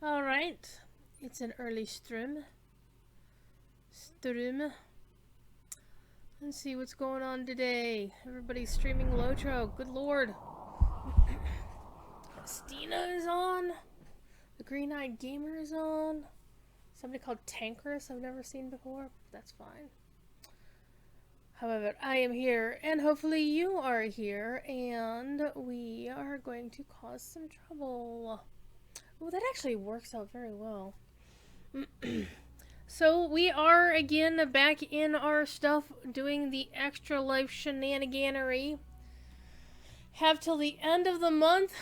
Alright. It's an early stream. Let's see what's going on today. Everybody's streaming Lotro. Good lord. Stina is on. The Green Eyed Gamer is on. Somebody called Tankerous I've never seen before. That's fine. However, I am here, and hopefully you are here, and we are going to cause some trouble. Oh, that actually works out very well. So we are again back in our stuff doing the extra life shenaniganery. Have till the end of the month.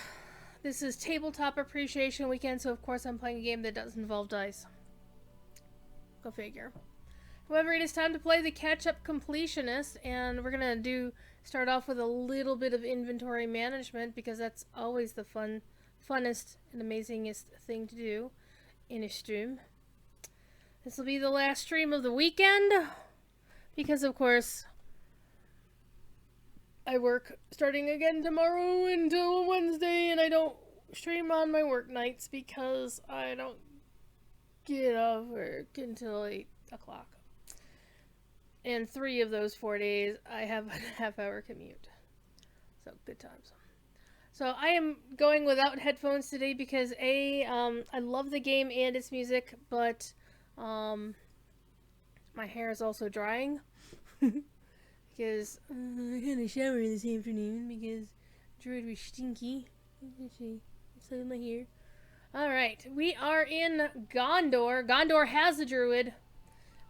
This is Tabletop Appreciation Weekend, so of course I'm playing a game that does involve dice. Go figure. However, it is time to play the catch-up Completionist, and we're gonna start off with a little bit of inventory management because that's always the funnest and amazingest thing to do in a stream. This will be the last stream of the weekend because, of course, I work starting again tomorrow until Wednesday, and I don't stream on my work nights because I don't get off work until 8 o'clock. And 3 of those 4 days, I have a half-hour commute. So, good times. So, I am going without headphones today because, I love the game and its music, but my hair is also drying. Because I had a shower this afternoon because Druid was stinky. Let's see. Let's my hair. Alright, we are in Gondor. Gondor has a Druid.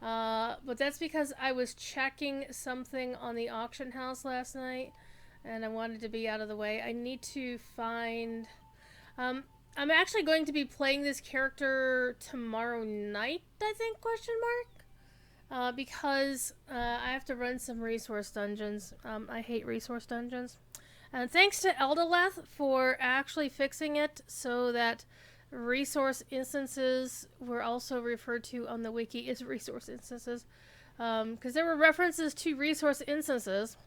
But that's because I was checking something on the auction house last night, and I wanted to be out of the way. I need to find... I'm actually going to be playing this character tomorrow night, I think, question mark? Because I have to run some resource dungeons. I hate resource dungeons. And thanks to Eldaleth for actually fixing it so that resource instances were also referred to on the wiki as resource instances. Because there were references to resource instances,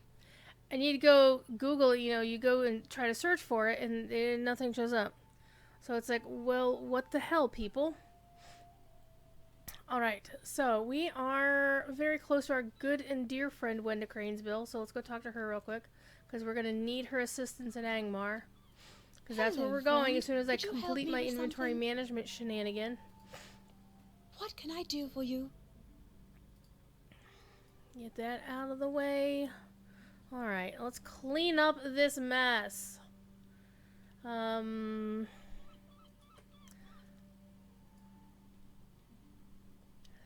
and you'd go Google, you go and try to search for it, and nothing shows up. So it's like, well, what the hell, people? Alright, so we are very close to our good and dear friend Wenda Cranesbill, so let's go talk to her real quick, because we're going to need her assistance in Angmar. Because that's where we're going as soon as I complete my inventory management shenanigan. What can I do for you? Get that out of the way. Alright, let's clean up this mess.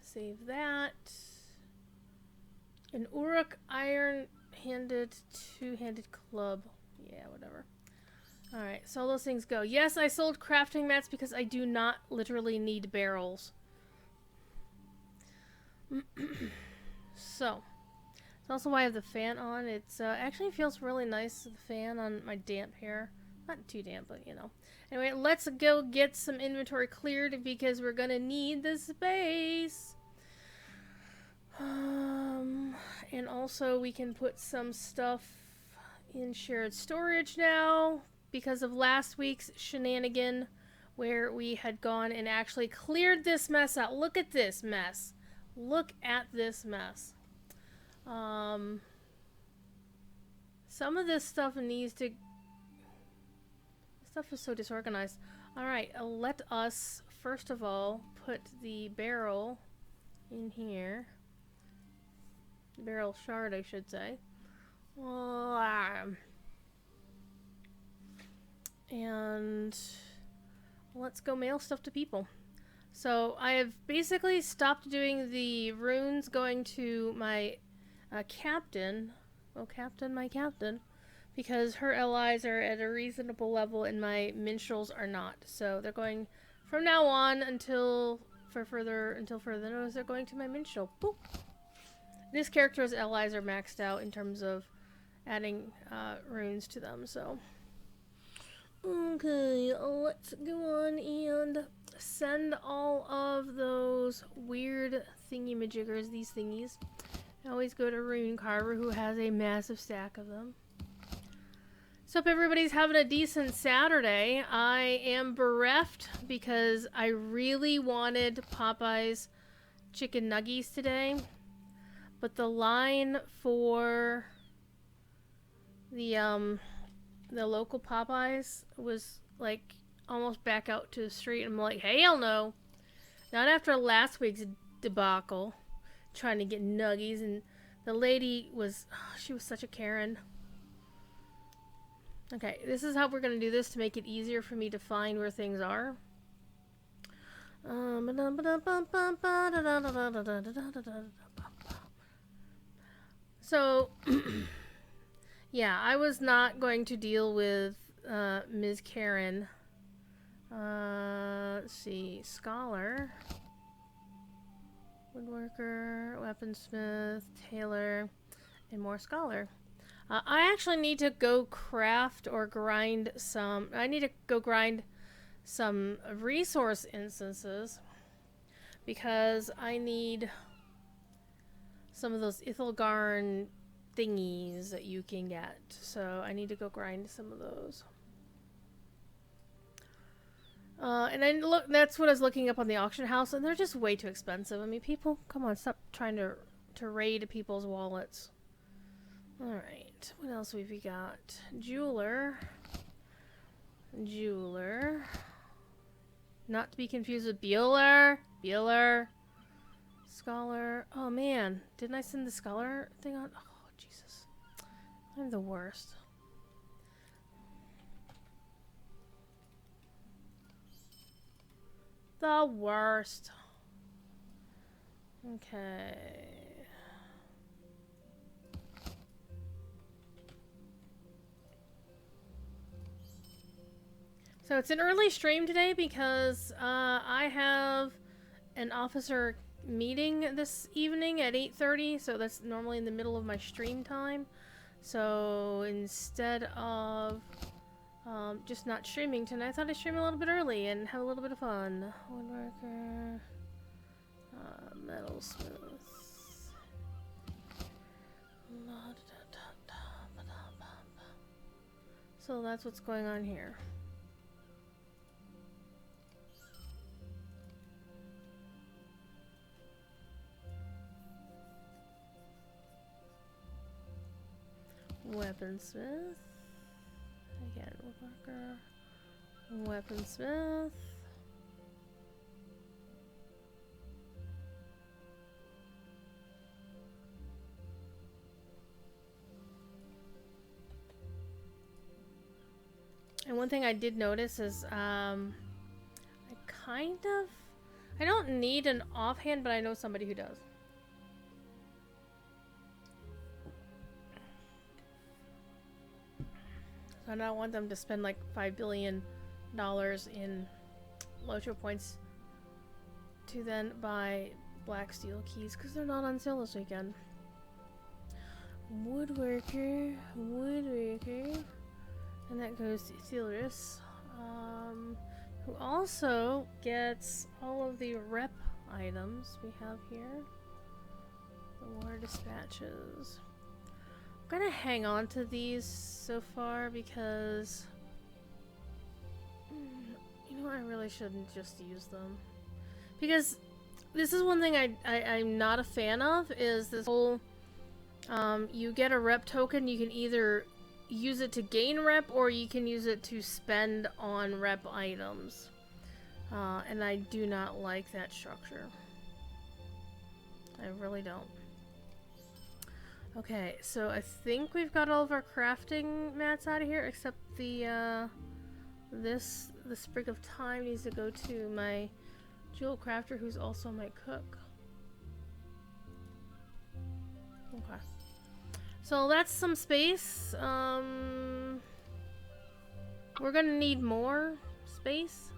Save that. An Uruk iron-handed, two-handed club. Yeah, whatever. Alright, so those things go. Yes, I sold crafting mats because I do not literally need barrels. So, that's also why I have the fan on. It's actually feels really nice, the fan on my damp hair. Not too damp, but Anyway, let's go get some inventory cleared because we're gonna need the space. And also we can put some stuff in shared storage now because of last week's shenanigan where we had gone and actually cleared this mess out. Look at this mess. Look at this mess. Some of this stuff needs to... Stuff is so disorganized. Alright, let us first of all put the barrel in here. Barrel shard, I should say. And let's go mail stuff to people. So I have basically stopped doing the runes going to my captain. Oh, captain, my captain. Because her allies are at a reasonable level and my minstrels are not. So they're going from now on until further notice, they're going to my minstrel. Boop. This character's allies are maxed out in terms of adding runes to them, so. Okay, let's go on and send all of those weird thingy-majiggers, these thingies. I always go to Rune Carver, who has a massive stack of them. So hope everybody's having a decent Saturday. I am bereft because I really wanted Popeye's chicken nuggies today, but the line for the local Popeyes was like almost back out to the street. I'm like, hell no, not after last week's debacle, trying to get nuggies. And the lady was, she was such a Karen. Okay, this is how we're going to do this to make it easier for me to find where things are. So, yeah, I was not going to deal with Ms. Karen. Let's see, Scholar, Woodworker, Weaponsmith, Tailor, and more Scholar. I actually need to go craft or grind some... I need to go grind some resource instances because I need some of those Ithilgarn thingies that you can get. So I need to go grind some of those. And I look, that's what I was looking up on the auction house, and they're just way too expensive. I mean, people, come on, stop trying to raid people's wallets. Alright, what else have we got? Jeweler. Not to be confused with Bueller. Scholar. Oh man, didn't I send the Scholar thing on? Oh, Jesus. I'm the worst. The worst. Okay. So it's an early stream today because I have an officer meeting this evening at 8:30, so that's normally in the middle of my stream time. So instead of just not streaming tonight, I thought I'd stream a little bit early and have a little bit of fun. Woodworker, metalsmith. So that's what's going on here. Weaponsmith. Again, woodworker. Weaponsmith. And one thing I did notice is, I don't need an offhand, but I know somebody who does. I don't want them to spend like $5 billion in Locho points to then buy black steel keys because they're not on sale this weekend. Woodworker. And that goes to Theodorus, who also gets all of the rep items we have here. The war dispatches. I'm gonna hang on to these so far because you know, I really shouldn't just use them, because this is one thing I'm not a fan of, is this whole you get a rep token, you can either use it to gain rep or you can use it to spend on rep items, and I do not like that structure. I really don't. Okay, so I think we've got all of our crafting mats out of here, except the the sprig of time needs to go to my jewel crafter, who's also my cook. Okay. So that's some space. We're gonna need more space.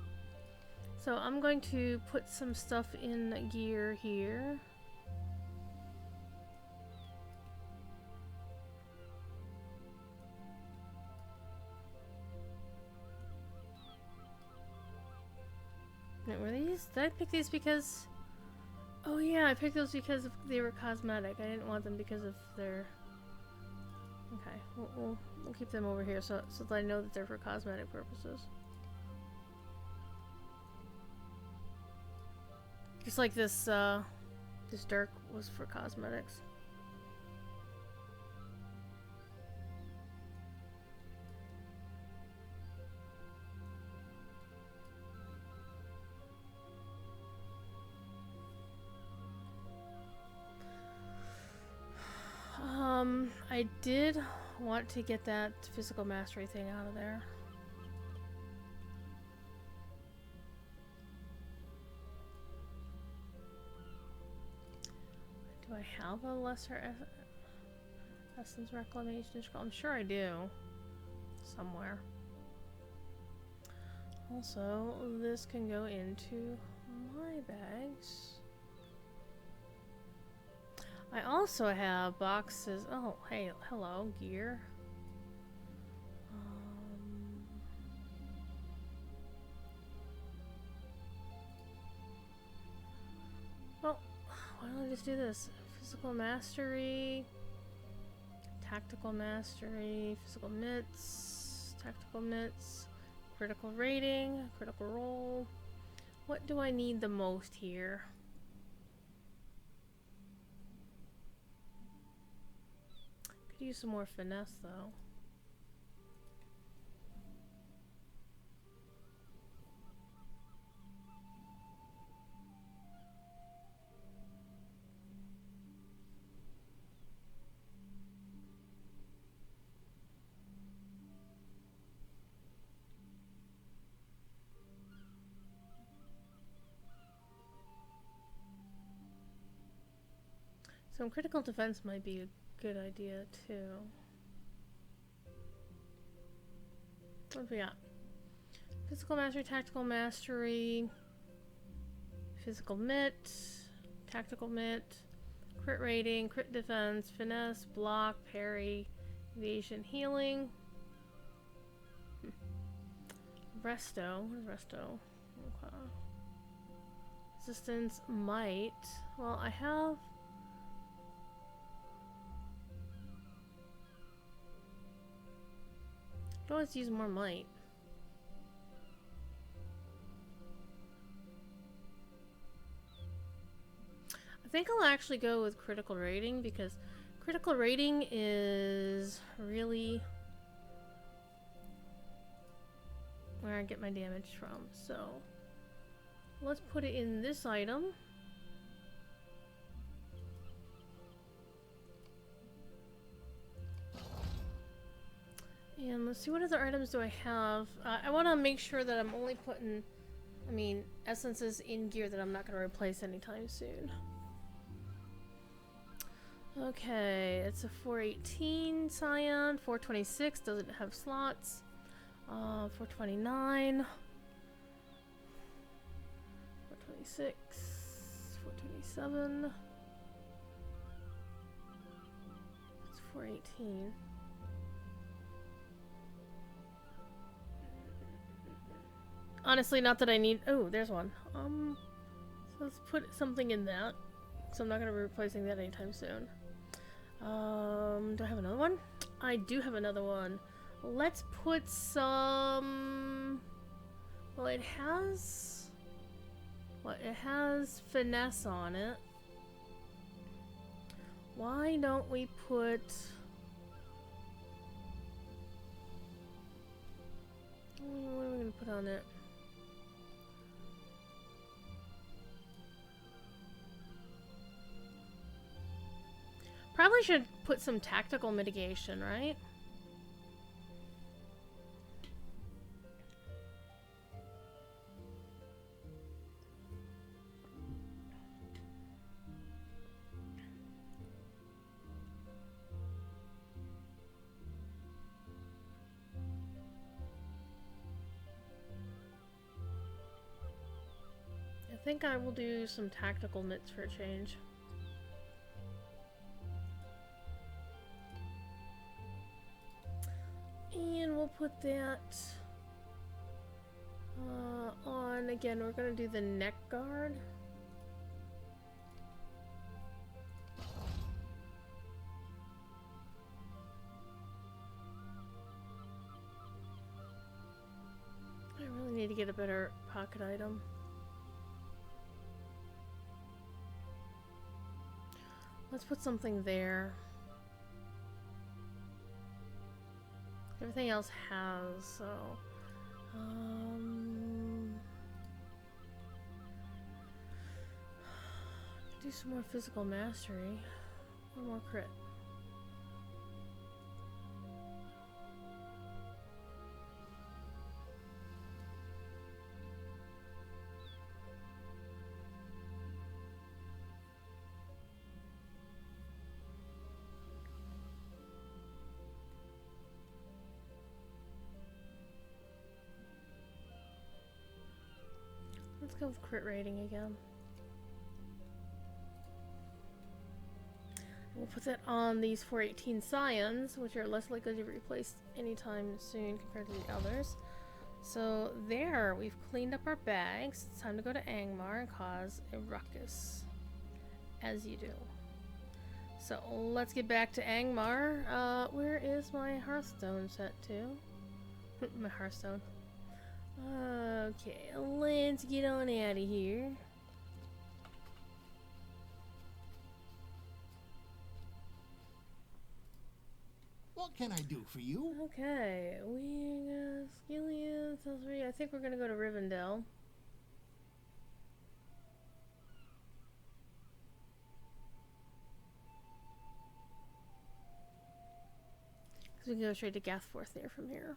So I'm going to put some stuff in gear here. Were these? Did I pick these because... Oh yeah, I picked those because they were cosmetic. I didn't want them because of their Okay, we'll keep them over here so that I know that they're for cosmetic purposes. Just like this this dirk was for cosmetics. I did want to get that physical mastery thing out of there. Do I have a lesser essence reclamation scroll? I'm sure I do. Somewhere. Also, this can go into my bags. I also have boxes. Oh, hey, hello, gear. Well, why don't I just do this? Physical mastery, tactical mastery, physical mitts, tactical mitts, critical rating, critical roll. What do I need the most here? Could use some more finesse though. Some critical defense might be a good idea too. What have we got? Physical mastery, tactical mastery, physical mitt, tactical mitt, crit rating, crit defense, finesse, block, parry, evasion, healing. Resto. What is resto? Okay. Resistance, might. Well, I have. I can always use more might. I think I'll actually go with critical rating because critical rating is really where I get my damage from. So let's put it in this item. And let's see, what other items do I have? I want to make sure that I'm only putting, essences in gear that I'm not going to replace anytime soon. Okay, it's a 418 Scion, 426 doesn't have slots, 429, 426, 427, it's 418. Honestly, not that I need. Oh, there's one. So let's put something in that. So I'm not gonna be replacing that anytime soon. Do I have another one? I do have another one. Let's put some. Well, it has. What? It has finesse on it. Why don't we put? What are we gonna put on it? Probably should put some tactical mitigation, right? I think I will do some tactical mitts for a change. And we'll put that on again. We're gonna do the neck guard. get a better pocket item. Let's put something there. Everything else has, so... do some more physical mastery. One more crit. Let's go with crit rating again. We'll put that on these 418 Scions, which are less likely to be replaced anytime soon compared to the others. So there, we've cleaned up our bags. It's time to go to Angmar and cause a ruckus. As you do. So let's get back to Angmar. Where is my Hearthstone set to? My Hearthstone. Okay, let's get on out of here. What can I do for you? Okay, we got Skillian, I think we're gonna go to Rivendell. Because we can go straight to Gathforth there from here.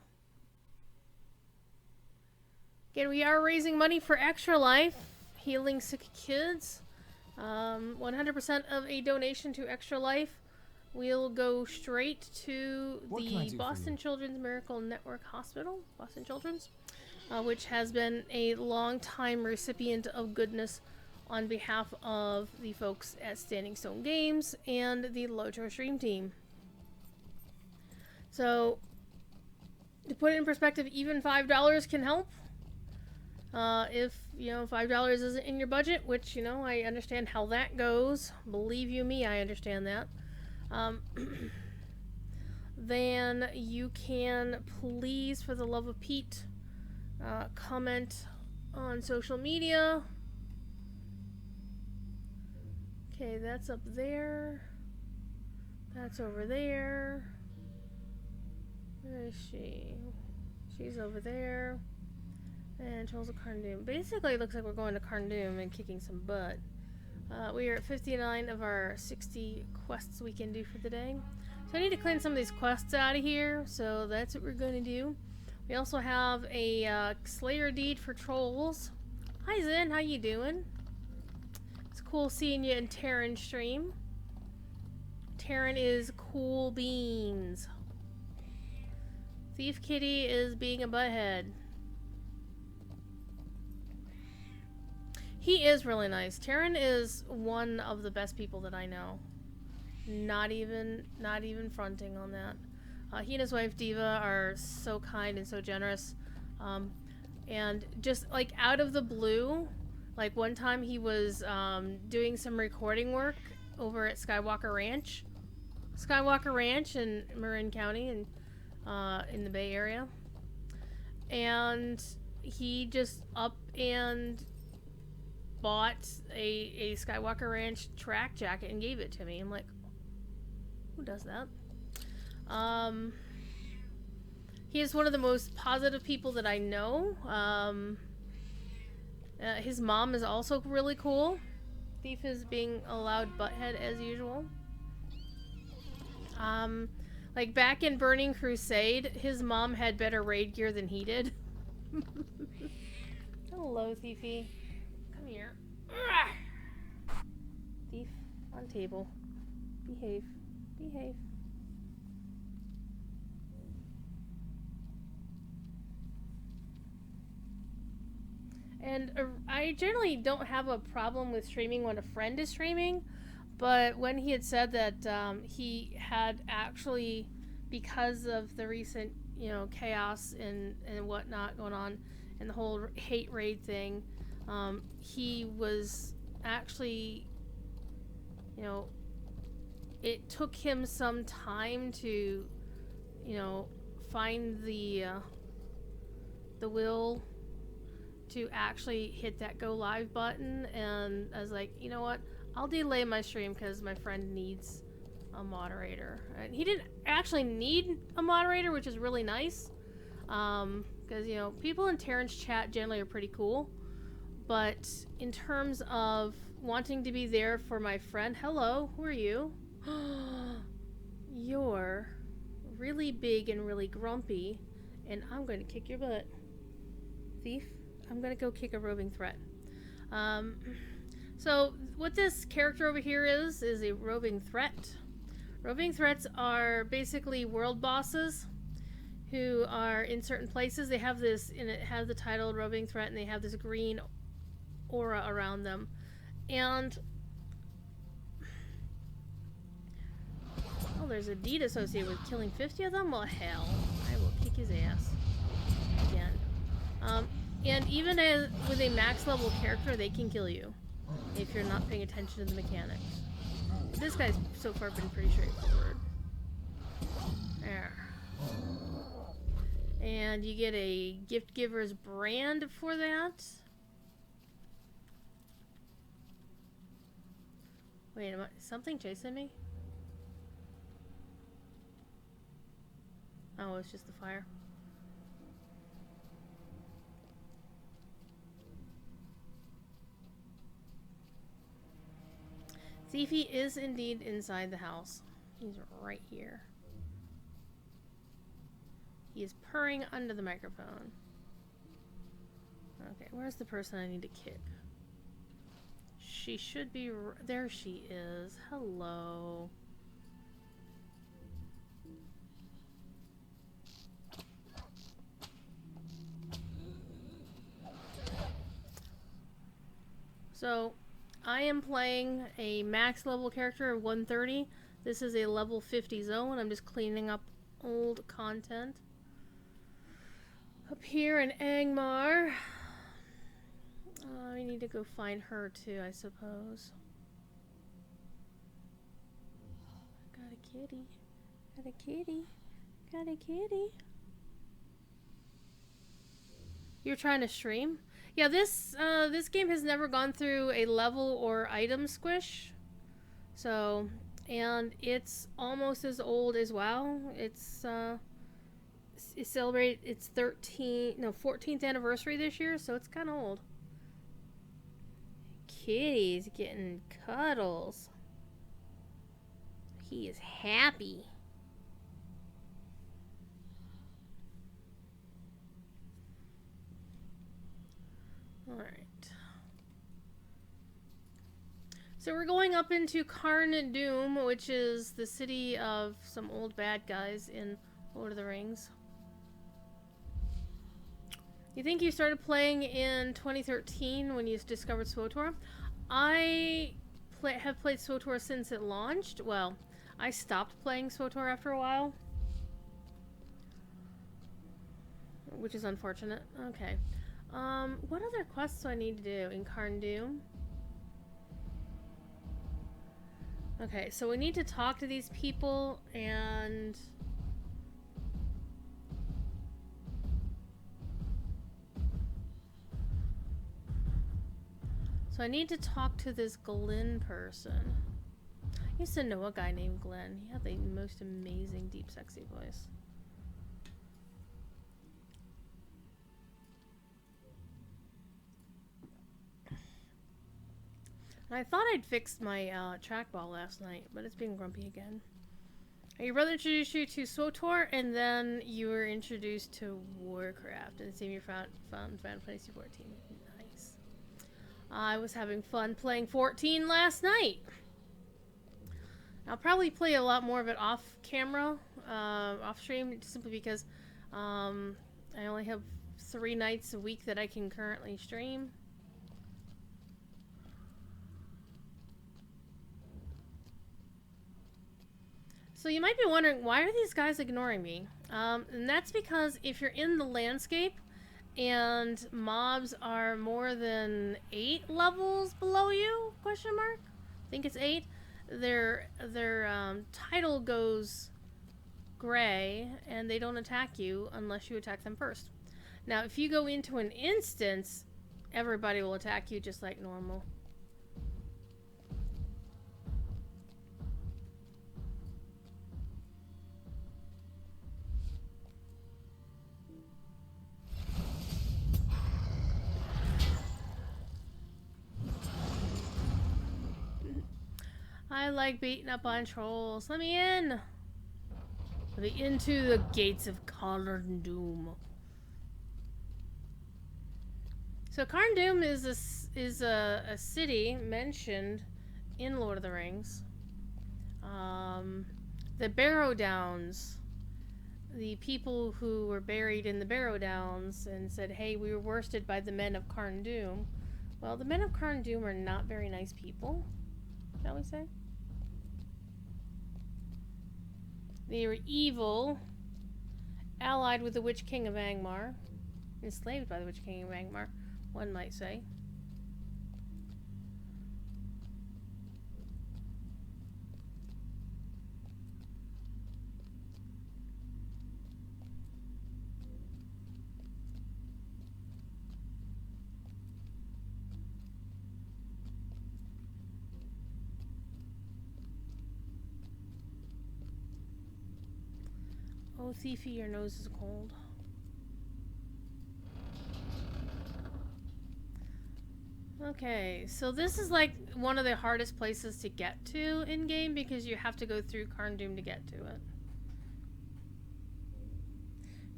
Again, we are raising money for Extra Life, healing sick kids. 100% of a donation to Extra Life will go straight to the Boston Children's Miracle Network Hospital, Boston Children's, which has been a long-time recipient of goodness on behalf of the folks at Standing Stone Games and the Lojo Stream team. So, to put it in perspective, even $5 can help. If, you know, $5 isn't in your budget, which, you know, I understand how that goes. Believe you me, I understand that. Then you can please, for the love of Pete, comment on social media. Okay, that's up there. That's over there. Where is she? She's over there. And Trolls of Carndoom. Basically, it looks like we're going to Carndoom and kicking some butt. We are at 59 of our 60 quests we can do for the day. So I need to clean some of these quests out of here, so that's what we're going to do. We also have a Slayer Deed for Trolls. Hi Zen, how you doing? It's cool seeing you in Terran's stream. Terran is cool beans. Thief Kitty is being a butthead. He is really nice. Terran is one of the best people that I know. Not even fronting on that. He and his wife Diva are so kind and so generous. And just like out of the blue, like one time he was doing some recording work over at Skywalker Ranch in Marin County and in the Bay Area. And he just up and bought a Skywalker Ranch track jacket and gave it to me. I'm like, who does that? He is one of the most positive people that I know. His mom is also really cool. Thief is being a loud butthead as usual. Like back in Burning Crusade, his mom had better raid gear than he did. Hello, Thiefy. Come here. Thief on table. Behave. Behave. And I generally don't have a problem with streaming when a friend is streaming, but when he had said that he had actually, because of the recent, you know, chaos and whatnot going on, and the whole hate raid thing, he was actually, you know, it took him some time to, you know, find the will to actually hit that go live button, and I was like, you know what? I'll delay my stream because my friend needs a moderator. And he didn't actually need a moderator, which is really nice. Because, you know, people in Terran's chat generally are pretty cool. But in terms of wanting to be there for my friend, hello, who are you? You're really big and really grumpy, and I'm going to kick your butt. Thief, I'm going to go kick a Roving Threat. So what this character over here is a Roving Threat. Roving Threats are basically world bosses who are in certain places. They have this, and it has the title Roving Threat, and they have this green aura around them. And oh, there's a deed associated with killing 50 of them? Well, hell, I will kick his ass again. And even with a max level character, they can kill you if you're not paying attention to the mechanics. This guy's so far been pretty straightforward. There. And you get a gift giver's brand for that. Wait, is something chasing me? Oh, it's just the fire. Thiefy is indeed inside the house. He's right here. He is purring under the microphone. Okay, where's the person I need to kick? She should be... There she is. Hello. So, I am playing a max level character of 130. This is a level 50 zone. I'm just cleaning up old content. Up here in Angmar. I need to go find her too, I suppose. Got a kitty. Got a kitty. Got a kitty. You're trying to stream? Yeah, this game has never gone through a level or item squish. So, and it's almost as old as WoW. It celebrated its 14th anniversary this year, so it's kind of old. Kitty's getting cuddles. He is happy. Alright. So we're going up into Carn Doom, which is the city of some old bad guys in Lord of the Rings. You think you started playing in 2013 when you discovered SWTOR? I have played SWTOR since it launched. Well, I stopped playing SWTOR after a while, which is unfortunate. Okay. What other quests do I need to do in Carn Doom? Okay, so we need to talk to these people and... So I need to talk to this Glenn person. I used to know a guy named Glenn. He had the most amazing, deep, sexy voice. And I thought I'd fixed my trackball last night, but it's being grumpy again. Your brother introduced you to SWTOR, and then you were introduced to Warcraft, and the same year found Final Fantasy 14. Nice. I was having fun playing 14 last night. I'll probably play a lot more of it off camera, off stream, simply because I only have 3 nights a week that I can currently stream. So you might be wondering, why are these guys ignoring me? And that's because if you're in the landscape and mobs are more than 8 levels below you, question mark? I think it's 8. Their title goes gray and they don't attack you unless you attack them first. Now, if you go into an instance everybody will attack you just like normal. I like beating up on trolls. Let me in! Let me into the gates of Carn Doom. So Carn Doom is a city mentioned in Lord of the Rings. The Barrow Downs. The people who were buried in the Barrow Downs and said, hey, we were worsted by the men of Carn Doom. Well, the men of Carn Doom are not very nice people, shall we say? They were evil, allied with the Witch King of Angmar, enslaved by the Witch King of Angmar, one might say. Oh, Thiefy, your nose is cold. Okay, so this is like one of the hardest places to get to in-game because you have to go through Carn Doom to get to it.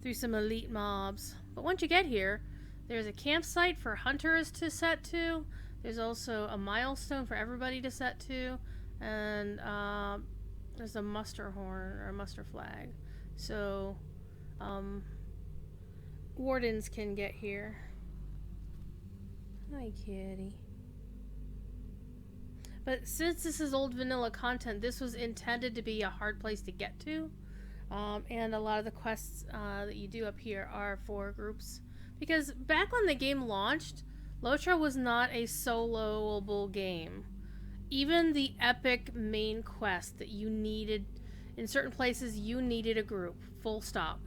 Through some elite mobs. But once you get here, there's a campsite for hunters to set to. There's also a milestone for everybody to set to. And there's a muster horn or a muster flag. So, wardens can get here. Hi, kitty. But since this is old vanilla content, this was intended to be a hard place to get to. And a lot of the quests that you do up here are for groups. Because back when the game launched, Lotra was not a soloable game. Even the epic main quest that you needed, in certain places you needed a group, full stop.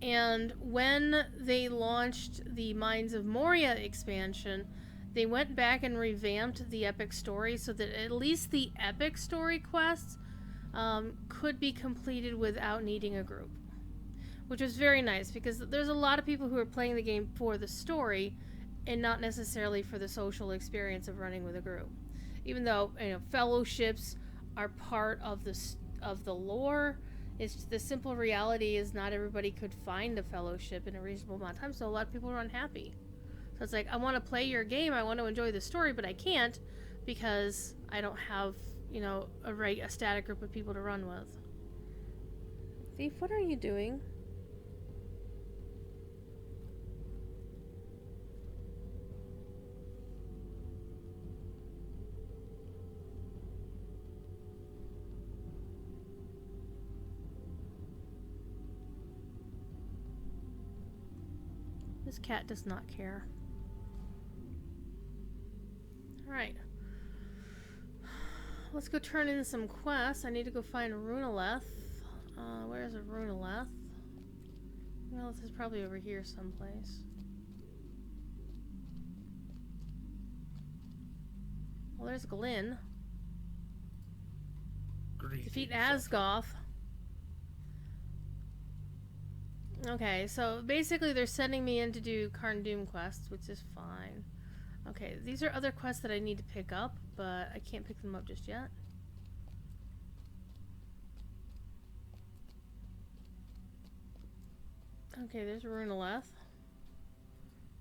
And when they launched the Mines of Moria expansion, they went back and revamped the epic story so that at least the epic story quests could be completed without needing a group. Which was very nice because there's a lot of people who are playing the game for the story and not necessarily for the social experience of running with a group. Even though, you know, fellowships are part of the lore, it's the simple reality is not everybody could find a fellowship in a reasonable amount of time, so a lot of people are unhappy. So it's like, I want to play your game, I want to enjoy the story, but I can't because I don't have, you know, a static group of people to run with. Thief, what are you doing? This cat does not care. Alright. Let's go turn in some quests. I need to go find Runeleth. Where's a Runeleth? Runeleth is probably over here someplace. Well, there's Glyn. Defeat Asgoth. Okay, so basically they're sending me in to do Carn Doom quests, which is fine. Okay, these are other quests that I need to pick up, but I can't pick them up just yet. Okay, there's Runeleth.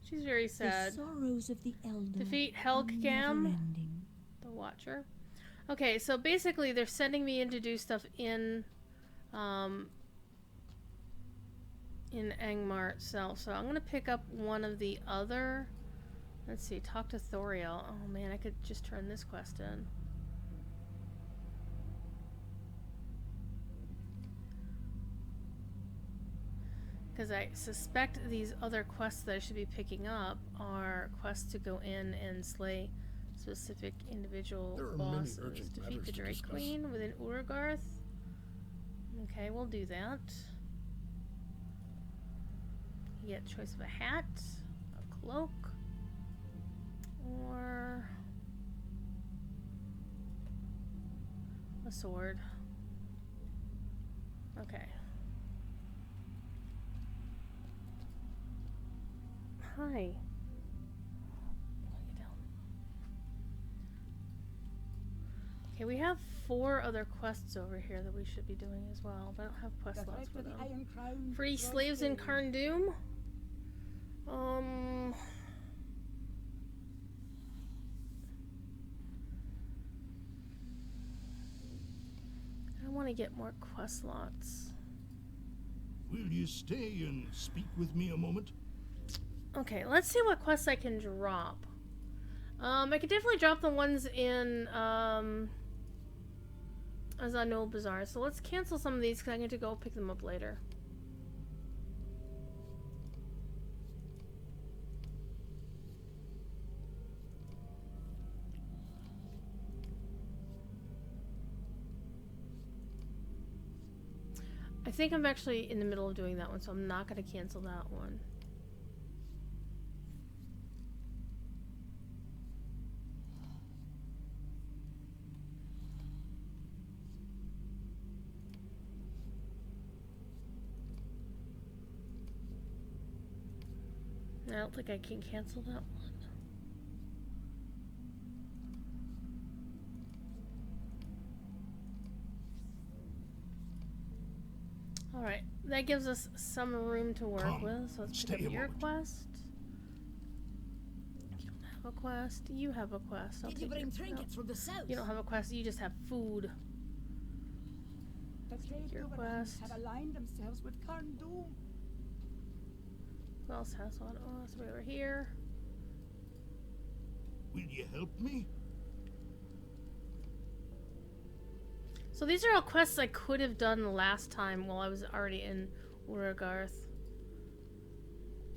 She's very sad. The sorrows of the elder Defeat are Helgam, never-ending. the Watcher. Okay, so basically they're sending me in to do stuff in Angmar itself. So I'm going to pick up one of the other... Let's see, talk to Thoriel. Oh man, I could just turn this quest in. Because I suspect these other quests that I should be picking up are quests to go in and slay specific individual bosses. Defeat the Drake Queen within Uragarth. Okay, we'll do that. You get choice of a hat, cloak. Or a sword. Okay. Hi. Lay down. Okay, we have 4 other quests over here that we should be doing as well, but I don't have quest The slots threat for of the them. Iron Crown Free draws slaves in near. Karn Doom. I want to get more quest slots. Will you stay and speak with me a moment? Okay, let's see what quests I can drop. I could definitely drop the ones in Azanul Bazaar. So let's cancel some of these because I get to go pick them up later. I think I'm actually in the middle of doing that one, so I'm not going to cancel that one. I don't think I can cancel that one. Alright, that gives us some room to work Come, with, so let's stay pick up a your moment. quest. You don't have a quest. You have a quest. I'll Did you take bring your- no. trinkets from the south? You don't have a quest, you just have food. The trade your governments quest. have aligned themselves with Karn Doom. Who else has one? Oh, somebody over here. Will you help me? So these are all quests I could have done the last time while I was already in Uragarth.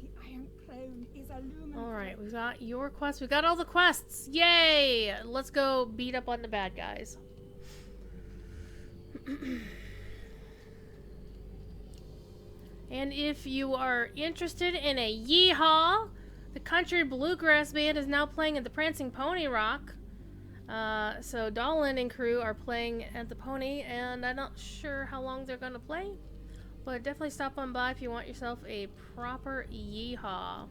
The Iron Crown is a lumen. Alright, we've got your quest. We've got all the quests. Yay! Let's go beat up on the bad guys. And if you are interested in a yeehaw, the country bluegrass band is now playing at the Prancing Pony Rock. So Dolan and crew are playing at the Pony, and I'm not sure how long they're gonna play, but definitely stop on by if you want yourself a proper yeehaw.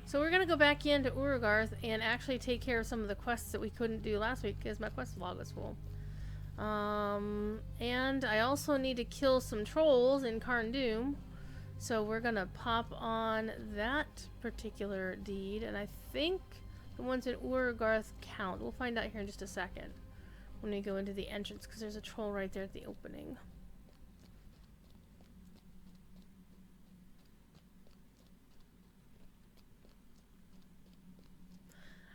So we're gonna go back into Uragarth and actually take care of some of the quests that we couldn't do last week because my quest log was full. And I also need to kill some trolls in Karn Doom. So we're gonna pop on that particular deed, and I think the ones in Uragarth count. We'll find out here in just a second when we go into the entrance, because there's a troll right there at the opening.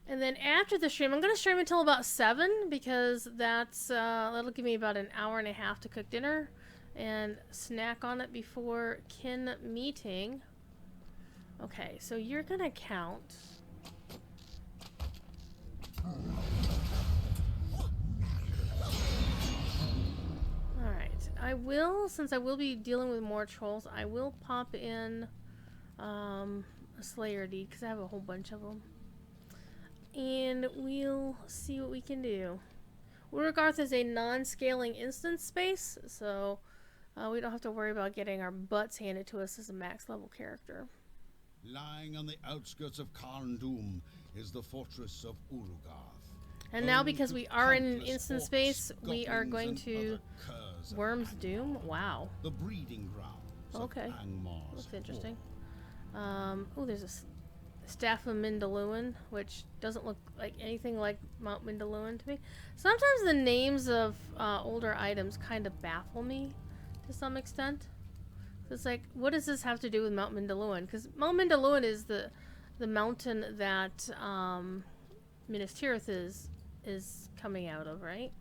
And then after the stream, I'm gonna stream until about 7 because that'll give me about an hour and a half to cook dinner and snack on it before kin meeting. Okay, so you're gonna count. Alright, I will, since I will be dealing with more trolls, I will pop in a Slayer deed because I have a whole bunch of them. And we'll see what we can do. Uragarth is a non-scaling instance space, so we don't have to worry about getting our butts handed to us as a max level character. Lying on the outskirts of Karn Doom is the fortress of Uragarth. And now, Home because to we are in an countless instance orcs, space, we are goblins, going and to other curs of Worm's Angmar, Doom. Wow. the breeding grounds Okay. of Angmar's Looks interesting. horde. Oh, there's a Staff of Mindalluin, which doesn't look like anything like Mount Mindalluin to me. Sometimes the names of older items kind of baffle me to some extent. It's like, what does this have to do with Mount Mindalluin? Because Mount Mindalluin is the mountain that Minas Tirith is coming out of, right?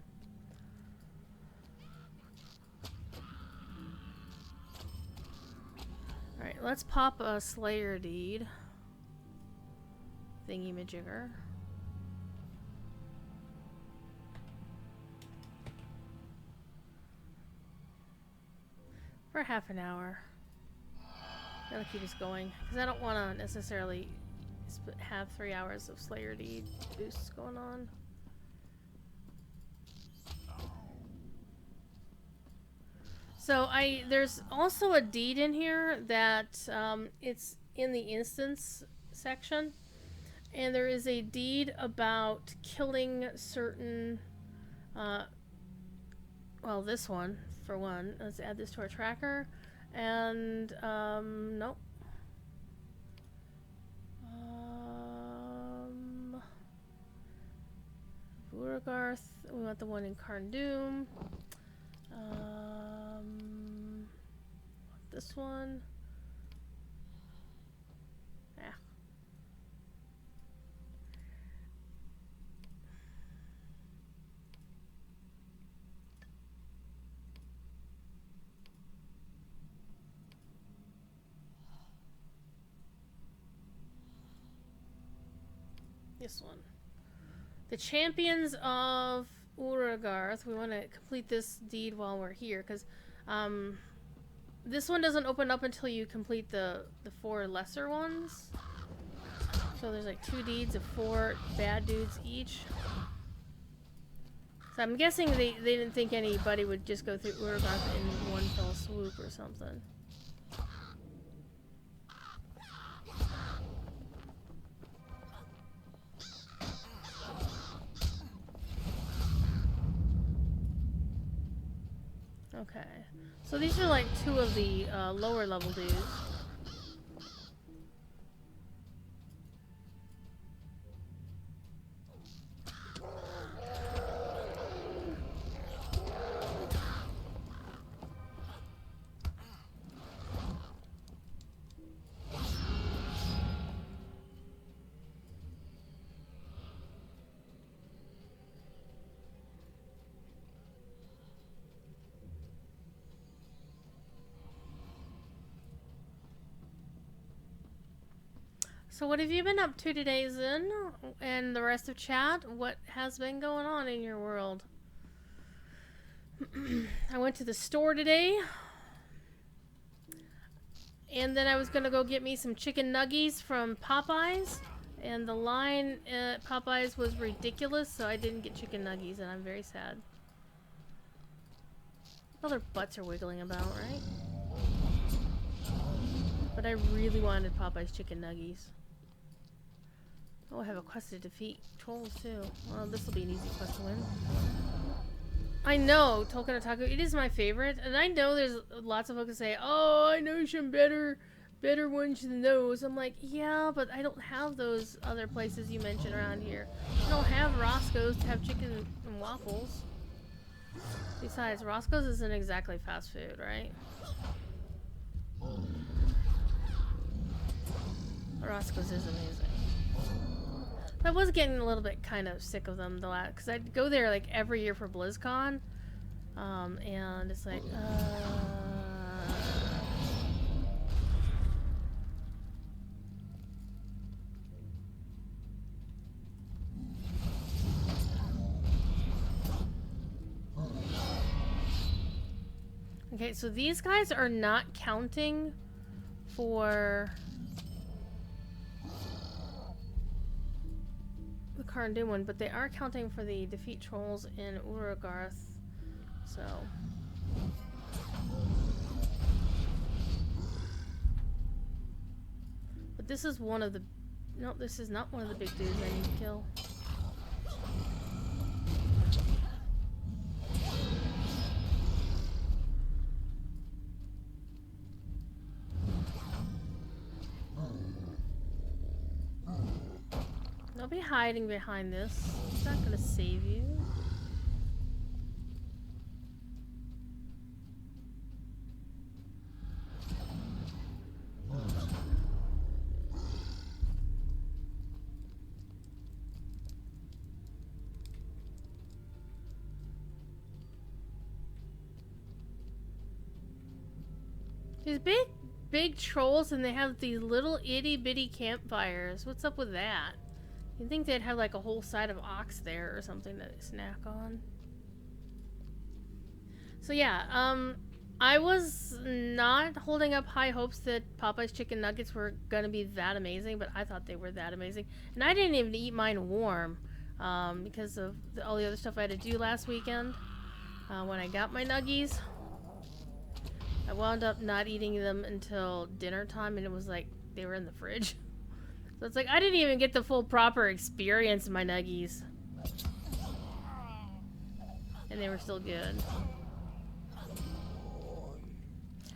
Alright, let's pop a Slayer deed. Thingy-majigger. For half an hour. That'll keep us going. Because I don't want to necessarily have 3 hours of Slayer deed boosts going on. So there's also a deed in here that it's in the instance section. And there is a deed about killing certain, well, this one, for one. Let's add this to our tracker. And, nope. Uragarth, we want the one in Karndum. This one. Yeah. This one. The Champions of Uragarth. We want to complete this deed while we're here, because this one doesn't open up until you complete the 4 lesser ones. So there's like 2 deeds of 4 bad dudes each. So I'm guessing they didn't think anybody would just go through Uragarth in one fell swoop or something. Okay, so these are like 2 of the lower level dudes. So what have you been up to today, Zen? And the rest of chat? What has been going on in your world? I went to the store today. And then I was going to go get me some chicken nuggies from Popeyes. And the line at Popeyes was ridiculous, so I didn't get chicken nuggies, and I'm very sad. Well, their butts are wiggling about, right? But I really wanted Popeyes chicken nuggies. Oh, I have a quest to defeat trolls too. Well, this will be an easy quest to win. I know, Tolkien Otaku, it is my favorite, and I know there's lots of folks that say, oh, I know some better ones than those. I'm like, yeah, but I don't have those other places you mentioned around here. I don't have Roscoe's to have chicken and waffles. Besides, Roscoe's isn't exactly fast food, right? Roscoe's is amazing. I was getting a little bit kind of sick of them because I'd go there like every year for BlizzCon, and it's like, Okay, so these guys are not counting for the Karndun one, but they are counting for the defeat trolls in Uragarth, so. But this is one of the, no, this is not one of the big dudes I need to kill. Don't be hiding behind this. It's not gonna save you. These big trolls, and they have these little itty bitty campfires. What's up with that? You'd think they'd have like a whole side of ox there or something to snack on. So yeah, I was not holding up high hopes that Popeye's chicken nuggets were gonna be that amazing, but I thought they were that amazing. And I didn't even eat mine warm, because of all the other stuff I had to do last weekend. When I got my nuggies, I wound up not eating them until dinner time, and it was like they were in the fridge. So it's like I didn't even get the full proper experience of my nuggies. And they were still good.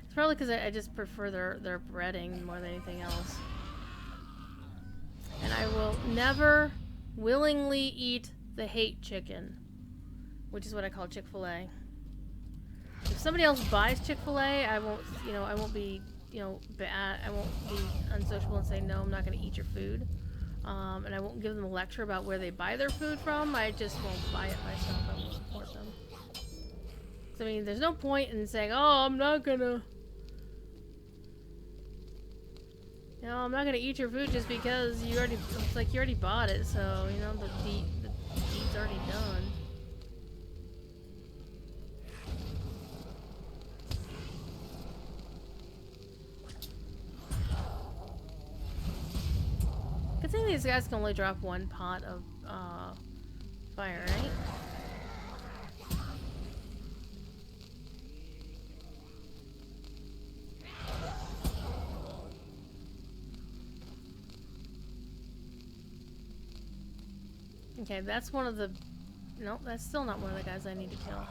It's probably because I just prefer their breading more than anything else. And I will never willingly eat the hate chicken, which is what I call Chick-fil-A. If somebody else buys Chick-fil-A, I won't, I won't be, bad. I won't be unsociable and say, no, I'm not going to eat your food. And I won't give them a lecture about where they buy their food from. I just won't buy it myself. I won't support them. So, I mean, there's no point in saying, oh, I'm not going to eat your food just because it's like you already bought it. So, the deed's already done. Good thing these guys can only drop one pot of fire, right? Okay, that's one of the... Nope, that's still not one of the guys I need to kill.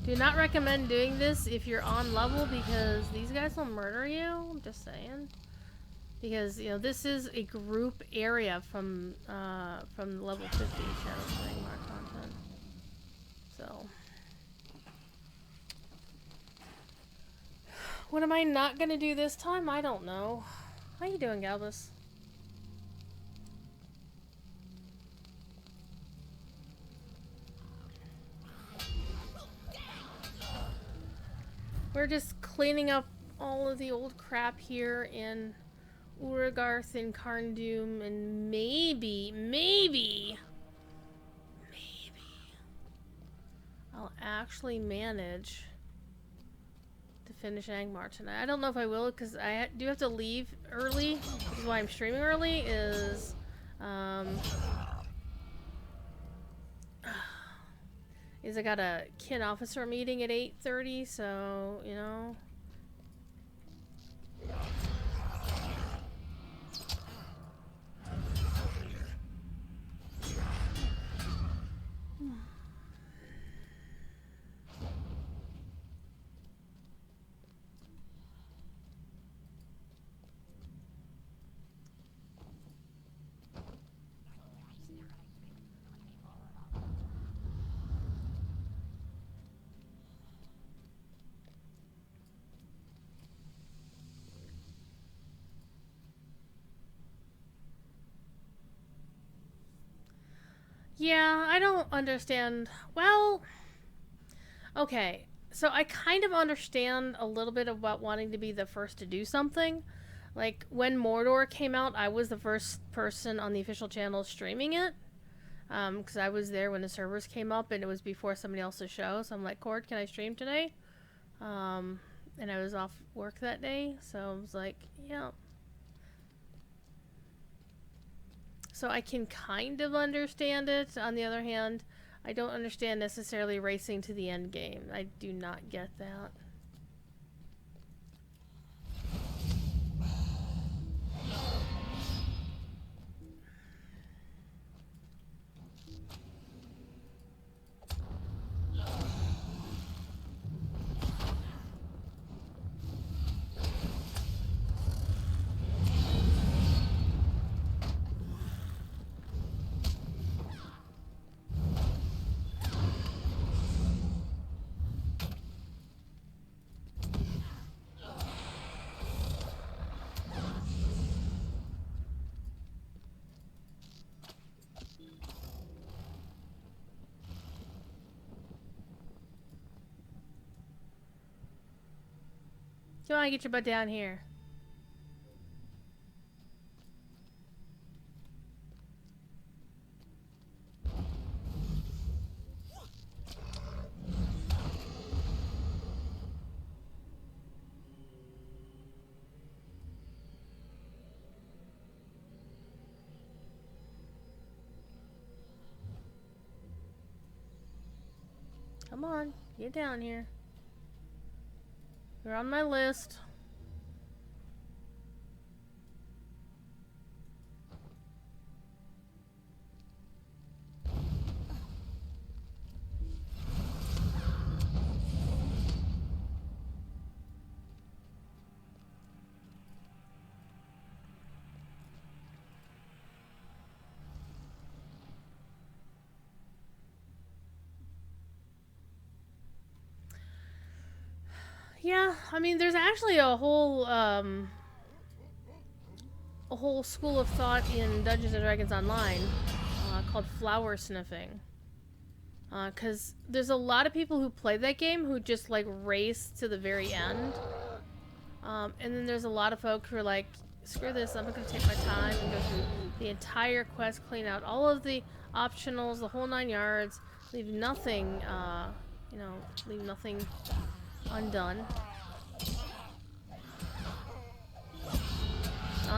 Do not recommend doing this if you're on level because these guys will murder you. I'm just saying. Because, this is a group area from level 50 Shadow Slaying Mark content. So. What am I not gonna do this time? I don't know. How you doing, Galbus? We're just cleaning up all of the old crap here in Uragarth and Karndum, and maybe I'll actually manage to finish Angmar tonight. I don't know if I will, because I do have to leave early. This is why I'm streaming early, is I got a kin officer meeting at 8:30, so, Yeah, I don't understand. Well, okay. So I kind of understand a little bit about wanting to be the first to do something. Like, when Mordor came out, I was the first person on the official channel streaming it. Because I was there when the servers came up, and it was before somebody else's show. So I'm like, Cord, can I stream today? And I was off work that day, so I was like, yeah. So I can kind of understand it. On the other hand, I don't understand necessarily racing to the end game. I do not get that. Come on, get your butt down here. Come on, get down here. You're on my list. Yeah, I mean, there's actually a whole school of thought in Dungeons and Dragons Online called flower sniffing. Because there's a lot of people who play that game who just like race to the very end, and then there's a lot of folk who are like, screw this, I'm not gonna take my time and go through the entire quest, clean out all of the optionals, the whole 9 yards, leave nothing, leave nothing undone.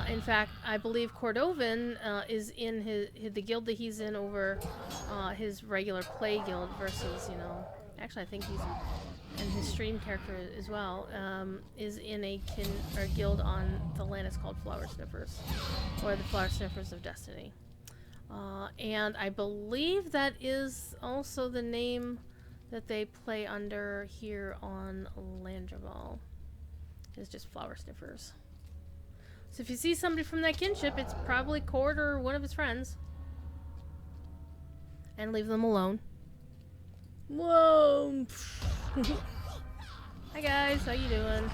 In fact, I believe Cordovan is in the guild that he's in over his regular play guild versus, actually I think he's and his stream character as well, is in a guild on the land. It's called Flower Sniffers, or the Flower Sniffers of Destiny. And I believe that is also the name that they play under here on Landrabal. It's just Flower Sniffers. So if you see somebody from that kinship, it's probably Cord or one of his friends. And leave them alone. Whoa! Hi guys, how you doing?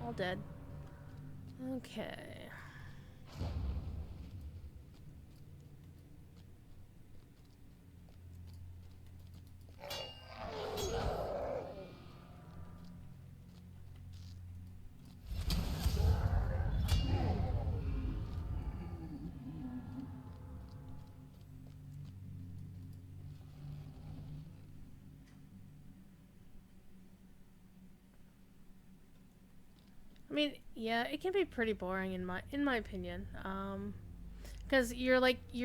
All dead. Okay. I mean, yeah, it can be pretty boring in my opinion. Because you're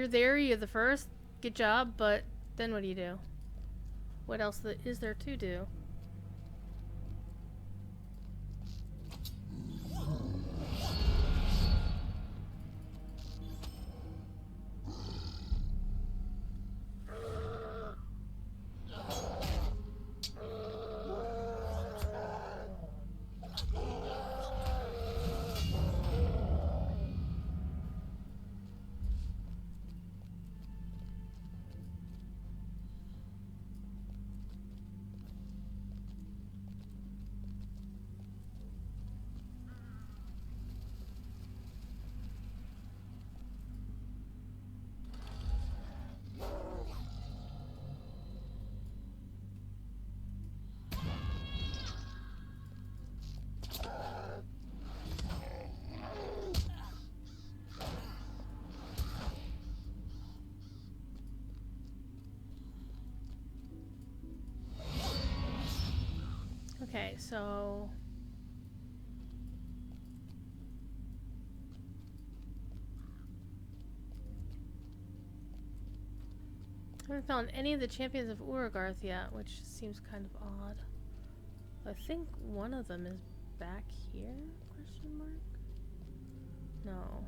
there, you're the first, good job, but then what do you do? What else is there to do? Okay, so I haven't found any of the champions of Uragarth yet, which seems kind of odd. I think one of them is back here? Question mark? No.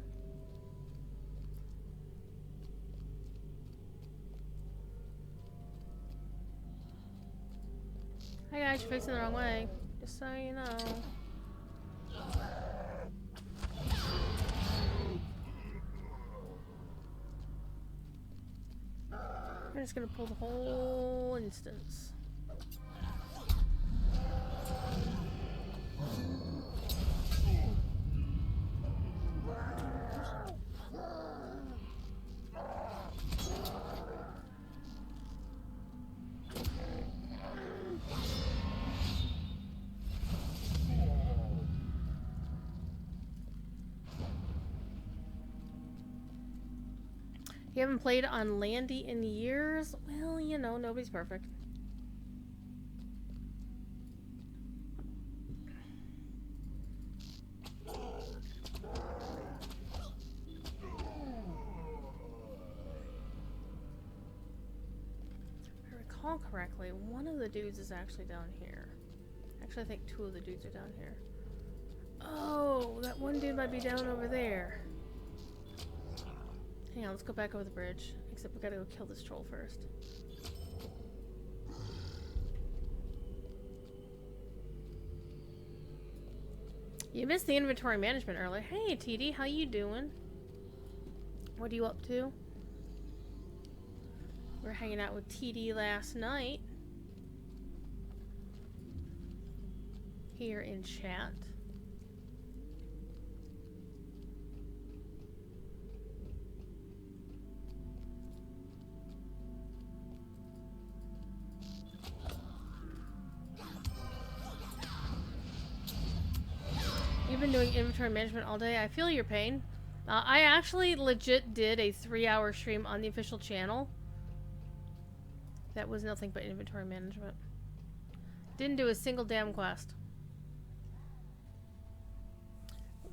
Hi guys, you're facing the wrong way. Just so you know. I'm just gonna pull the whole instance. You haven't played on Landy in years? Well, you know, nobody's perfect. If I recall correctly, one of the dudes is actually down here. Actually, I think two of the dudes are down here. Oh, that one dude might be down over there. Hang on, let's go back over the bridge. Except we gotta go kill this troll first. You missed the inventory management earlier. Hey, TD, how you doing? What are you up to? We were hanging out with TD last night. Here in chat. You've been doing inventory management all day. I feel your pain. I actually legit did a 3-hour stream on the official channel. That was nothing but inventory management. Didn't do a single damn quest.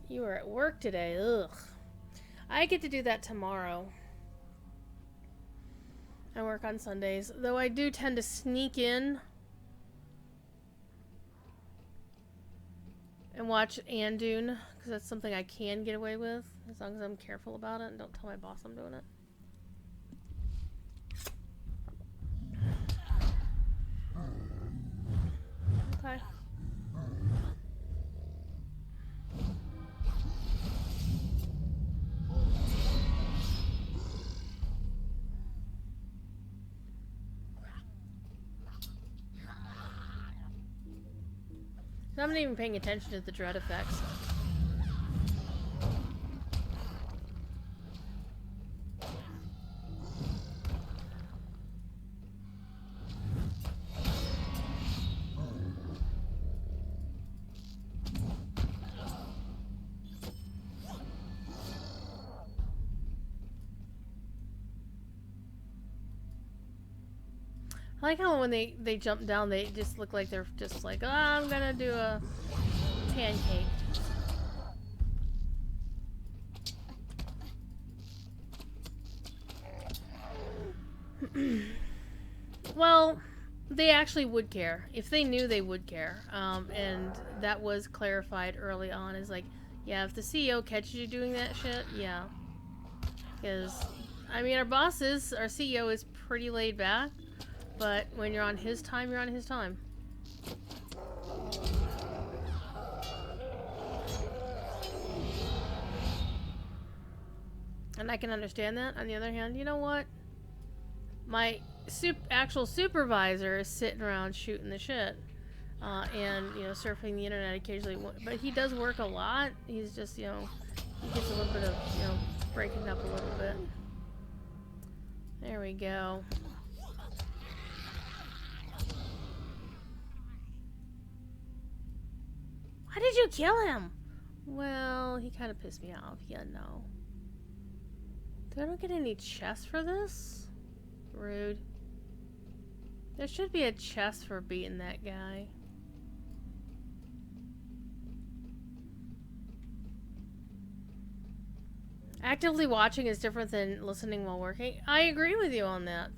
You were at work today. Ugh. I get to do that tomorrow. I work on Sundays, though I do tend to sneak in and watch Andoon, because that's something I can get away with, as long as I'm careful about it and don't tell my boss I'm doing it. Okay. I'm not even paying attention to the dread effects. I like how when they jump down, they just look like they're just like, oh, I'm gonna do a pancake. Well, they actually would care. If they knew, they would care. And that was clarified early on. Is like, yeah, if the CEO catches you doing that shit, yeah. Because, I mean, our CEO is pretty laid back. But when you're on his time, you're on his time. And I can understand that. On the other hand, you know what? My actual supervisor is sitting around shooting the shit. And, you know, surfing the internet occasionally. But he does work a lot. He's just, you know, he gets a little bit of, you know, breaking up a little bit. There we go. Why did you kill him? Well, he kind of pissed me off. Yeah, no. I don't get any chests for this? Rude. There should be a chest for beating that guy. Actively watching is different than listening while working. I agree with you on that.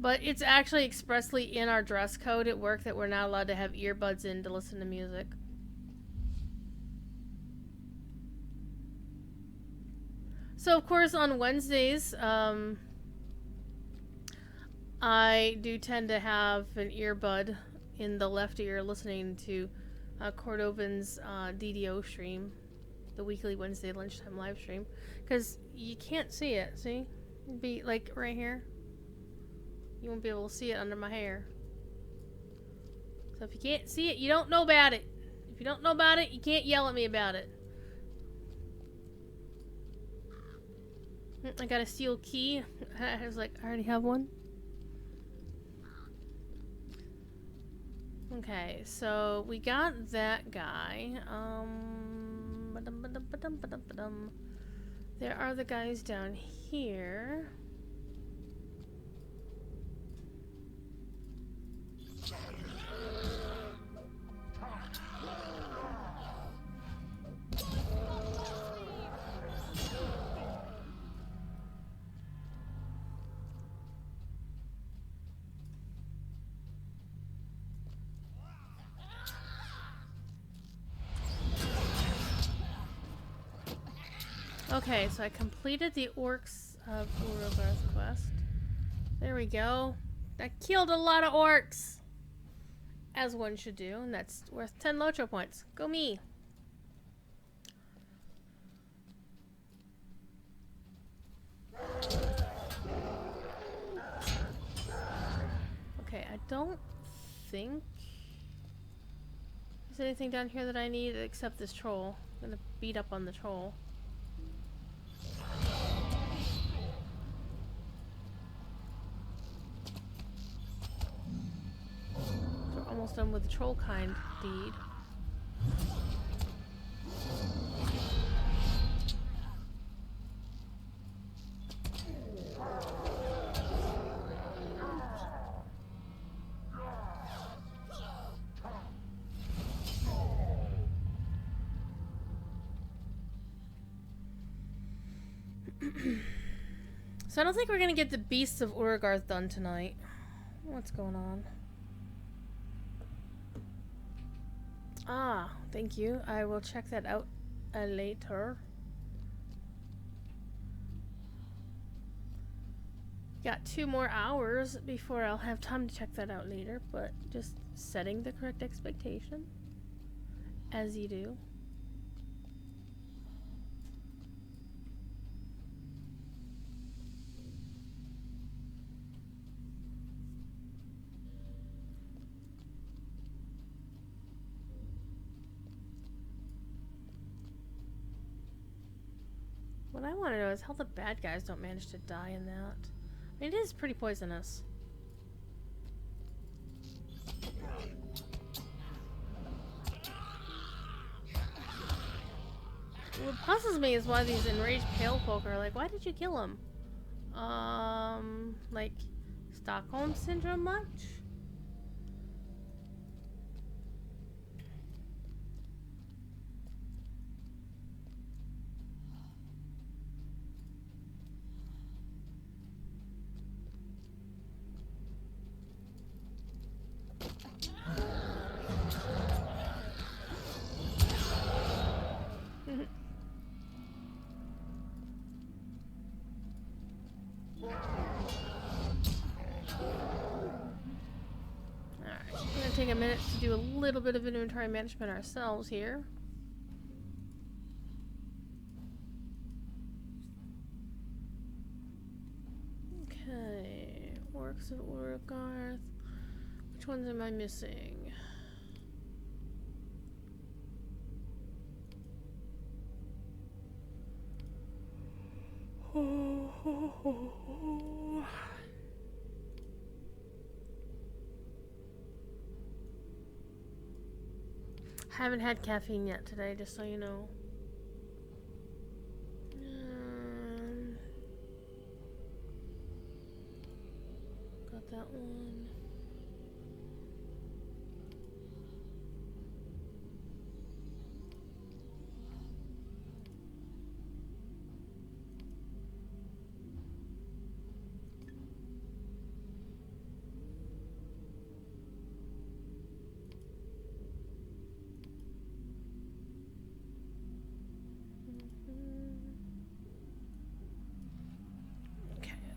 But it's actually expressly in our dress code at work that we're not allowed to have earbuds in to listen to music. So, of course, on Wednesdays, I do tend to have an earbud in the left ear listening to Cordovan's DDO stream, the weekly Wednesday lunchtime live stream, because you can't see it, see? It'd be like right here. You won't be able to see it under my hair. So if you can't see it, you don't know about it. If you don't know about it, you can't yell at me about it. I got a steel key. I was like, I already have one. Okay, so we got that guy. There are the guys down here. Okay, so I completed the Orcs of Urogarth quest. There we go. I killed a lot of orcs! As one should do, and that's worth 10 Locho points. Go me! Okay, I don't think there's anything down here that I need except this troll. I'm gonna beat up on the troll. So we're almost done with the troll kind deed. So I don't think we're gonna get the Beasts of Urogarth done tonight. What's going on? Ah, thank you. I will check that out later. Got 2 more hours before I'll have time to check that out later, but just setting the correct expectation. As you do. What I want to know is how the bad guys don't manage to die in that. I mean, it is pretty poisonous. What puzzles me is why these enraged pale folk are like, why did you kill him? Like, Stockholm Syndrome much? Take a minute to do a little bit of inventory management ourselves here. Okay, Orcs of Urogarth. Which ones am I missing? Haven't had caffeine yet today, just so you know. Got that one.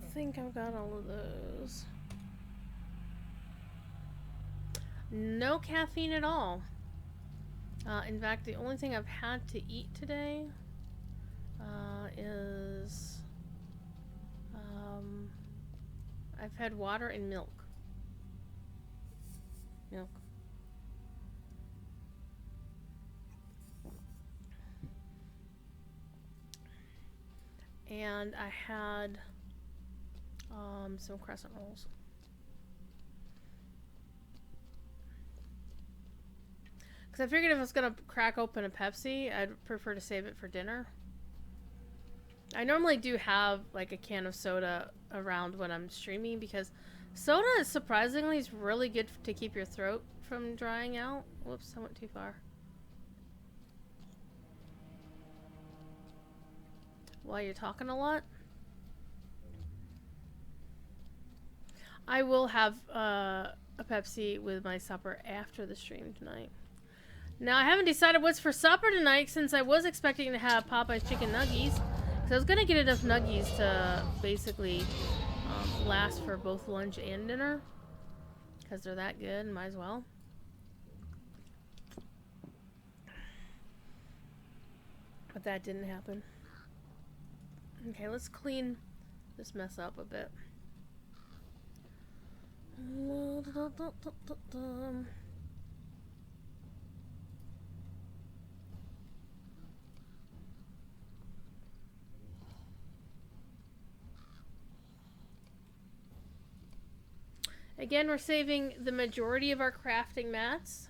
I think I've got all of those. No caffeine at all. In fact, the only thing I've had to eat today is I've had water and milk. And I had some crescent rolls. Because I figured if I was going to crack open a Pepsi, I'd prefer to save it for dinner. I normally do have like a can of soda around when I'm streaming because soda is surprisingly is really good to keep your throat from drying out. Whoops, I went too far. While you're talking a lot. I will have a Pepsi with my supper after the stream tonight. Now, I haven't decided what's for supper tonight since I was expecting to have Popeye's chicken nuggies. So I was going to get enough nuggies to basically last for both lunch and dinner. Because they're that good, might as well. But that didn't happen. Okay, let's clean this mess up a bit. Again, we're saving the majority of our crafting mats.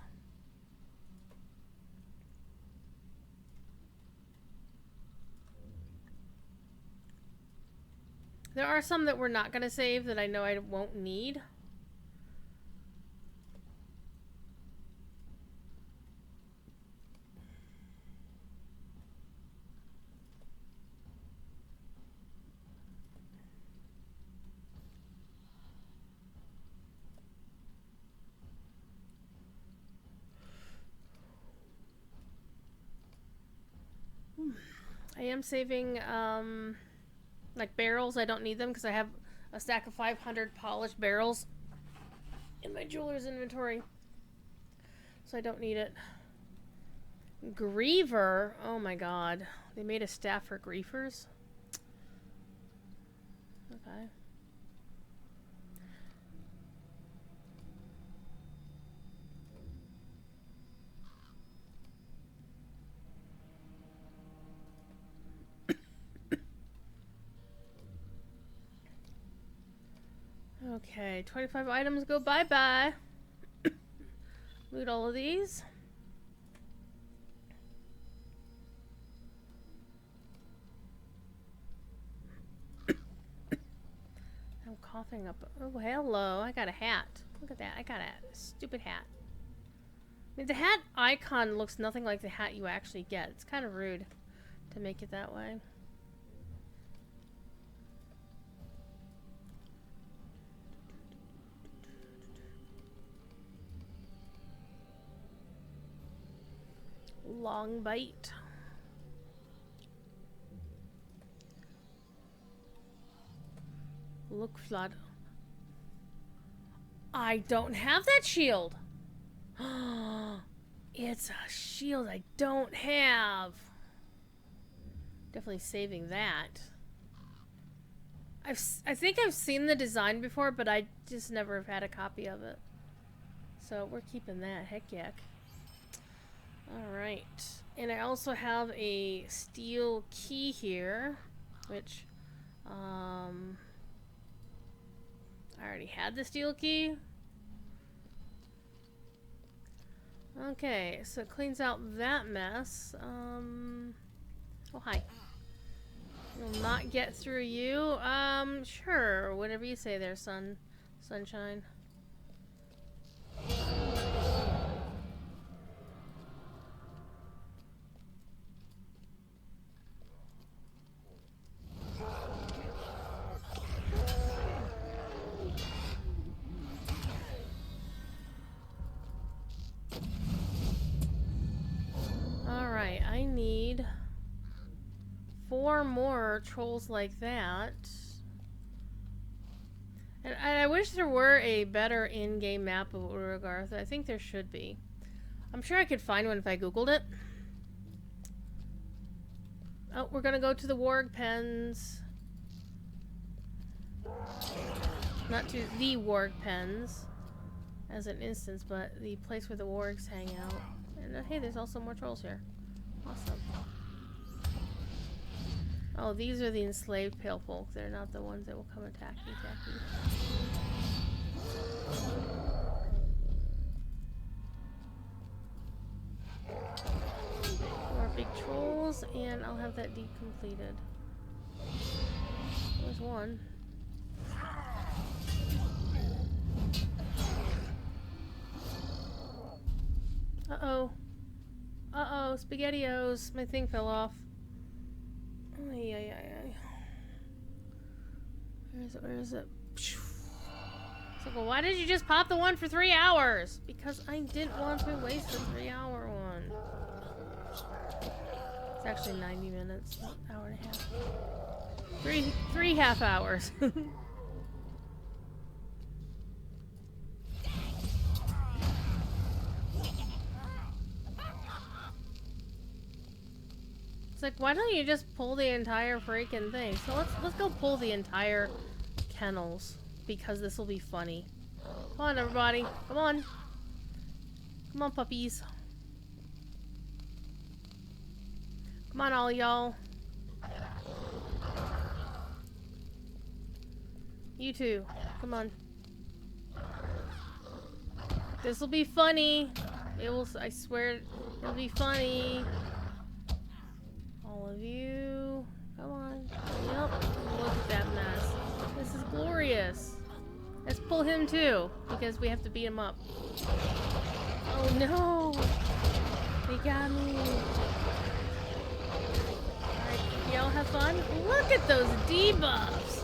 There are some that we're not going to save that I know I won't need. I am saving, like barrels. I don't need them because I have a stack of 500 polished barrels in my jeweler's inventory. So I don't need it. Griever? Oh my god. They made a staff for griefers? Okay. Okay, 25 items go bye-bye. Loot all of these. I'm coughing up. Oh, hello. I got a hat. Look at that. I got a stupid hat. I mean, the hat icon looks nothing like the hat you actually get. It's kind of rude to make it that way. Long bite. Look flood. I don't have that shield. It's a shield I don't have. Definitely saving that. I think I've seen the design before, but I just never have had a copy of it. So we're keeping that. Heck yeah. Alright. And I also have a steel key here, which, I already had the steel key. Okay, so it cleans out that mess. Oh, hi. Will not get through you. Sure. Whatever you say there, sunshine. Alright, I need 4 more trolls like that. And I wish there were a better in-game map of Urugarth. I think there should be. I'm sure I could find one if I googled it. Oh, we're gonna go to the warg pens. Not to the warg pens as an instance, but the place where the wargs hang out. And hey, there's also more trolls here. Awesome. Oh, these are the enslaved pale folk. They're not the ones that will come attack me. More big trolls, and I'll have that deep completed. There's one. Uh-oh. Uh-oh, SpaghettiOs. My thing fell off. Ay, ay, ay, ay. Where is it? Where is it? So, well, why did you just pop the one for 3 hours? Because I didn't want to waste the 3-hour one. It's actually 90 minutes, not an hour and a half. Three half hours. It's like, why don't you just pull the entire freaking thing? So let's go pull the entire kennels, because this will be funny. Come on, everybody. Come on. Come on, puppies. Come on, all y'all. You too. Come on. This will be funny. It will. I swear, it'll be funny. All of you. Come on. Yep. Look at that mess. This is glorious. Let's pull him too, because we have to beat him up. Oh no! They got me. Alright, y'all have fun? Look at those debuffs!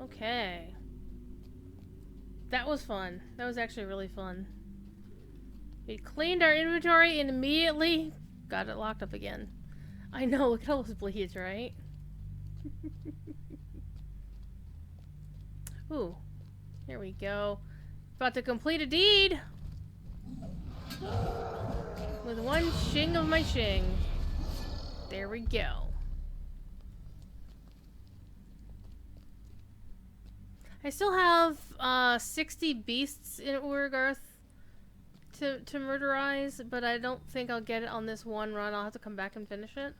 Okay. That was fun. That was actually really fun. We cleaned our inventory and immediately got it locked up again. I know, look at all those bleeds, right? Ooh. Here we go. About to complete a deed! With one shing of my shing. There we go. I still have 60 beasts in Urgarth to murderize, but I don't think I'll get it on this one run. I'll have to come back and finish it.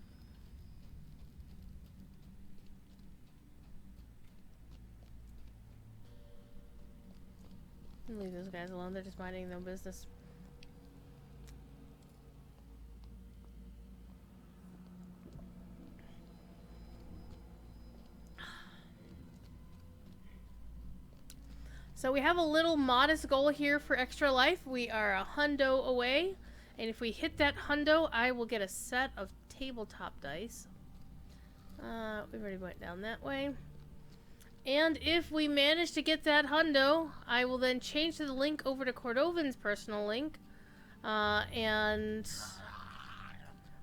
Leave those guys alone. They're just minding their business. So we have a little modest goal here for extra life. We are a hundo away, and if we hit that hundo, I will get a set of tabletop dice. We already went down that way. And if we manage to get that hundo, I will then change the link over to Cordovan's personal link, and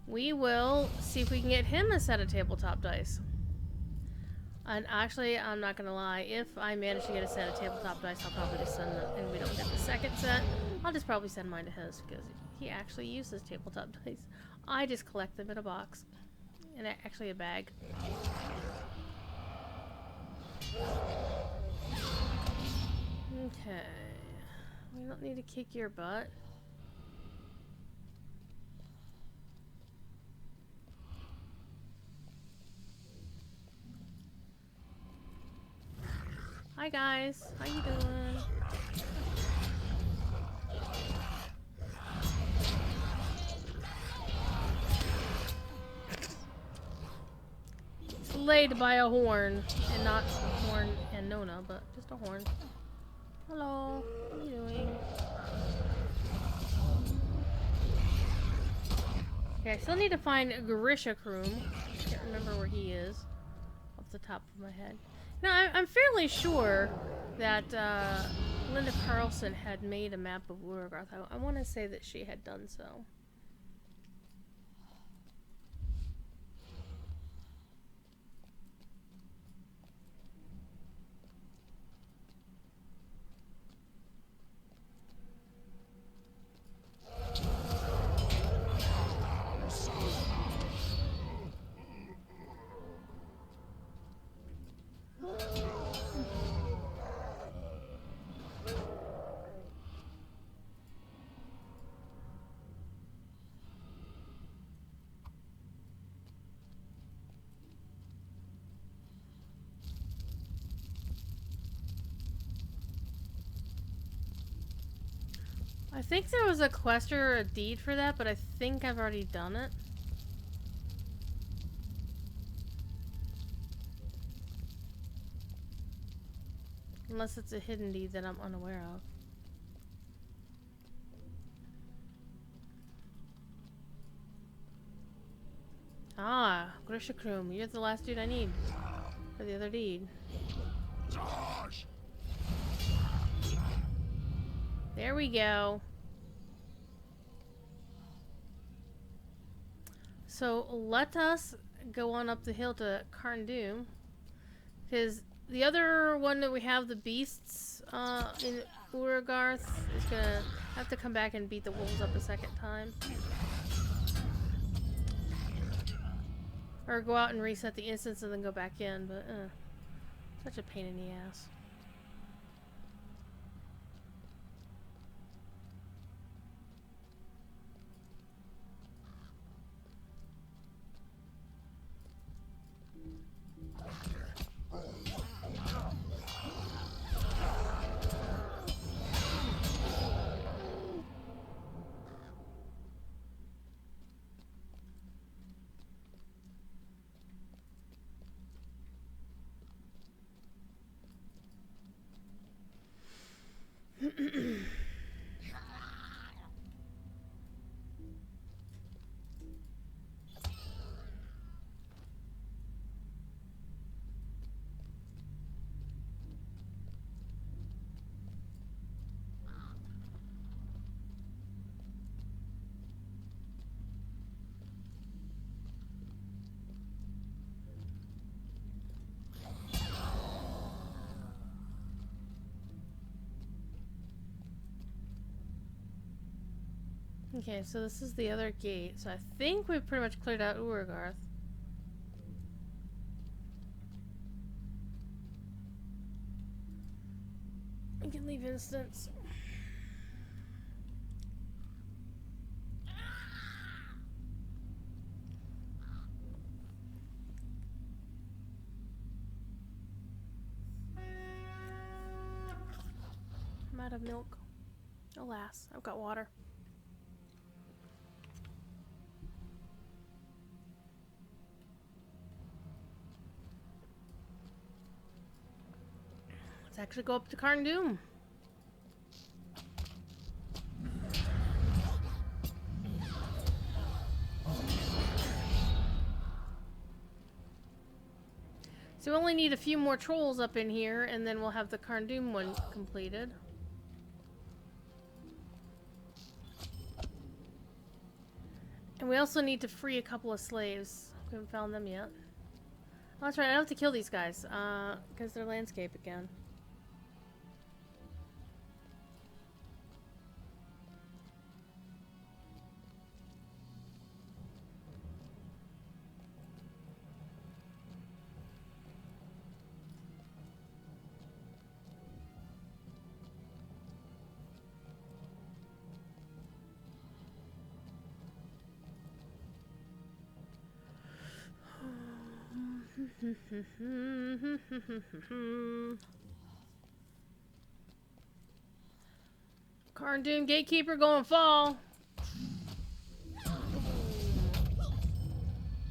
we will see if we can get him a set of tabletop dice. And actually, I'm not gonna lie, if I manage to get a set of tabletop dice, I'll probably just send them, and we don't get the second set, I'll just probably send mine to his, because he actually uses tabletop dice. I just collect them in a box. And actually a bag. Okay. We don't need to kick your butt. Hi guys, how you doing? Slayed by a horn, and not a horn and Nona, but just a horn. Hello, what are you doing? Okay, I still need to find Grisha Kroom. I can't remember where he is off the top of my head. No, I'm fairly sure that Linda Carlson had made a map of Urgarth. I want to say that she had done so. I think there was a quest or a deed for that, but I think I've already done it. Unless it's a hidden deed that I'm unaware of. Ah, Grishakrum, you're the last dude I need for the other deed. There we go. So let us go on up the hill to Carndum, because the other one that we have, the beasts in Uragarth, is gonna have to come back and beat the wolves up a second time. Or go out and reset the instance and then go back in, but such a pain in the ass. Okay, so this is the other gate. So I think we've pretty much cleared out Uragarth. We can leave instance. I'm out of milk. Alas, I've got water. Let's actually go up to Carndum. So we only need a few more trolls up in here, and then we'll have the Carndum one completed. And we also need to free a couple of slaves. We haven't found them yet. Oh, that's right, I don't have to kill these guys, because they're landscape again. Carndum Gatekeeper going fall.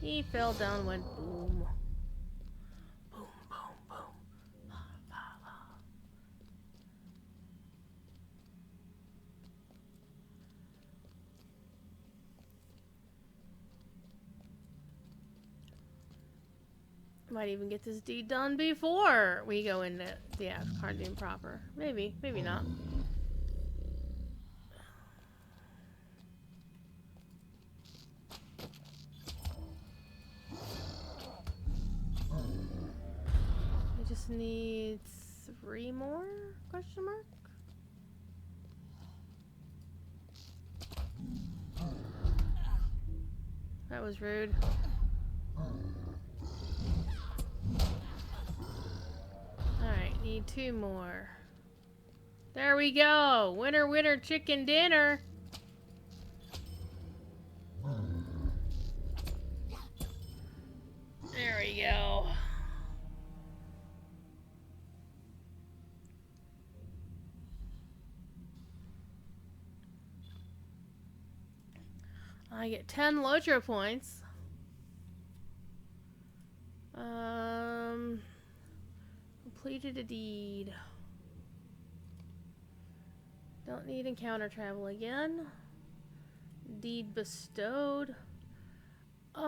He fell down, went boom. Boom, boom, boom. La, la, la. Might even get this deed done before we go into the Carndum proper. Maybe, maybe not. I just need 3 more? Question mark? That was rude. Alright, need 2 more. There we go! Winner, winner, chicken dinner! There we go. I get 10 Lotro points. Completed a deed. Don't need encounter travel again. Deed bestowed. Oh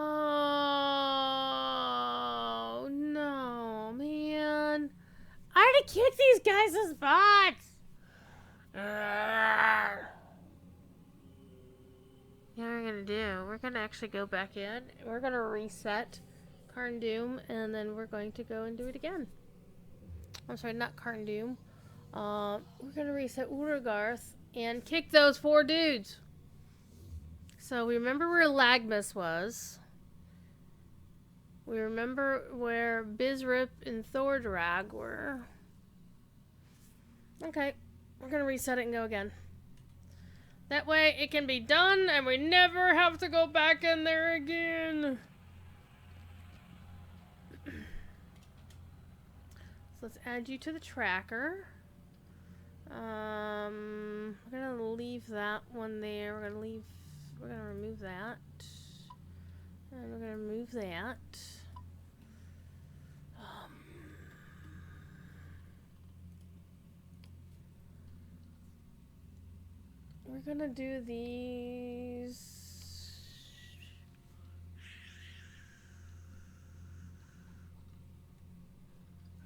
no, man. I had to kick these guys' butts. What we're gonna do, we're gonna actually go back in. We're gonna reset Karn Doom, and then we're going to go and do it again. I'm sorry, not Karn Doom. We're gonna reset Urugarth and kick those 4 dudes. So we remember where Lagmus was. We remember where Bizrip and Thordrag were. Okay, we're gonna reset it and go again. That way it can be done and we never have to go back in there again. So let's add you to the tracker. We're gonna leave that one there. We're gonna remove that. And we're gonna remove that. We're gonna do these.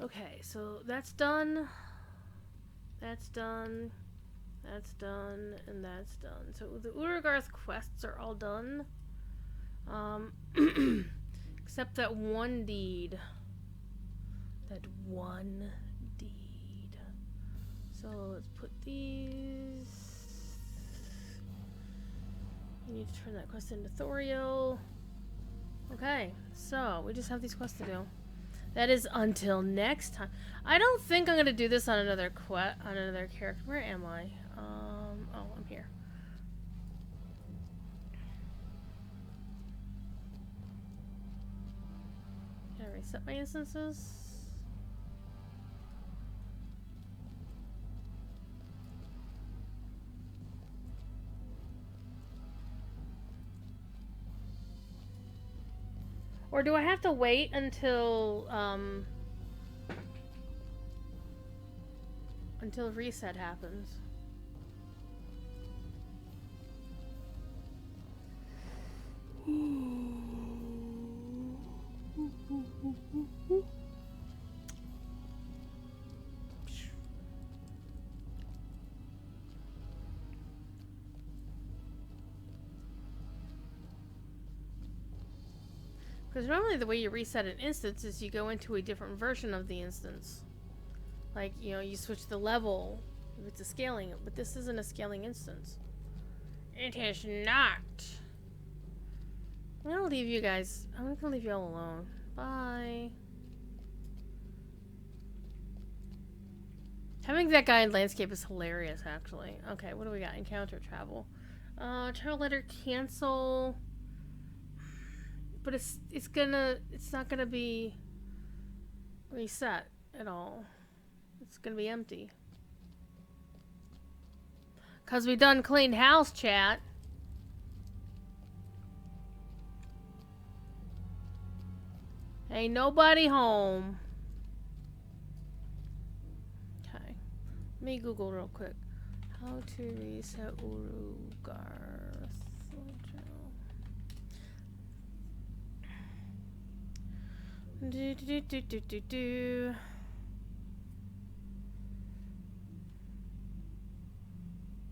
Okay, so that's done. That's done. That's done. And that's done. So the Urugarth quests are all done. Except that one deed. That one deed. So let's put these. You need to turn that quest into Thoriel. Okay, so we just have these quests to do. That is until next time. I don't think I'm gonna do this on another character. Where am I? Oh, I'm here. Can I reset my instances? Or do I have to wait until reset happens? Because normally the way you reset an instance is you go into a different version of the instance. Like, you know, you switch the level if it's a scaling, but this isn't a scaling instance. It is not. I'm gonna leave you guys. I'm gonna leave you all alone. Bye. Having that guy in landscape is hilarious, actually. Okay, what do we got? Encounter travel. Travel letter cancel. But it's not gonna be reset at all. It's gonna be empty. Cause we done cleaned house, chat. Ain't nobody home. Okay. Let me Google real quick. How to reset Urugarth. Do.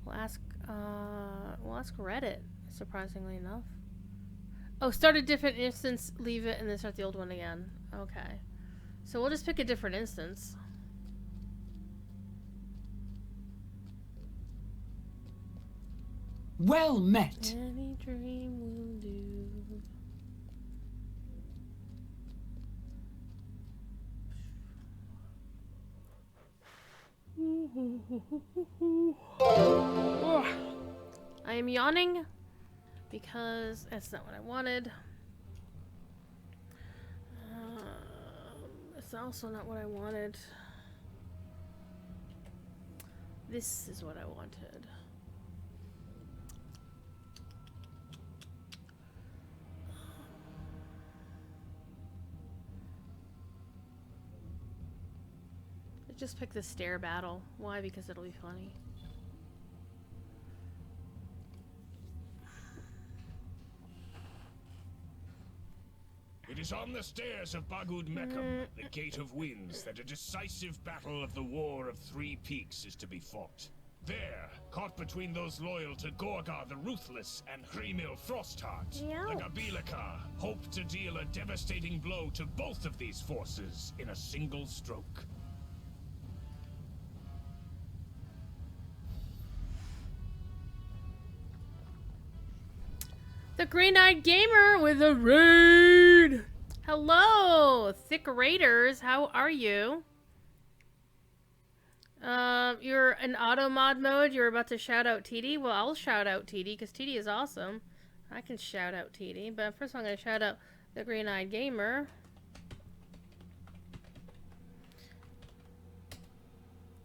We'll ask Reddit, surprisingly enough. Oh, start a different instance, leave it, and then start the old one again. Okay. So we'll just pick a different instance. Well met. Any dream will do. I am yawning because that's not what I wanted. It's also not what I wanted. This is what I wanted. just pick the stair battle. Why? Because it'll be funny. It is on the stairs of Bagud Mecum, the Gate of Winds, that a decisive battle of the War of Three Peaks is to be fought. There, caught between those loyal to Gorgar the Ruthless and Hrimil Frostheart, the Gabilika hope to deal a devastating blow to both of these forces in a single stroke. The Green-Eyed Gamer with a raid! Hello, Thick Raiders, how are you? You're in auto mod mode, you're about to shout out TD? Well, I'll shout out TD, because TD is awesome. I can shout out TD, but first I'm going to shout out the Green-Eyed Gamer.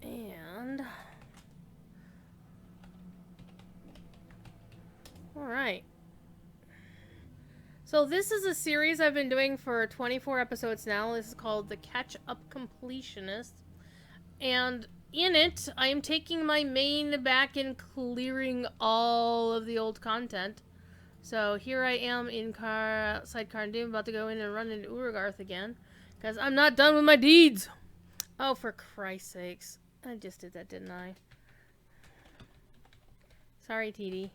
And... Alright. So this is a series I've been doing for 24 episodes now. This is called the Catch Up Completionist. And in it, I am taking my main back and clearing all of the old content. So here I am in outside Carn-Dûm, about to go in and run into Uragarth again. Because I'm not done with my deeds! Oh, for Christ's sakes. I just did that, didn't I? Sorry, TD.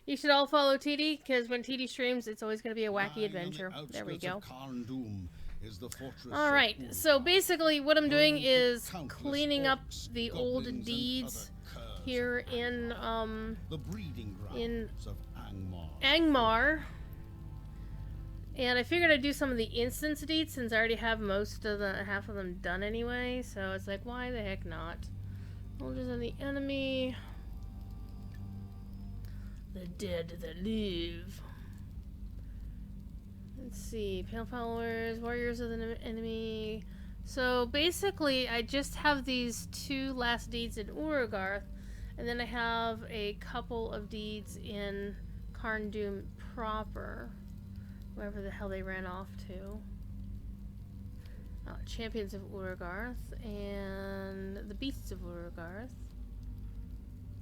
You should all follow TD, because when TD streams, it's always going to be a wacky adventure. There we go. Alright, so basically what I'm doing is cleaning up the old deeds here in Angmar. And I figured I'd do some of the instance deeds, since I already have half of them done anyway. So it's like, why the heck not? Soldiers of the enemy. The dead that live. Let's see. Pale followers, warriors of the enemy. So basically, I just have these 2 last deeds in Uragarth, and then I have a couple of deeds in Carn-Dûm proper, wherever the hell they ran off to. Champions of Uragarth and the Beasts of Uragarth.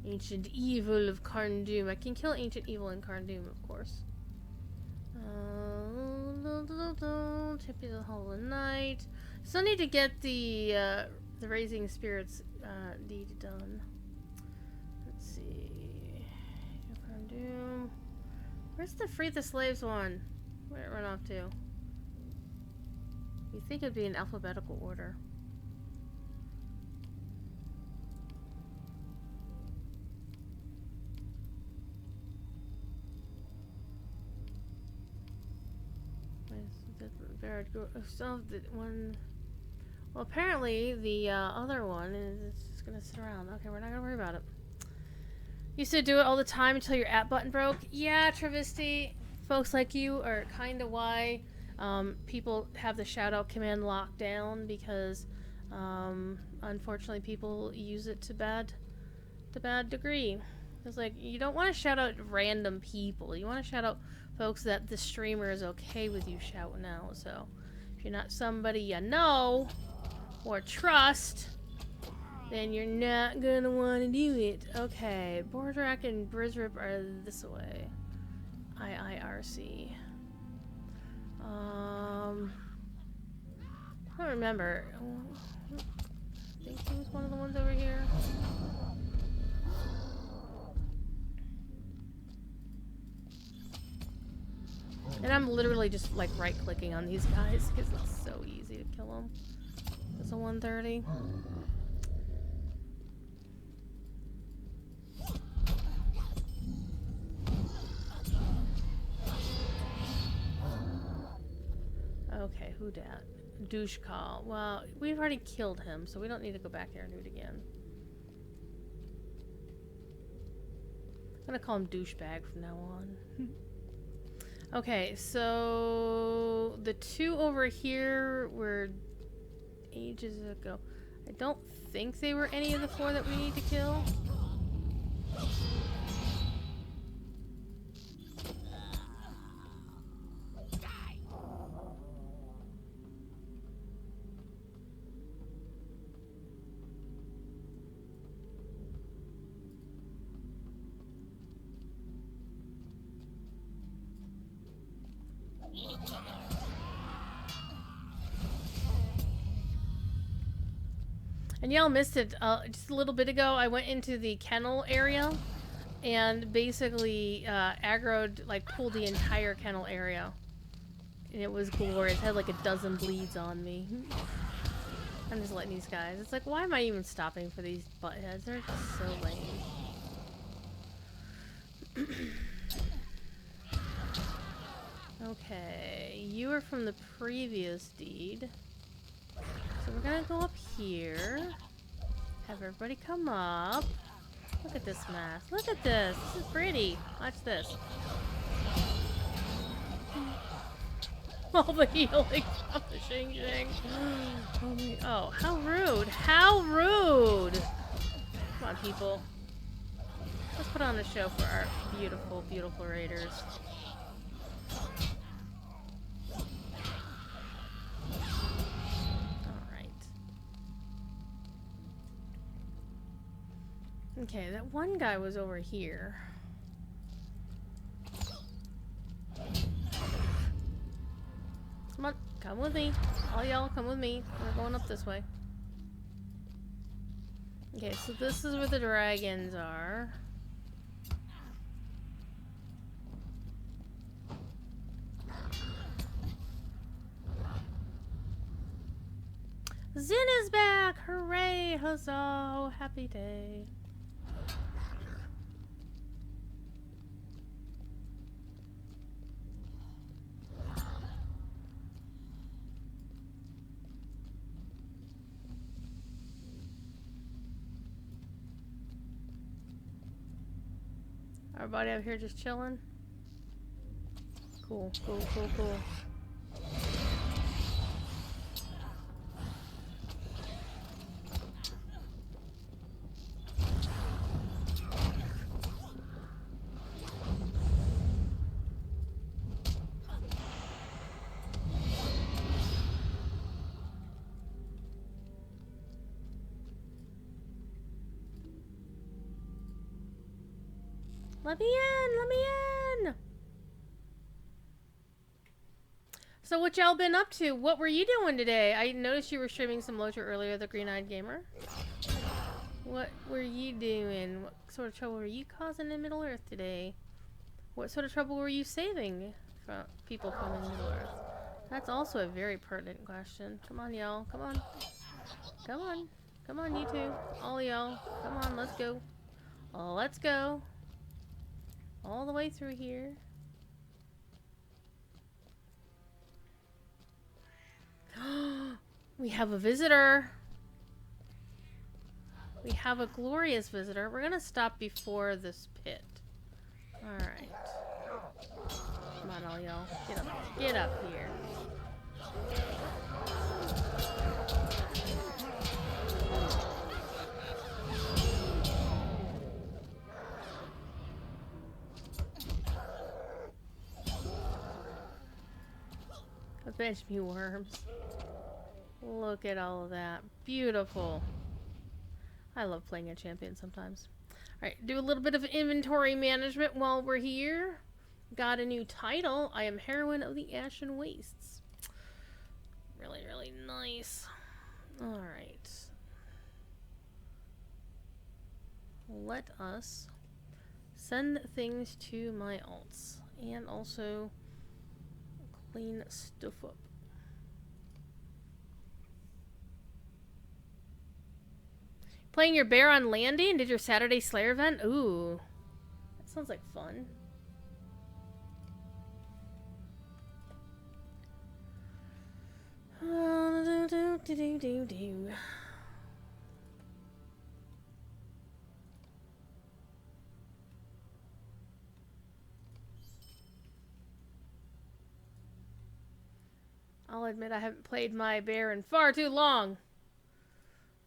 Ancient Evil of Carn-Dûm. I can kill Ancient Evil in Carn-Dûm, of course. Champions of the Hollow Knight. Still need to get the Raising Spirits deed done. Let's see. Carn-Dûm. Where's the Free the Slaves one? Where'd it run off to? You'd think it'd be in alphabetical order. So the one, well, apparently the other one is just gonna sit around. Okay, we're not gonna worry about it. Used to do it all the time until your app button broke. Yeah, Travisti, folks like you are kind of why people have the shout out command locked down, because unfortunately people use it to bad degree. It's like, you don't want to shout out random people. You want to shout out folks that the streamer is okay with you shouting out. So if you're not somebody you know or trust, then you're not gonna want to do it. Okay, Bordrak and Brizrip are this way. IIRC. I don't remember. I think he was one of the ones over here. And I'm literally just like right-clicking on these guys because it's so easy to kill them. It's a 130. Okay, who dat? Douche call. Well, we've already killed him, so we don't need to go back there and do it again. I'm gonna call him douchebag from now on. Okay, so the 2 over here were ages ago. I don't think they were any of the 4 that we need to kill. And y'all missed it just a little bit ago. I went into the kennel area and basically aggroed, like pulled the entire kennel area. And it was glorious. I had like a dozen bleeds on me. I'm just letting these guys. It's like, why am I even stopping for these buttheads? They're just so lame. Okay, you are from the previous deed. So we're gonna go up here. Have everybody come up. Look at this mess. Look at this. This is pretty. Watch this. All the healing from the Xing. Oh, how rude. How rude. Come on, people. Let's put on a show for our beautiful, beautiful raiders. Okay, that one guy was over here. Come on, come with me. All y'all, come with me. We're going up this way. Okay, so this is where the dragons are. Zin is back! Hooray! Huzzah! Happy day. Everybody out here just chilling? Cool, cool, cool, cool. Let me in! Let me in! So what y'all been up to? What were you doing today? I noticed you were streaming some Lotra earlier, the Green-Eyed Gamer. What were you doing? What sort of trouble were you causing in Middle-earth today? What sort of trouble were you saving from people from Middle-earth? That's also a very pertinent question. Come on, y'all. Come on. Come on. Come on, you two. All y'all. Come on, let's go. Let's go. All the way through here. We have a visitor. We have a glorious visitor. We're gonna stop before this pit. Alright. Come on, all y'all. Get up. Get up here. Avenge me, worms. Look at all of that. Beautiful. I love playing a champion sometimes. Alright, do a little bit of inventory management while we're here. Got a new title. I am Heroine of the Ashen Wastes. Really, really nice. Alright. Let us send things to my alts. And also clean stuff up. Playing your bear on landing? Did your Saturday Slayer event? Ooh. That sounds like fun. I'll admit I haven't played my bear in far too long.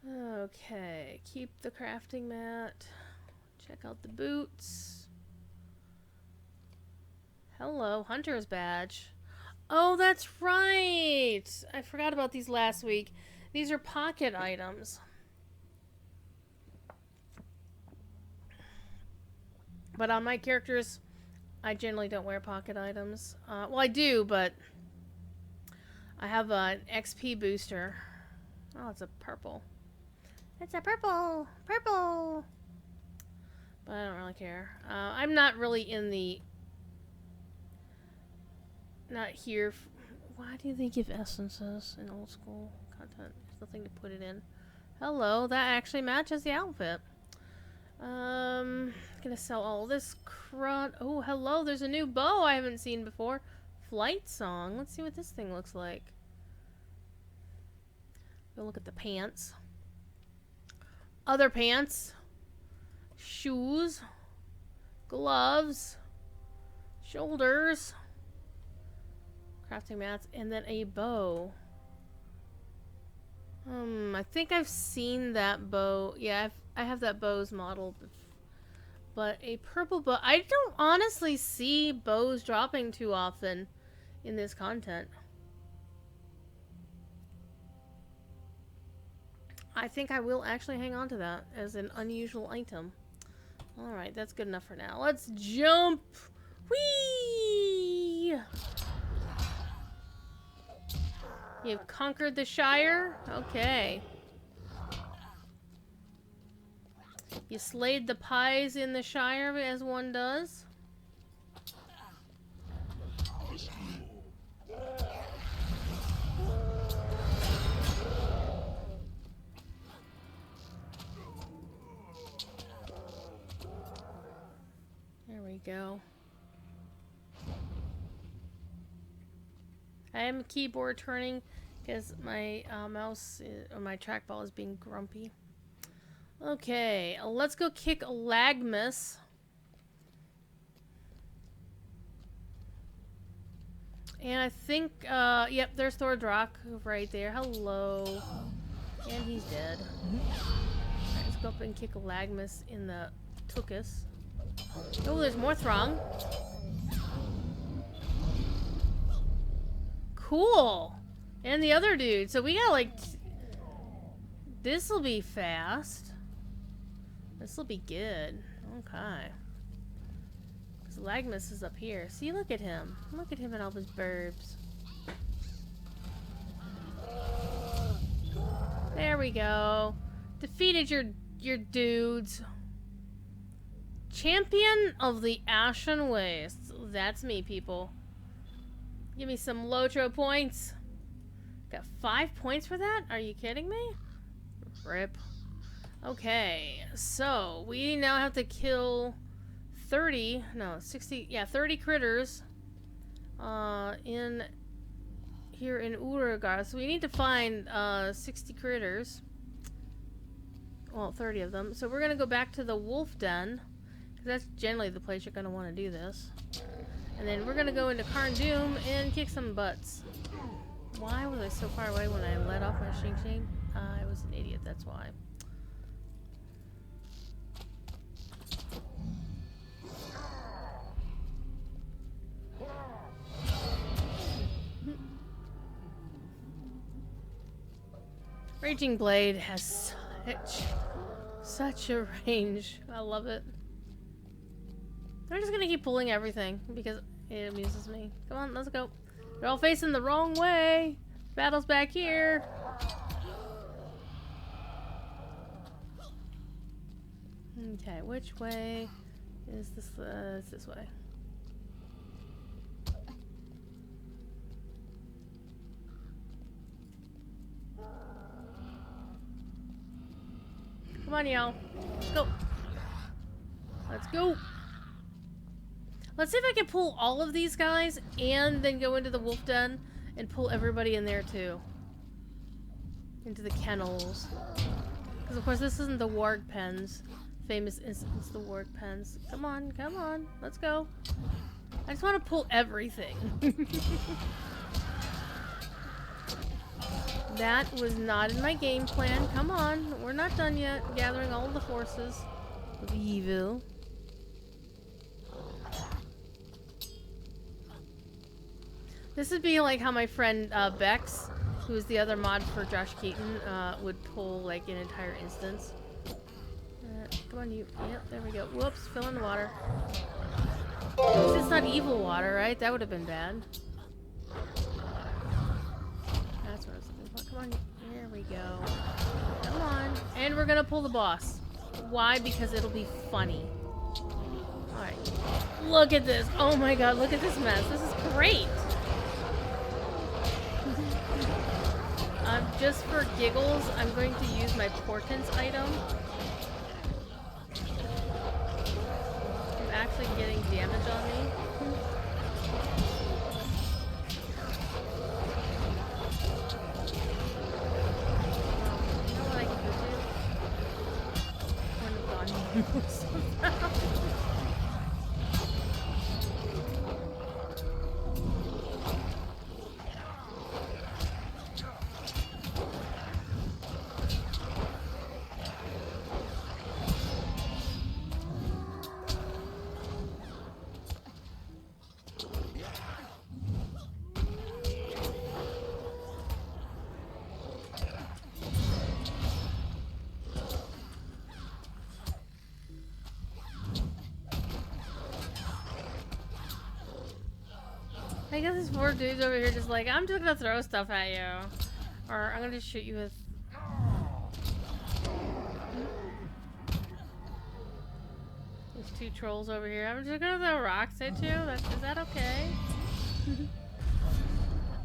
Okay, keep the crafting mat. Check out the boots. Hello, Hunter's badge. Oh, that's right! I forgot about these last week. These are pocket items. But on my characters, I generally don't wear pocket items. Well, I do, but I have an XP booster. Oh, it's a purple. It's a purple! Purple! But I don't really care. I'm not really in the... Not here... Why do they give essences in old school content? There's nothing to put it in. Hello, that actually matches the outfit. Gonna sell all this crud. Oh, hello, there's a new bow I haven't seen before. Flight Song. Let's see what this thing looks like. Go look at the pants. Other pants. Shoes. Gloves. Shoulders. Crafting mats. And then a bow. I think I've seen that bow. Yeah, I have that bow's model. But a purple bow. I don't honestly see bows dropping too often in this content. I think I will actually hang on to that as an unusual item. Alright, that's good enough for now. Let's jump! Whee! You've conquered the Shire? Okay. You slayed the pies in the Shire, as one does. There we go. I am keyboard turning because my mouse or my trackball is being grumpy. Okay, let's go kick Lagmus. And I think, yep, there's Thordrock right there. Hello. And he's dead. Alright, let's go up and kick Lagmus in the tuchus. Oh, there's more Throng. Cool. And the other dude. So we got like... This'll be fast. This'll be good. Okay. Because Lagmus is up here. See, look at him. Look at him and all his burbs. There we go. Defeated your dudes. Champion of the Ashen Wastes. That's me, people. Give me some Lotro points. Got 5 points for that? Are you kidding me? Rip. Okay, so we now have to kill 30, no, 60, yeah, 30 critters in here in Urugar. So we need to find 60 critters. Well, 30 of them. So we're going to go back to the wolf den, because that's generally the place you're going to want to do this. And then we're going to go into Karn Doom and kick some butts. Why was I so far away when I let off my Shing Shing? I was an idiot, that's why. Raging Blade has such a range. I love it. They're just gonna keep pulling everything because it amuses me. Come on, let's go. They're all facing the wrong way. Battle's back here. Okay, which way is this? It's this way. Come on, y'all. Let's go. Let's go. Let's see if I can pull all of these guys and then go into the wolf den and pull everybody in there too. Into the kennels. Because of course this isn't the warg pens. Famous instance, the warg pens. Come on, come on. Let's go. I just want to pull everything. That was not in my game plan. Come on. We're not done yet. Gathering all of the forces of evil. This would be like how my friend Bex, who is the other mod for Josh Keaton, would pull like an entire instance. Come on, you. Yep, there we go. Whoops, fill in the water. It's not evil water, right? That would have been bad. That's what I was looking for. Come on. Here we go. Come on. And we're gonna pull the boss. Why? Because it'll be funny. Alright. Look at this. Oh my god, look at this mess. This is great. Just for giggles, I'm going to use my portents item. I'm actually getting damage on me. You know what I can do? Wouldn't have gone somehow. I guess these four dudes over here just like, I'm just gonna throw stuff at you. Or I'm gonna just shoot you with... There's two trolls over here. I'm just gonna throw rocks at you? Is that okay?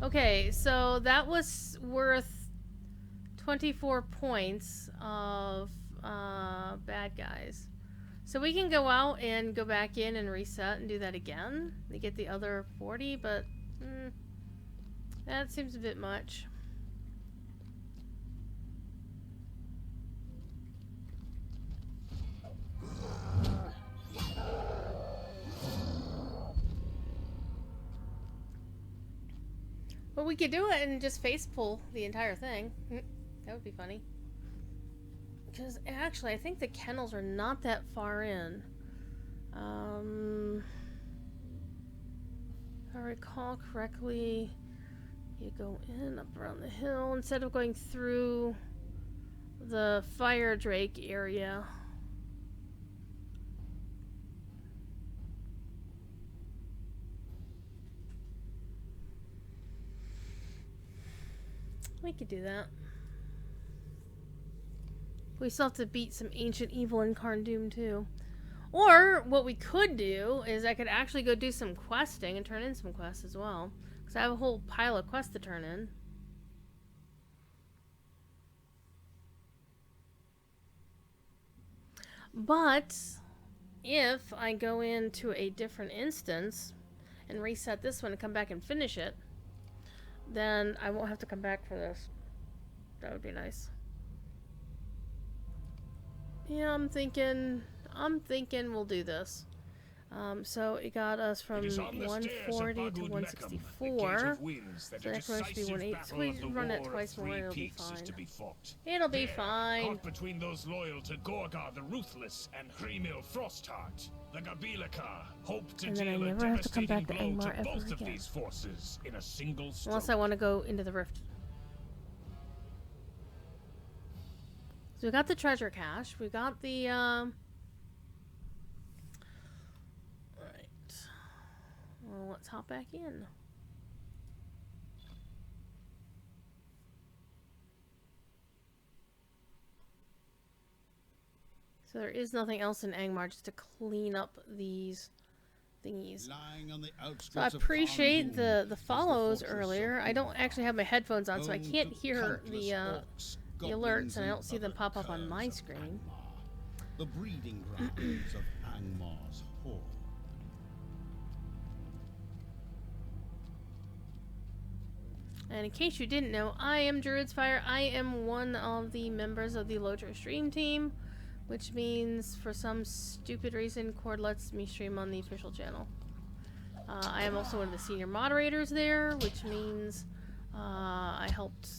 Okay, so that was worth 24 points of bad guys. So we can go out and go back in and reset and do that again to get the other 40, but that seems a bit much. Well, we could do it and just face pull the entire thing. That would be funny. Because actually, I think the kennels are not that far in. If I recall correctly, you go in up around the hill instead of going through the fire drake area. We could do that. We still have to beat some ancient evil in Carn-Dûm too. Or what we could do is I could actually go do some questing and turn in some quests as well. Because I have a whole pile of quests to turn in. But if I go into a different instance and reset this one and come back and finish it, then I won't have to come back for this. That would be nice. Yeah, I'm thinking we'll do this. So it got us from 140 to 164. So that's going to be 180. So we run it twice more, it'll be fine. It'll be fine. Caught between those loyal to Gorgar the Ruthless and Hrimil Frostheart, the Gabilaka hope to deal a devastating blow to both of these forces in a single stroke. Unless I want to go into the rift. So we got the treasure cache. We got the right. Well, let's hop back in. So there is nothing else in Angmar just to clean up these thingies. So I appreciate the follows earlier. I don't actually have my headphones on, so I can't hear the alerts, and I don't see them pop up on my screen. The breeding grounds of Angmar's horde. And in case you didn't know, I am Druid's Fire. I am one of the members of the Lotro stream team, which means for some stupid reason Cord lets me stream on the official channel. I am also one of the senior moderators there, which means I helped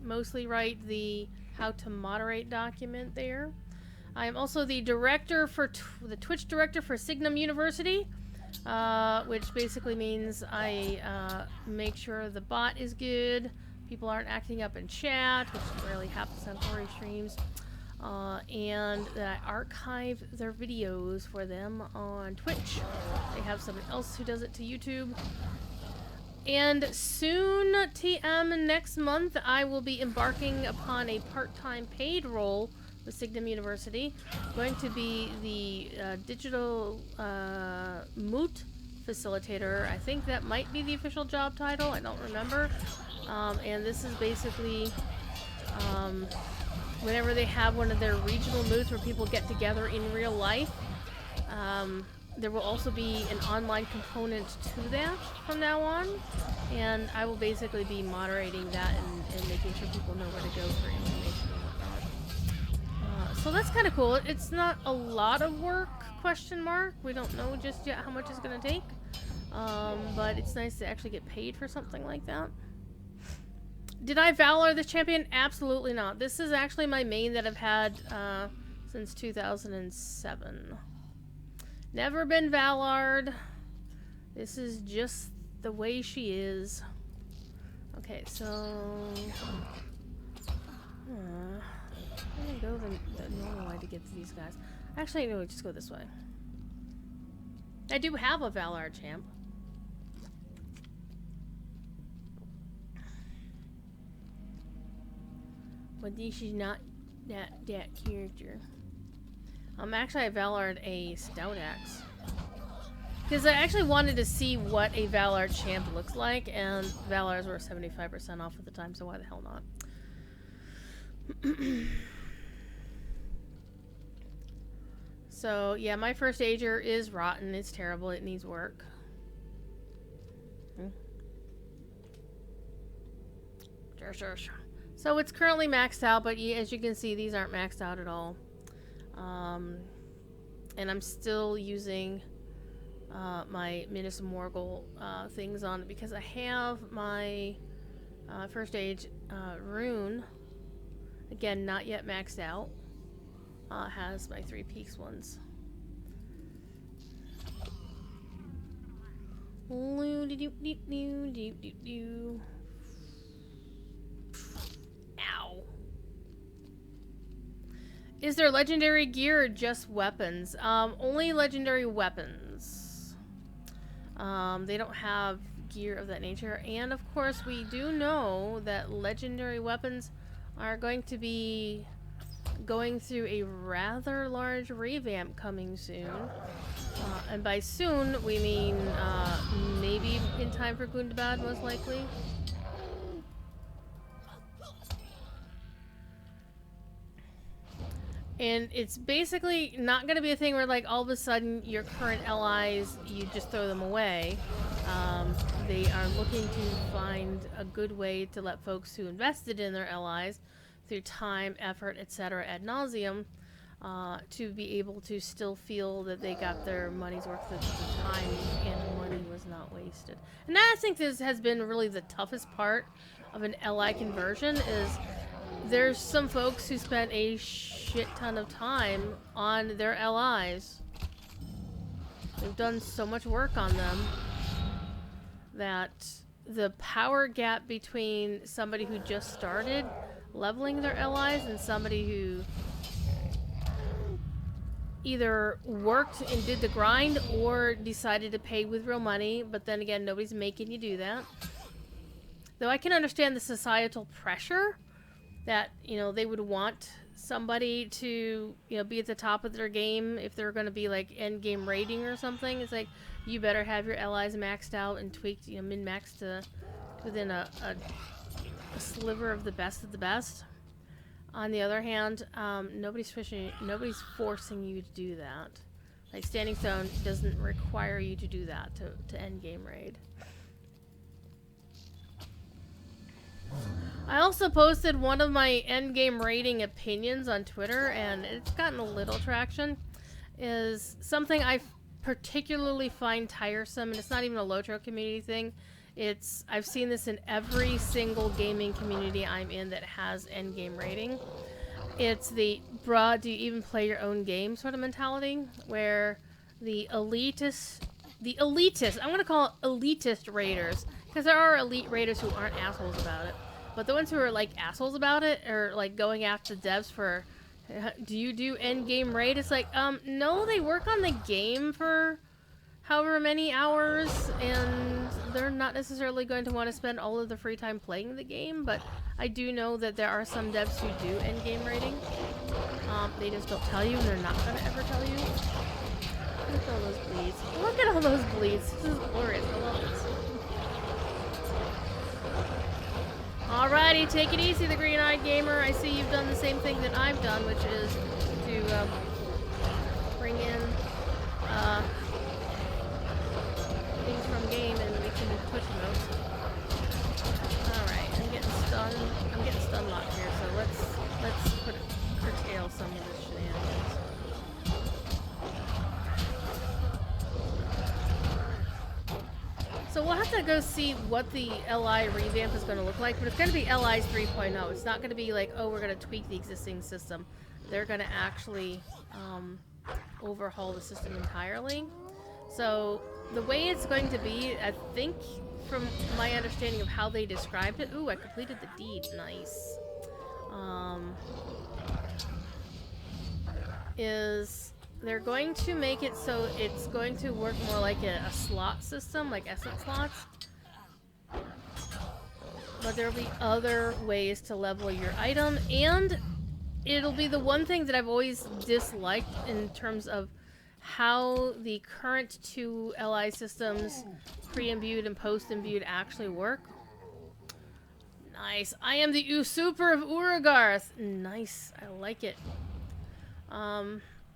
mostly write the how to moderate document there. I am also the director for the Twitch director for Signum University, which basically means I make sure the bot is good, people aren't acting up in chat, which rarely happens on Tori streams. and that I archive their videos for them on Twitch. They have someone else who does it to YouTube. And soon, TM, next month, I will be embarking upon a part-time paid role with Signum University. Going to be the digital moot facilitator. I think that might be the official job title. I don't remember. And this is basically whenever they have one of their regional moots where people get together in real life. There will also be an online component to that from now on, and I will basically be moderating that and making sure people know where to go for information and whatnot. So that's kind of cool. It's not a lot of work, question mark. We don't know just yet how much it's going to take, but it's nice to actually get paid for something like that. Did I Valor this champion? Absolutely not. This is actually my main that I've had since 2007. Never been Valard. This is just the way she is. Okay, so... I'm gonna go the normal way to get to these guys. Actually, no, just go this way. I do have a Valard champ. But this is not that character. Actually, I Valard a Stout Axe. Because I actually wanted to see what a Valard champ looks like, and Valars were 75% off at the time, so why the hell not? So, yeah, my first ager is rotten. It's terrible. It needs work. So it's currently maxed out, but as you can see, these aren't maxed out at all. And I'm still using my Minas Morgul things on it because I have my first age rune, again not yet maxed out, has my 3 peaks ones. Ow. Is there legendary gear or just weapons? Only legendary weapons. They don't have gear of that nature. And of course, we do know that legendary weapons are going to be going through a rather large revamp coming soon. And by soon, we mean maybe in time for Gundabad, most likely. And it's basically not going to be a thing where, like, all of a sudden your current allies, you just throw them away. They are looking to find a good way to let folks who invested in their allies through time, effort, etc. ad nauseum, to be able to still feel that they got their money's worth, that the time and money was not wasted. And I think this has been really the toughest part of an ally conversion is there's some folks who spent a shit ton of time on their allies. They've done so much work on them that the power gap between somebody who just started leveling their allies and somebody who either worked and did the grind or decided to pay with real money, but then again, nobody's making you do that. Though I can understand the societal pressure that, you know, they would want somebody to, you know, be at the top of their game if they're going to be like end game raiding or something. It's like, you better have your allies maxed out and tweaked, you know, min-maxed to within a sliver of the best. On the other hand, nobody's forcing you to do that. Like, Standing Stone doesn't require you to do that to end game raid. I also posted one of my endgame rating opinions on Twitter, and it's gotten a little traction. Is something I particularly find tiresome, and it's not even a Lotro community thing. I've seen this in every single gaming community I'm in that has endgame rating. It's the bruh, do you even play your own game sort of mentality, where the elitist, I'm gonna call it elitist raiders, because there are elite raiders who aren't assholes about it. But the ones who are like assholes about it are like going after the devs for Do you do end game raid? It's like, no, they work on the game for however many hours, and they're not necessarily going to want to spend all of the free time playing the game, but I do know that there are some devs who do end game raiding. They just don't tell you, and they're not going to ever tell you. Look at all those bleeds. Look at all those bleeds. This is glorious. I love this. Alrighty, take it easy, the green-eyed gamer. I see you've done the same thing that I've done, which is to bring in things from game and we can push those. Alright, I'm getting stunned. I'm getting stun locked here, so let's curtail some of the shenanigans. So we'll have to go see what the LI revamp is going to look like, but it's going to be LI's 3.0. It's not going to be like, oh, we're going to tweak the existing system. They're going to actually overhaul the system entirely. So the way it's going to be, I think, from my understanding of how they described it, ooh, I completed the deed, nice, is they're going to make it so it's going to work more like a slot system, like essence slots. But there'll be other ways to level your item, and it'll be the one thing that I've always disliked in terms of how the current two LI systems, pre-imbued and post-imbued, actually work. Nice. I am the usurper of Uragarth. Nice. I like it.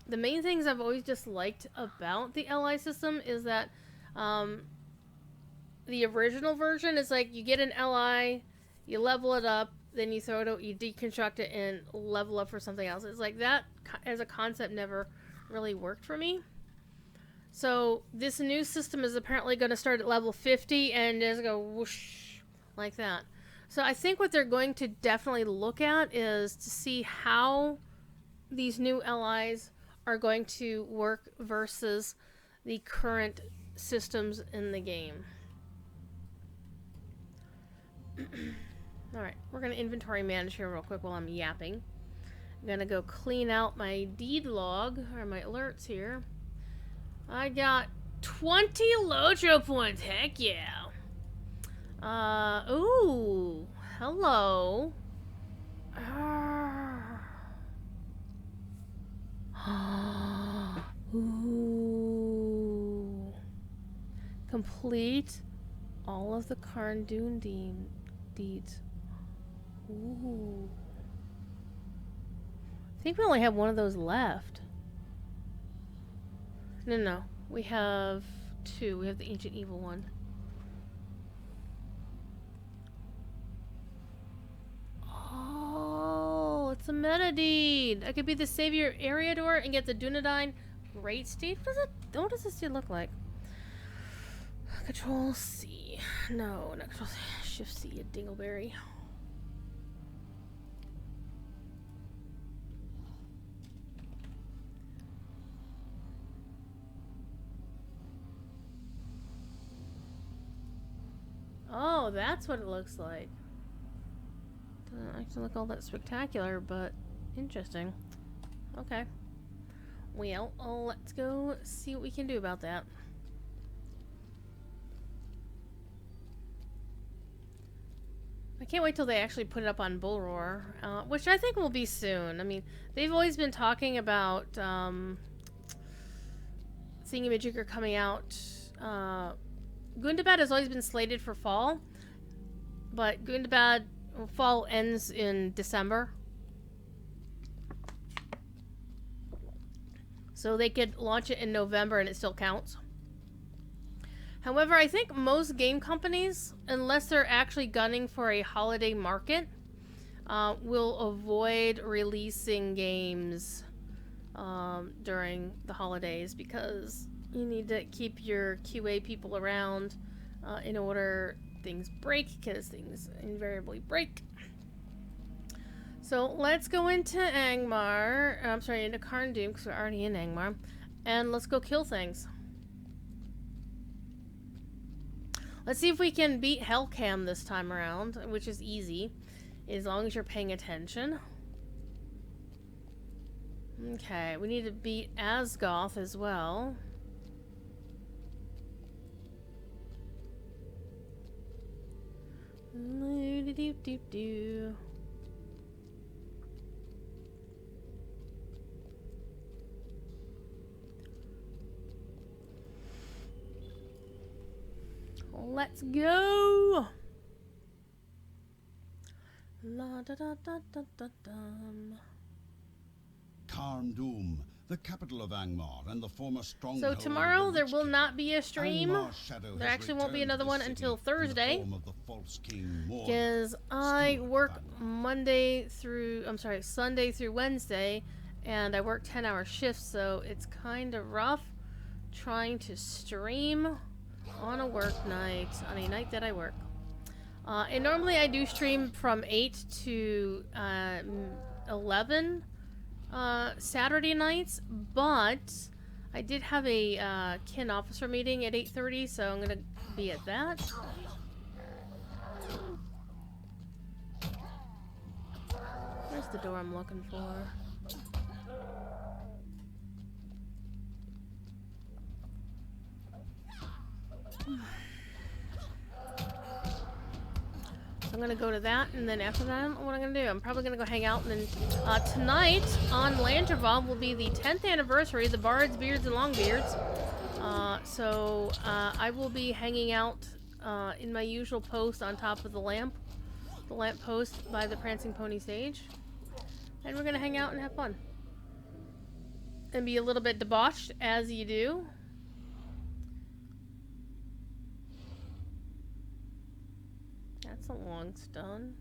The main things I've always disliked about the LI system is that the original version is like you get an LI, you level it up, then you throw it out, you deconstruct it and level up for something else. It's like that as a concept never really worked for me. So this new system is apparently going to start at level 50 and just go whoosh like that. So I think what they're going to definitely look at is to see how these new LIs are going to work versus the current systems in the game. Alright, we're going to inventory manage here real quick while I'm yapping. I'm going to go clean out my deed log, or my alerts here. I got 20 Lojo points, heck yeah. Ooh, hello. Ooh. Complete all of the Karndun deeds. Ooh. I think we only have one of those left. No. We have two. We have the Ancient Evil one. Oh, it's a meta deed. I could be the Savior Ariador and get the Dunedain Great Steed. What does this deed look like? Control C. No, not Control C. Shift C, a dingleberry. Oh, that's what it looks like. Doesn't actually look all that spectacular, but interesting. Okay. Well, let's go see what we can do about that. I can't wait till they actually put it up on Bullroar, which I think will be soon. I mean, they've always been talking about Thingamajigger coming out. Gundabad has always been slated for fall, but Gundabad fall ends in December. So they could launch it in November and it still counts. However, I think most game companies, unless they're actually gunning for a holiday market, will avoid releasing games during the holidays because you need to keep your QA people around in order things break, because things invariably break. So let's go into Angmar. I'm sorry, into Karndun, because we're already in Angmar. And let's go kill things. Let's see if we can beat Hellcam this time around, which is easy, as long as you're paying attention. Okay, we need to beat Asgoth as well. Do-do-do-do-do. Let's go! La da da da da da dum. Karn Doom, the capital of Angmar and the former stronghold So of the tomorrow there Witch will King. not be a stream. Angmar's shadow There has actually won't be returned another to the one city until in the Thursday. form of the false king Morna. Because I Steward of work Angmar. Sunday through Wednesday, and I work 10-hour shifts, so it's kind of rough trying to stream on a work night, on a night that I work. And normally I do stream from 8 to 11 Saturday nights, but I did have a kin officer meeting at 8:30, so I'm going to be at that. Where's the door I'm looking for? So I'm gonna go to that, and then after that, I don't know what I'm gonna do. I'm probably gonna go hang out, and then tonight on Landreval will be the 10th anniversary of the Bards, Beards, and Longbeards. So I will be hanging out in my usual post on top of the lamp post by the Prancing Pony stage. And we're gonna hang out and have fun. And be a little bit debauched, as you do. That's a long stun.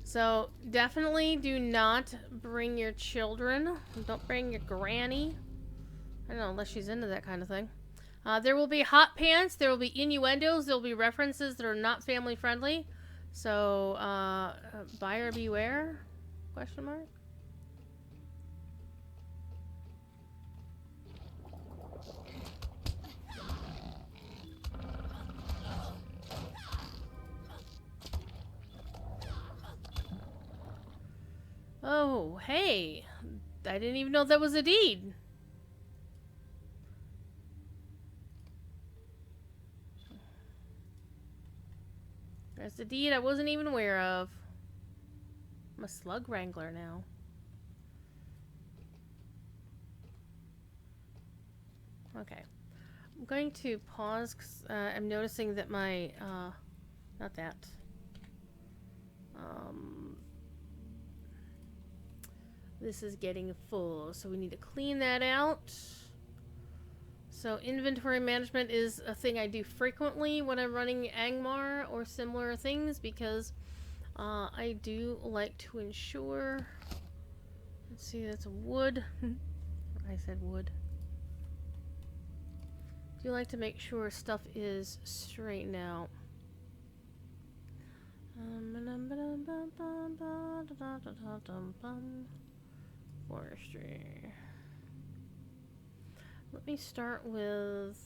So, definitely do not bring your children. Don't bring your granny. I don't know, unless she's into that kind of thing. There will be hot pants. There will be innuendos. There will be references that are not family friendly. So, buyer beware? Question mark? Oh, hey. I didn't even know that was a deed. There's the deed I wasn't even aware of. I'm a slug wrangler now. Okay. I'm going to pause 'cause I'm noticing that my, not that. This is getting full, so we need to clean that out. So inventory management is a thing I do frequently when I'm running Angmar or similar things because I do like to ensure. Let's see, that's wood. I said wood. Do like to make sure stuff is straightened out. Forestry. Let me start with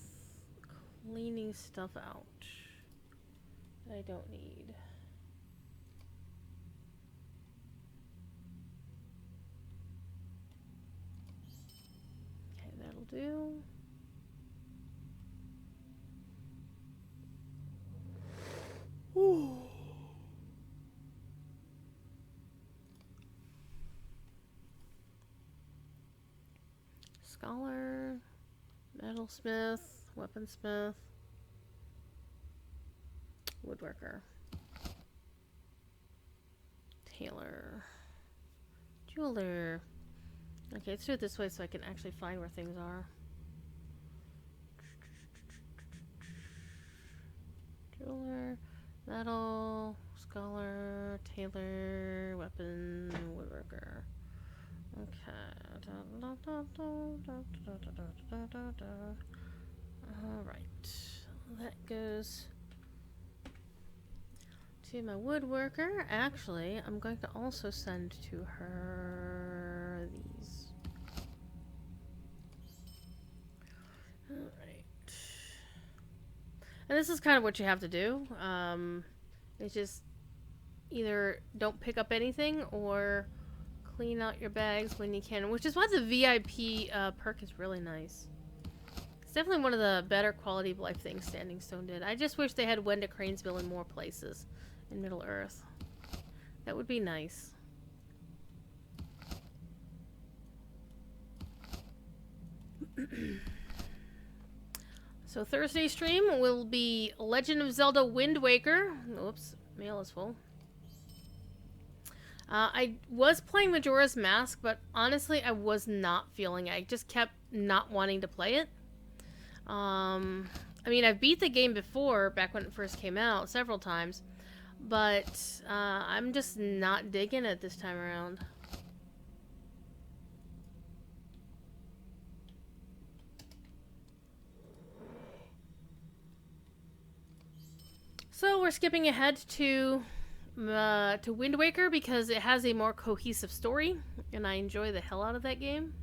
cleaning stuff out that I don't need. Okay, that'll do. Ooh. Scholar, metalsmith, weaponsmith, woodworker, tailor, jeweler. Okay, let's do it this way so I can actually find where things are. Jeweler, metal, scholar, tailor, weapon, woodworker. Okay. Alright. That goes to my woodworker. Actually, I'm going to also send to her these. Alright. And this is kind of what you have to do. It's just either don't pick up anything or clean out your bags when you can, which is why the VIP perk is really nice. It's definitely one of the better quality of life things Standing Stone did. I just wish they had Wenda Cranesville in more places in Middle Earth. That would be nice. So Thursday stream will be Legend of Zelda Wind Waker. Oops, mail is full. I was playing Majora's Mask, but honestly, I was not feeling it. I just kept not wanting to play it. I mean, I've beat the game before, back when it first came out, several times. But I'm just not digging it this time around. So we're skipping ahead to Wind Waker because it has a more cohesive story, and I enjoy the hell out of that game.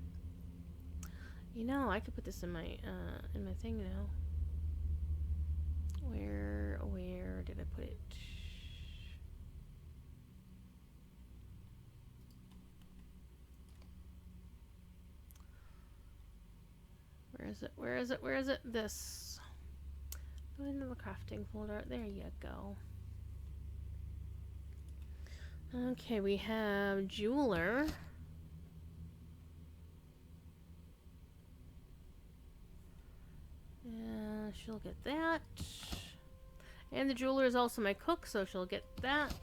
You know, I could put this in my thing now. Where did I put it? Where is it? This. Go into the crafting folder. There you go. Okay, we have Jeweler. Yeah, she'll get that. And the Jeweler is also my cook, so she'll get that.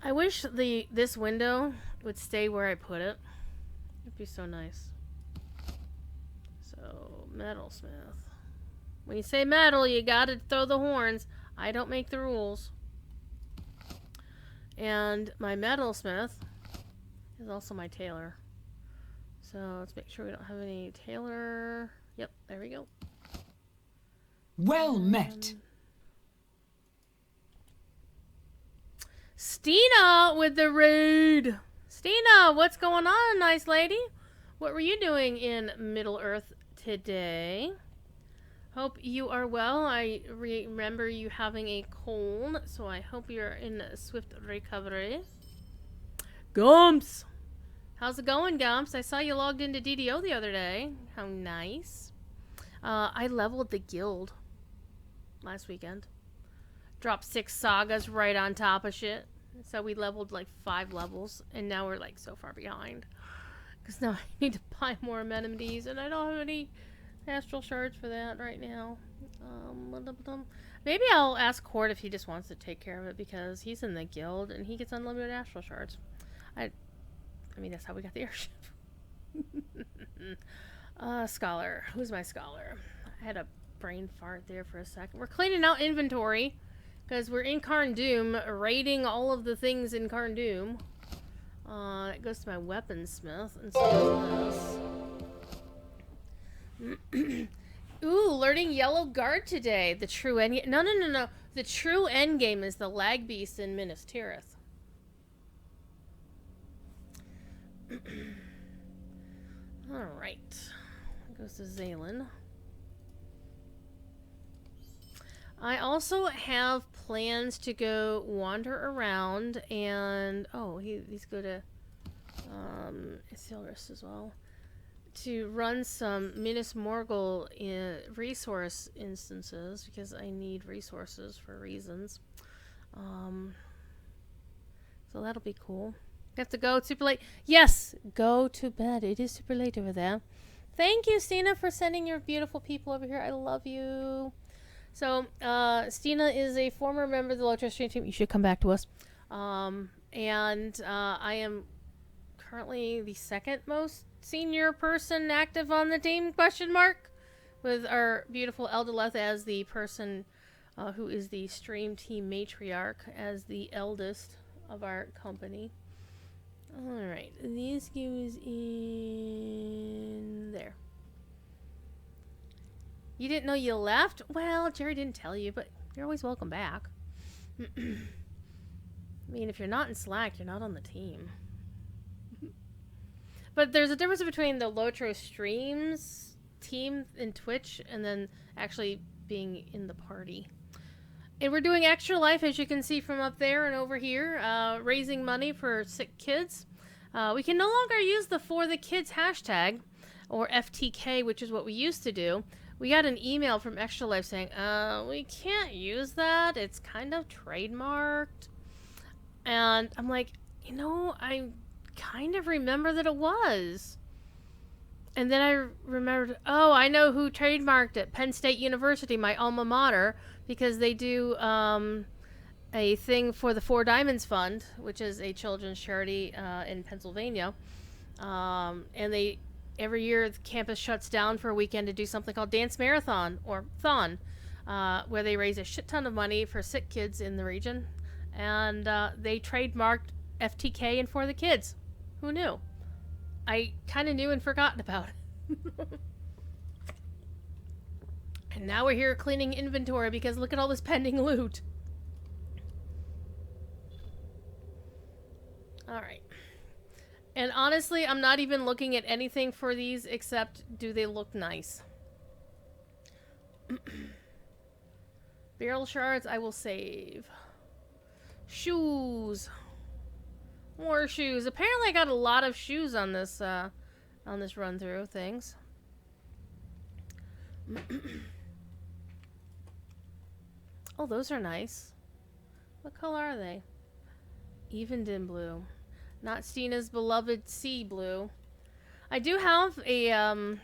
I wish this window would stay where I put it. It'd be so nice. So, metalsmith. When you say metal, you gotta throw the horns. I don't make the rules. And my metalsmith is also my tailor. So, let's make sure we don't have any tailor. Yep, there we go. Well met. Stina with the raid. Stina, what's going on, nice lady? What were you doing in Middle Earth today? Hope you are well. I remember you having a cold, so I hope you're in swift recovery. Gumps! How's it going, Gumps? I saw you logged into DDO the other day. How nice. I leveled the guild last weekend. Dropped 6 sagas right on top of shit. So we leveled like 5 levels, and now we're like so far behind. Because now I need to buy more amenities, and I don't have any astral shards for that right now. Maybe I'll ask Cord if he just wants to take care of it, because he's in the guild, and he gets unlimited astral shards. I mean, that's how we got the airship. Scholar. Who's my scholar? I had a brain fart there for a second. We're cleaning out inventory. Because we're in Karn Doom, raiding all of the things in Karn Doom. It goes to my weaponsmith, and so does this. Ooh, learning Yellow Guard today. The true end. No. The true end game is the Lag Beast in Minas Tirith. Alright. Goes to Zaylin. I also have plans to go wander around and he's go to Isilris as well to run some Minas Morgul resource instances because I need resources for reasons. So that'll be cool. You have to go super late. Yes, go to bed. It is super late over there. Thank you, Stina, for sending your beautiful people over here. I love you. So, Stina is a former member of the Lotus Stream team. You should come back to us. And I am currently the second most senior person active on the team, ? With our beautiful Eldaleth as the person who is the stream team matriarch, as the eldest of our company. Alright, this goes in there. You didn't know you left? Well, Jerry didn't tell you, but you're always welcome back. I mean, if you're not in Slack, you're not on the team. But there's a difference between the Lotro streams team in Twitch and then actually being in the party. And we're doing Extra Life, as you can see from up there and over here, raising money for sick kids. We can no longer use the For the Kids hashtag, or FTK, which is what we used to do. We got an email from Extra Life saying, we can't use that. It's kind of trademarked. And I'm like, you know, I kind of remember that it was. And then I remembered, oh, I know who trademarked it. Penn State University, my alma mater, because they do a thing for the Four Diamonds Fund, which is a children's charity in Pennsylvania. And they every year the campus shuts down for a weekend to do something called Dance Marathon, or Thon, where they raise a shit ton of money for sick kids in the region. And they trademarked FTK and For the Kids. Who knew? I kind of knew and forgotten about it. And now we're here cleaning inventory because look at all this pending loot. Alright. And honestly, I'm not even looking at anything for these except do they look nice. Barrel shards I will save. Shoes. More shoes. Apparently I got a lot of shoes on this run through things. Oh, those are nice. What color are they? Even dim blue. Not Stina's beloved sea blue. I do have a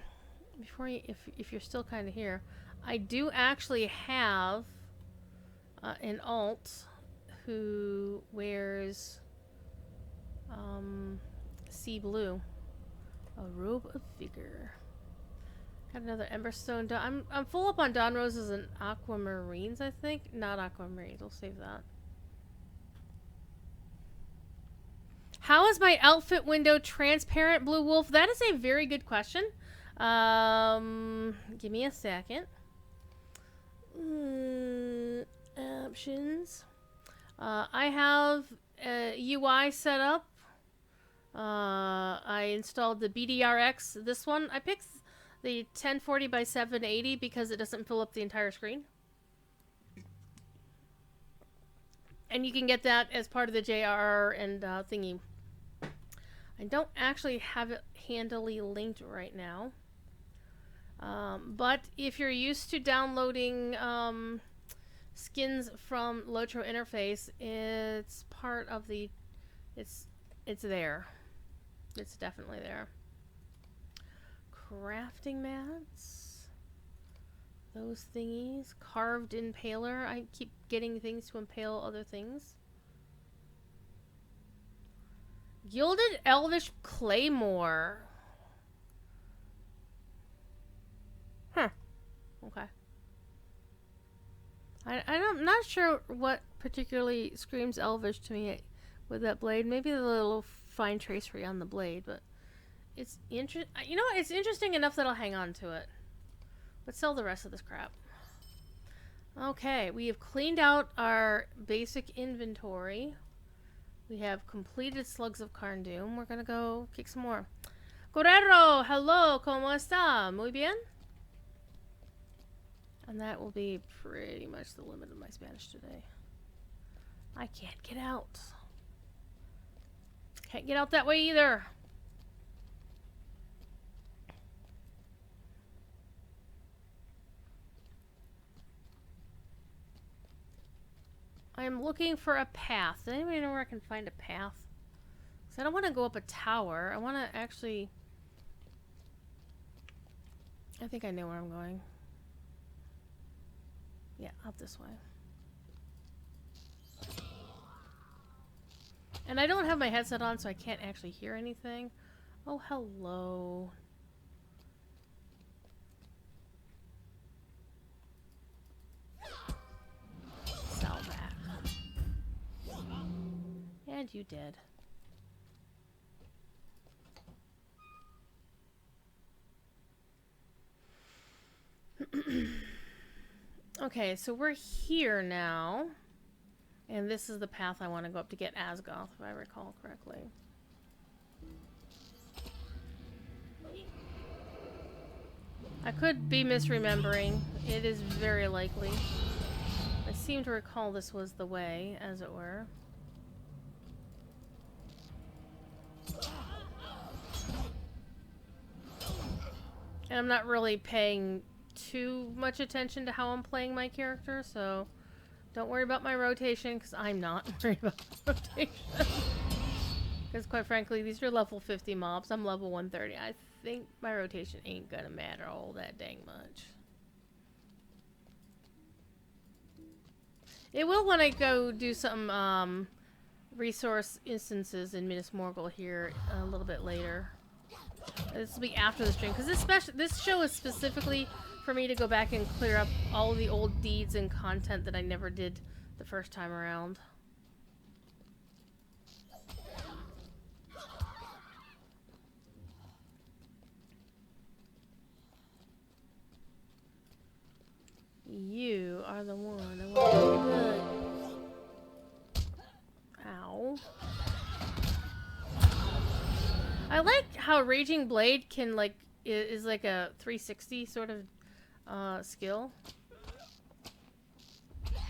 before you, if you're still kind of here, I do actually have an alt who wears sea blue. A robe of vigor. Got another Emberstone. I'm full up on Dawn Roses and Aquamarines, I think. Not Aquamarines. We'll save that. How is my outfit window transparent, Blue Wolf? That is a very good question. Give me a second. Options. I have a UI set up. I installed the BDRX. This one, I picked the 1040 by 780 because it doesn't fill up the entire screen. And you can get that as part of the JRR and thingy. I don't actually have it handily linked right now. But if you're used to downloading skins from Lotro interface, it's part of the... It's there. It's definitely there. Crafting mats. Those thingies. Carved impaler. I keep getting things to impale other things. Gilded Elvish Claymore. Huh. Okay. I'm not sure what particularly screams Elvish to me with that blade. Maybe the little fine tracery on the blade, but it's interesting. You know, it's interesting enough that I'll hang on to it. Let's sell the rest of this crap. Okay, we have cleaned out our basic inventory. We have completed Slugs of Carndoom. We're gonna go kick some more. Correro, hello, ¿cómo está? Muy bien? And that will be pretty much the limit of my Spanish today. I can't get out. Can't get out that way either. I'm looking for a path. Does anybody know where I can find a path? Because I don't want to go up a tower. I want to actually... I think I know where I'm going. Yeah, up this way. And I don't have my headset on, so I can't actually hear anything. Oh, hello. Sell that. And you did. Okay, so we're here now. And this is the path I want to go up to get Asgoth, if I recall correctly. I could be misremembering. It is very likely. I seem to recall this was the way, as it were. And I'm not really paying too much attention to how I'm playing my character, so don't worry about my rotation, because I'm not worried about my rotation. Because quite frankly, these are level 50 mobs. I'm level 130. I think my rotation ain't gonna matter all that dang much. It will when I go do some resource instances in Minas Morgul here a little bit later. This will be after the stream, because this show is specifically for me to go back and clear up all of the old deeds and content that I never did the first time around. You are the one I want to be good. Ow. I like how Raging Blade can is like a 360 sort of skill.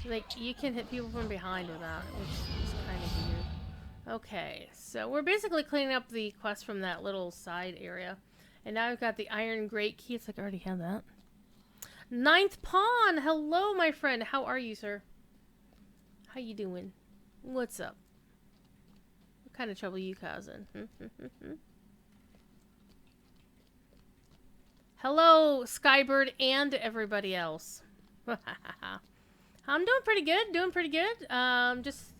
Like you can hit people from behind with that, which is kind of weird. Okay, so we're basically cleaning up the quest from that little side area, and now we've got the Iron Great Key. It's like I already had that. Ninth Pawn, hello, my friend. How are you, sir? How you doing? What's up? What kind of trouble you causing? Hello, Skybird and everybody else. I'm doing pretty good. Doing pretty good. Just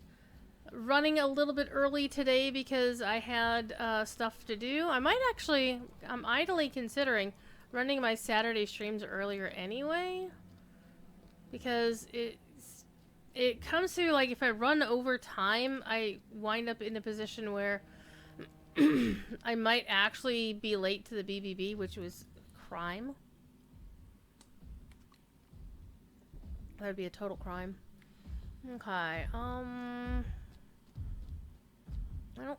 running a little bit early today because I had stuff to do. I'm idly considering running my Saturday streams earlier anyway, because it comes to like if I run over time, I wind up in a position where I might actually be late to the BBB, which was crime. That would be a total crime. Okay, I don't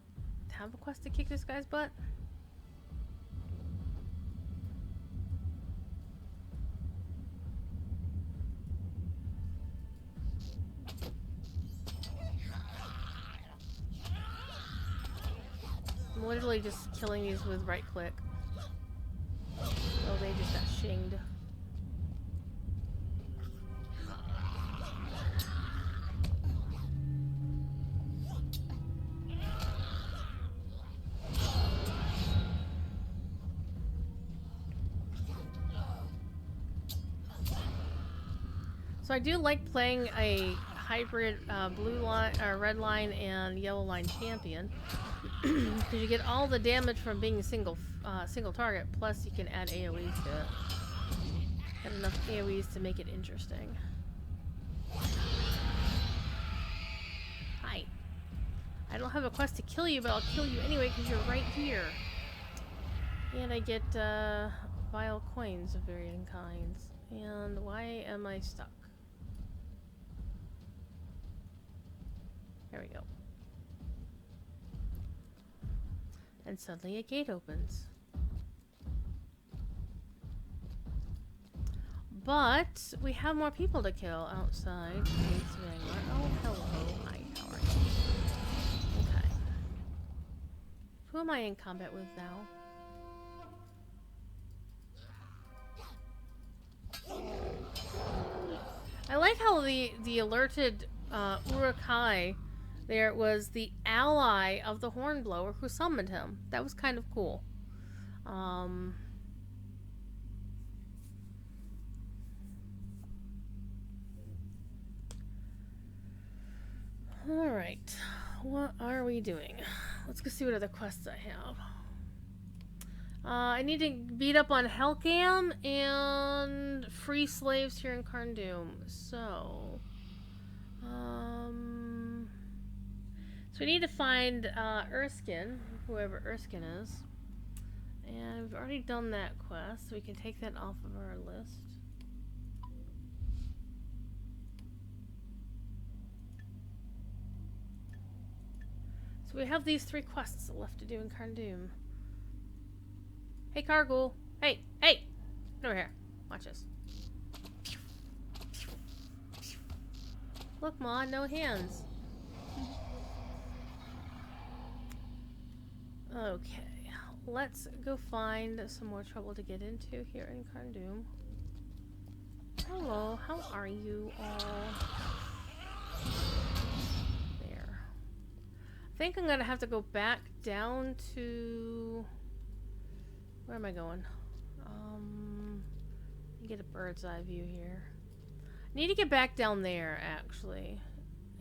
have a quest to kick this guy's butt. I'm literally just killing these with right click. Oh, they just got shinged. So I do like playing a hybrid blue line, red line, and yellow line champion, because you get all the damage from being single target. Plus, you can add AOE's to it. Got enough AOE's to make it interesting. Hi. I don't have a quest to kill you, but I'll kill you anyway because you're right here. And I get vile coins of varying kinds. And why am I stuck? There we go. And suddenly a gate opens. But we have more people to kill outside. Oh, hello. Hi, how are you? Okay. Who am I in combat with now? I like how the alerted Urukai there was the ally of the Hornblower who summoned him. That was kind of cool. Alright. What are we doing? Let's go see what other quests I have. I need to beat up on Helcam and free slaves here in Carndoom. So we need to find Erskine, whoever Erskine is. And we've already done that quest, so we can take that off of our list. So we have these 3 quests left to do in Carndoom. Hey, Cargul. Hey, hey! Over here. Watch this. Look, Ma, no hands. Okay, let's go find some more trouble to get into here in Carndum. Hello, how are you all? There. I think I'm gonna have to go back down to... Where am I going? Get a bird's eye view here. I need to get back down there, actually,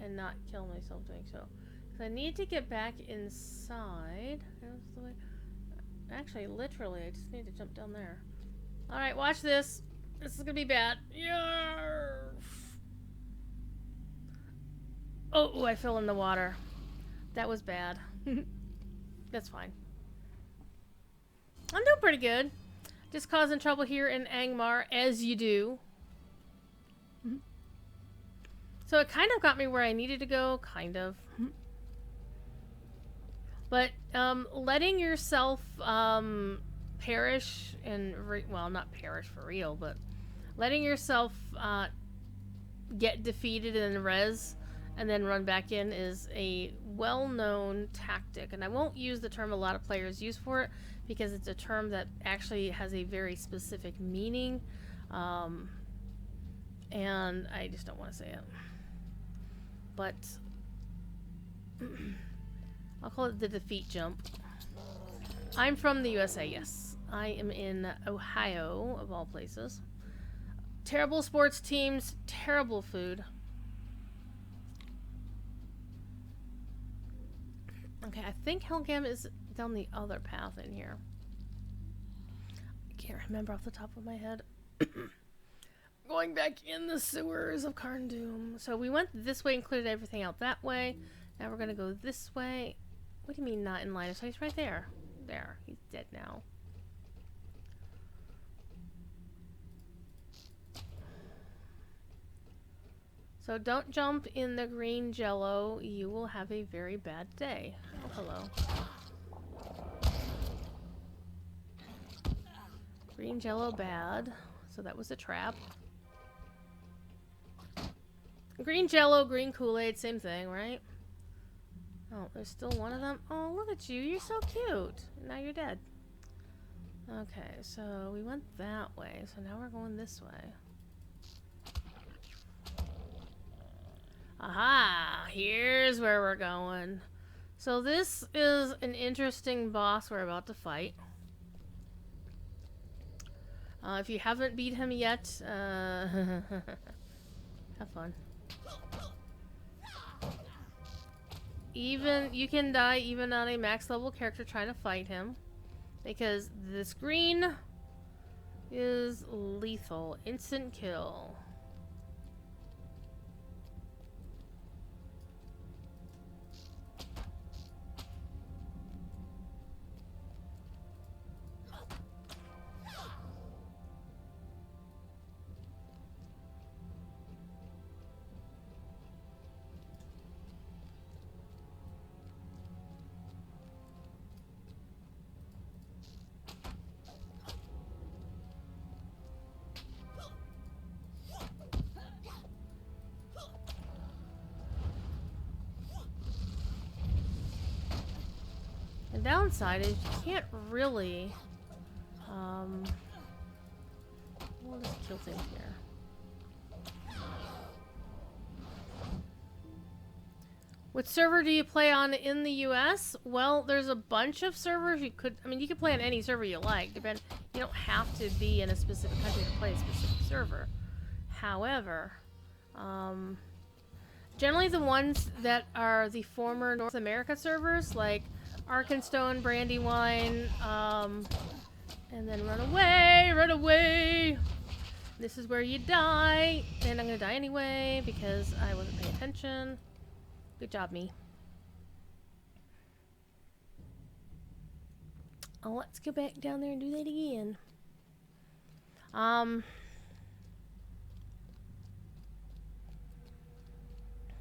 and not kill myself doing so. Because I need to get back inside. That's the way. Actually, literally, I just need to jump down there. Alright, watch this. This is gonna be bad. Yarr! Oh, I fell in the water. That was bad. That's fine. I'm doing pretty good. Just causing trouble here in Angmar, as you do. So it kind of got me where I needed to go, kind of. But letting yourself perish and well, not perish for real, but letting yourself get defeated and res and then run back in is a well-known tactic, and I won't use the term a lot of players use for it because it's a term that actually has a very specific meaning, and I just don't want to say it. But I'll call it the defeat jump. I'm from the USA, yes. I am in Ohio, of all places. Terrible sports teams, terrible food. Okay, I think Helgam is down the other path in here. I can't remember off the top of my head. Going back in the sewers of Carndum. So we went this way and cleared everything out that way. Now we're gonna go this way. What do you mean not in line of sight? He's right there. There. He's dead now. So don't jump in the green jello. You will have a very bad day. Oh, hello. Green jello bad. So that was a trap. Green jello, green Kool-Aid, same thing, right? Oh, there's still one of them. Oh, look at you. You're so cute. Now you're dead. Okay, so we went that way. So now we're going this way. Aha! Here's where we're going. So this is an interesting boss we're about to fight. If you haven't beat him yet, have fun. You can die even on a max level character trying to fight him, because this green is lethal. Instant kill. The downside is you can't really, we'll just kill things here. What server do you play on in the US? Well, there's a bunch of servers you could, you could play on any server you like. You don't have to be in a specific country to play a specific server. However, generally the ones that are the former North America servers, like Arkenstone, Brandywine, and then run away, run away. This is where you die, and I'm gonna die anyway because I wasn't paying attention. Good job, me. Oh, let's go back down there and do that again.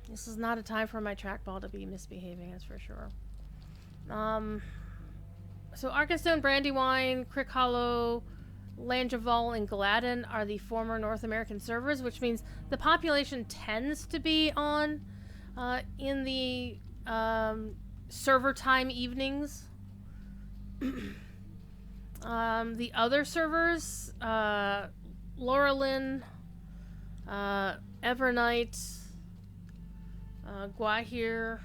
This is not a time for my trackball to be misbehaving, that's for sure. So Arkenstone, Brandywine, Crick Hollow, Langeval and Gladden are the former North American servers, which means the population tends to be on in the server time evenings. The other servers, Laurelin, Evernight, Guahir,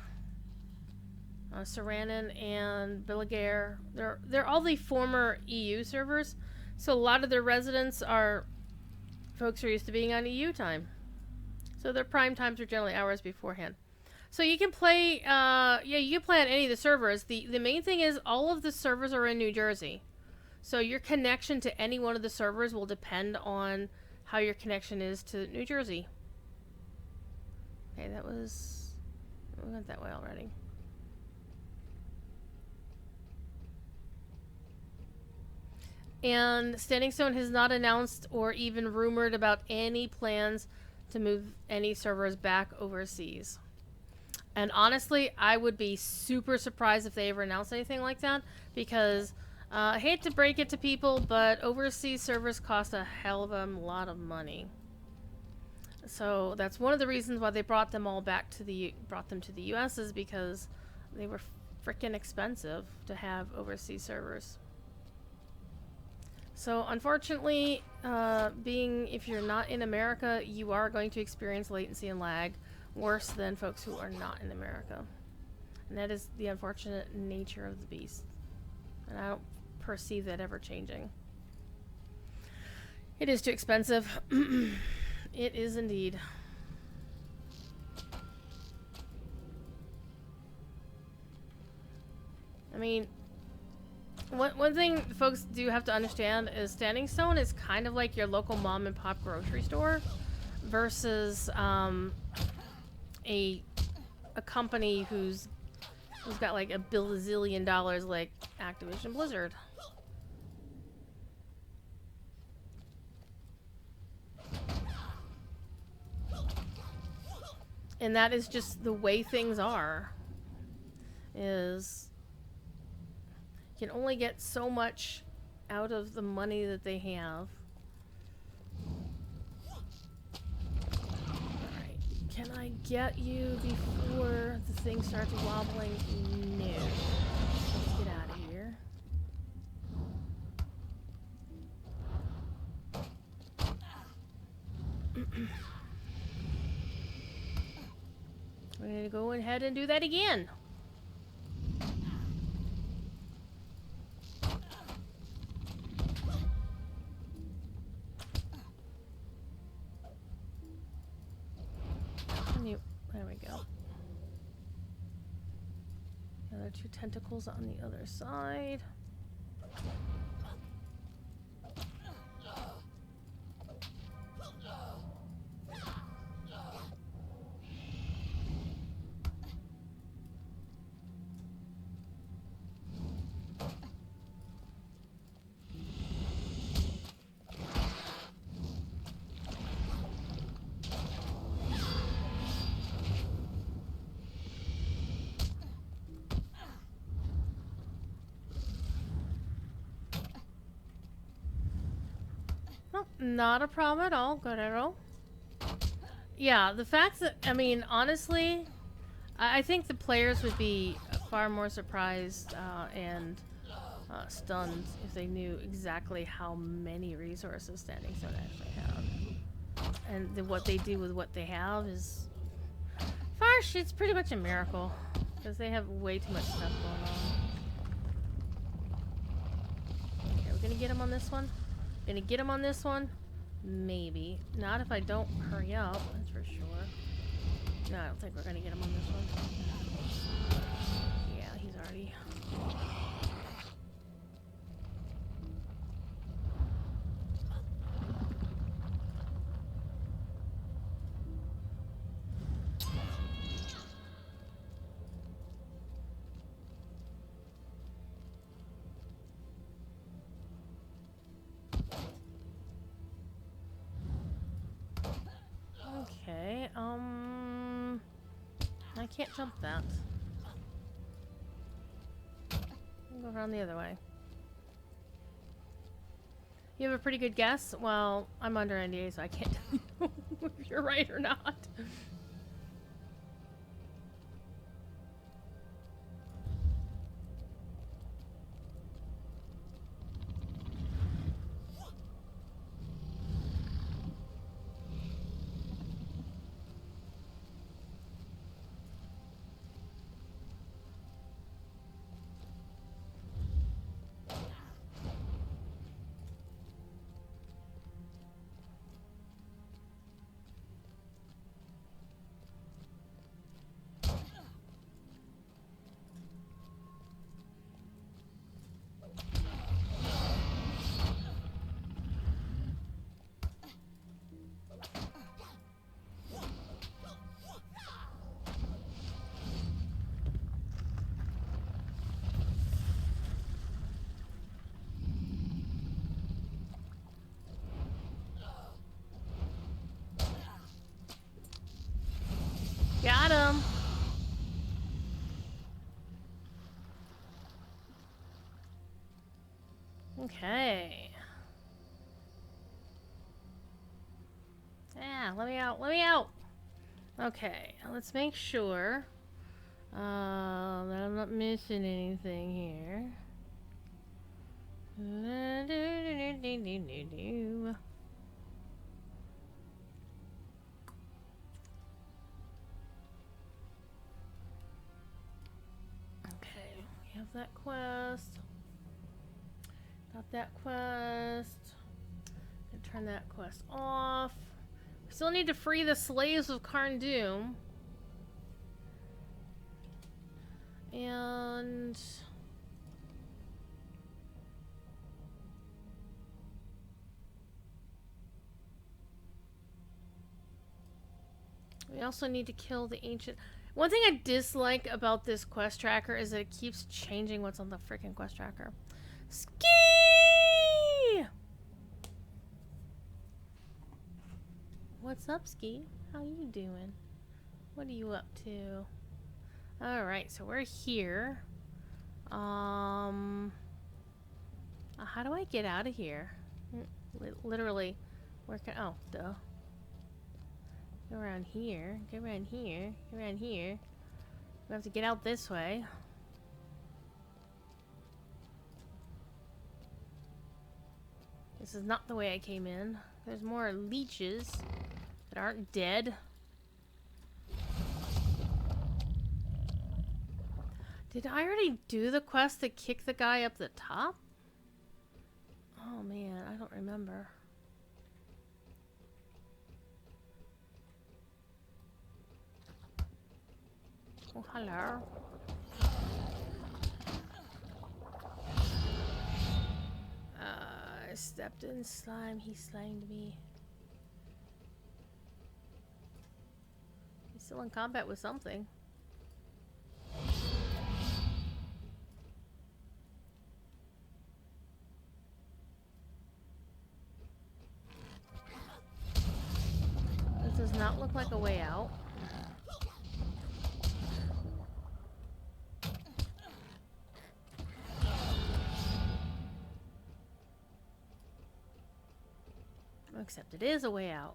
Saranin, and Billigair, they're all the former EU servers, so a lot of their residents are folks who are used to being on EU time. So their prime times are generally hours beforehand. So you can play, you can play on any of the servers. The main thing is all of the servers are in New Jersey. So your connection to any one of the servers will depend on how your connection is to New Jersey. Okay, we went that way already. And Standing Stone has not announced or even rumored about any plans to move any servers back overseas. And honestly, I would be super surprised if they ever announced anything like that, because I hate to break it to people, but overseas servers cost a hell of a lot of money. So that's one of the reasons why they brought them to the US, is because they were freaking expensive to have overseas servers. So unfortunately, if you're not in America, you are going to experience latency and lag worse than folks who are not in America. And that is the unfortunate nature of the beast. And I don't perceive that ever changing. It is too expensive. It is indeed. I mean, one thing folks do have to understand is Standing Stone is kind of like your local mom and pop grocery store versus a company who's got like $1 billion like Activision Blizzard. And that is just the way things are. Is you can only get so much out of the money that they have. Alright. Can I get you before the thing starts wobbling? No. Let's get out of here. We're gonna go ahead and do that again. There we go. The other two tentacles on the other side. Not a problem at all. Good arrow. Yeah, the fact that, I mean, honestly, I think the players would be far more surprised and stunned if they knew exactly how many resources Standing Stone actually have. And what they do with what they have is... Farsh, it's pretty much a miracle. Because they have way too much stuff going on. Okay, we're gonna get him on this one. Gonna get him on this one? Maybe. Not if I don't hurry up, that's for sure. No, I don't think we're gonna get him on this one. Yeah, he's already... Okay, I can't jump that. I'll go around the other way. You have a pretty good guess? Well, I'm under NDA, so I can't tell you if you're right or not. Got him. Okay. Yeah, let me out. Let me out. Okay, let's make sure that I'm not missing anything here. Okay, we have that quest. Got that quest. Gonna turn that quest off. We still need to free the slaves of Carn-Dûm. And we also need to kill the ancient. One thing I dislike about this quest tracker is that it keeps changing what's on the freaking quest tracker. Ski! What's up, Ski? How you doing? What are you up to? Alright, so we're here. How do I get out of here? Literally, where can... Oh, duh. Go around here. Go around here. Go around here. We have to get out this way. This is not the way I came in. There's more leeches that aren't dead. Did I already do the quest to kick the guy up the top? Oh man, I don't remember. Oh, hello. I stepped in slime, he slimed me. He's still in combat with something. This does not look like a way out. Except it is a way out.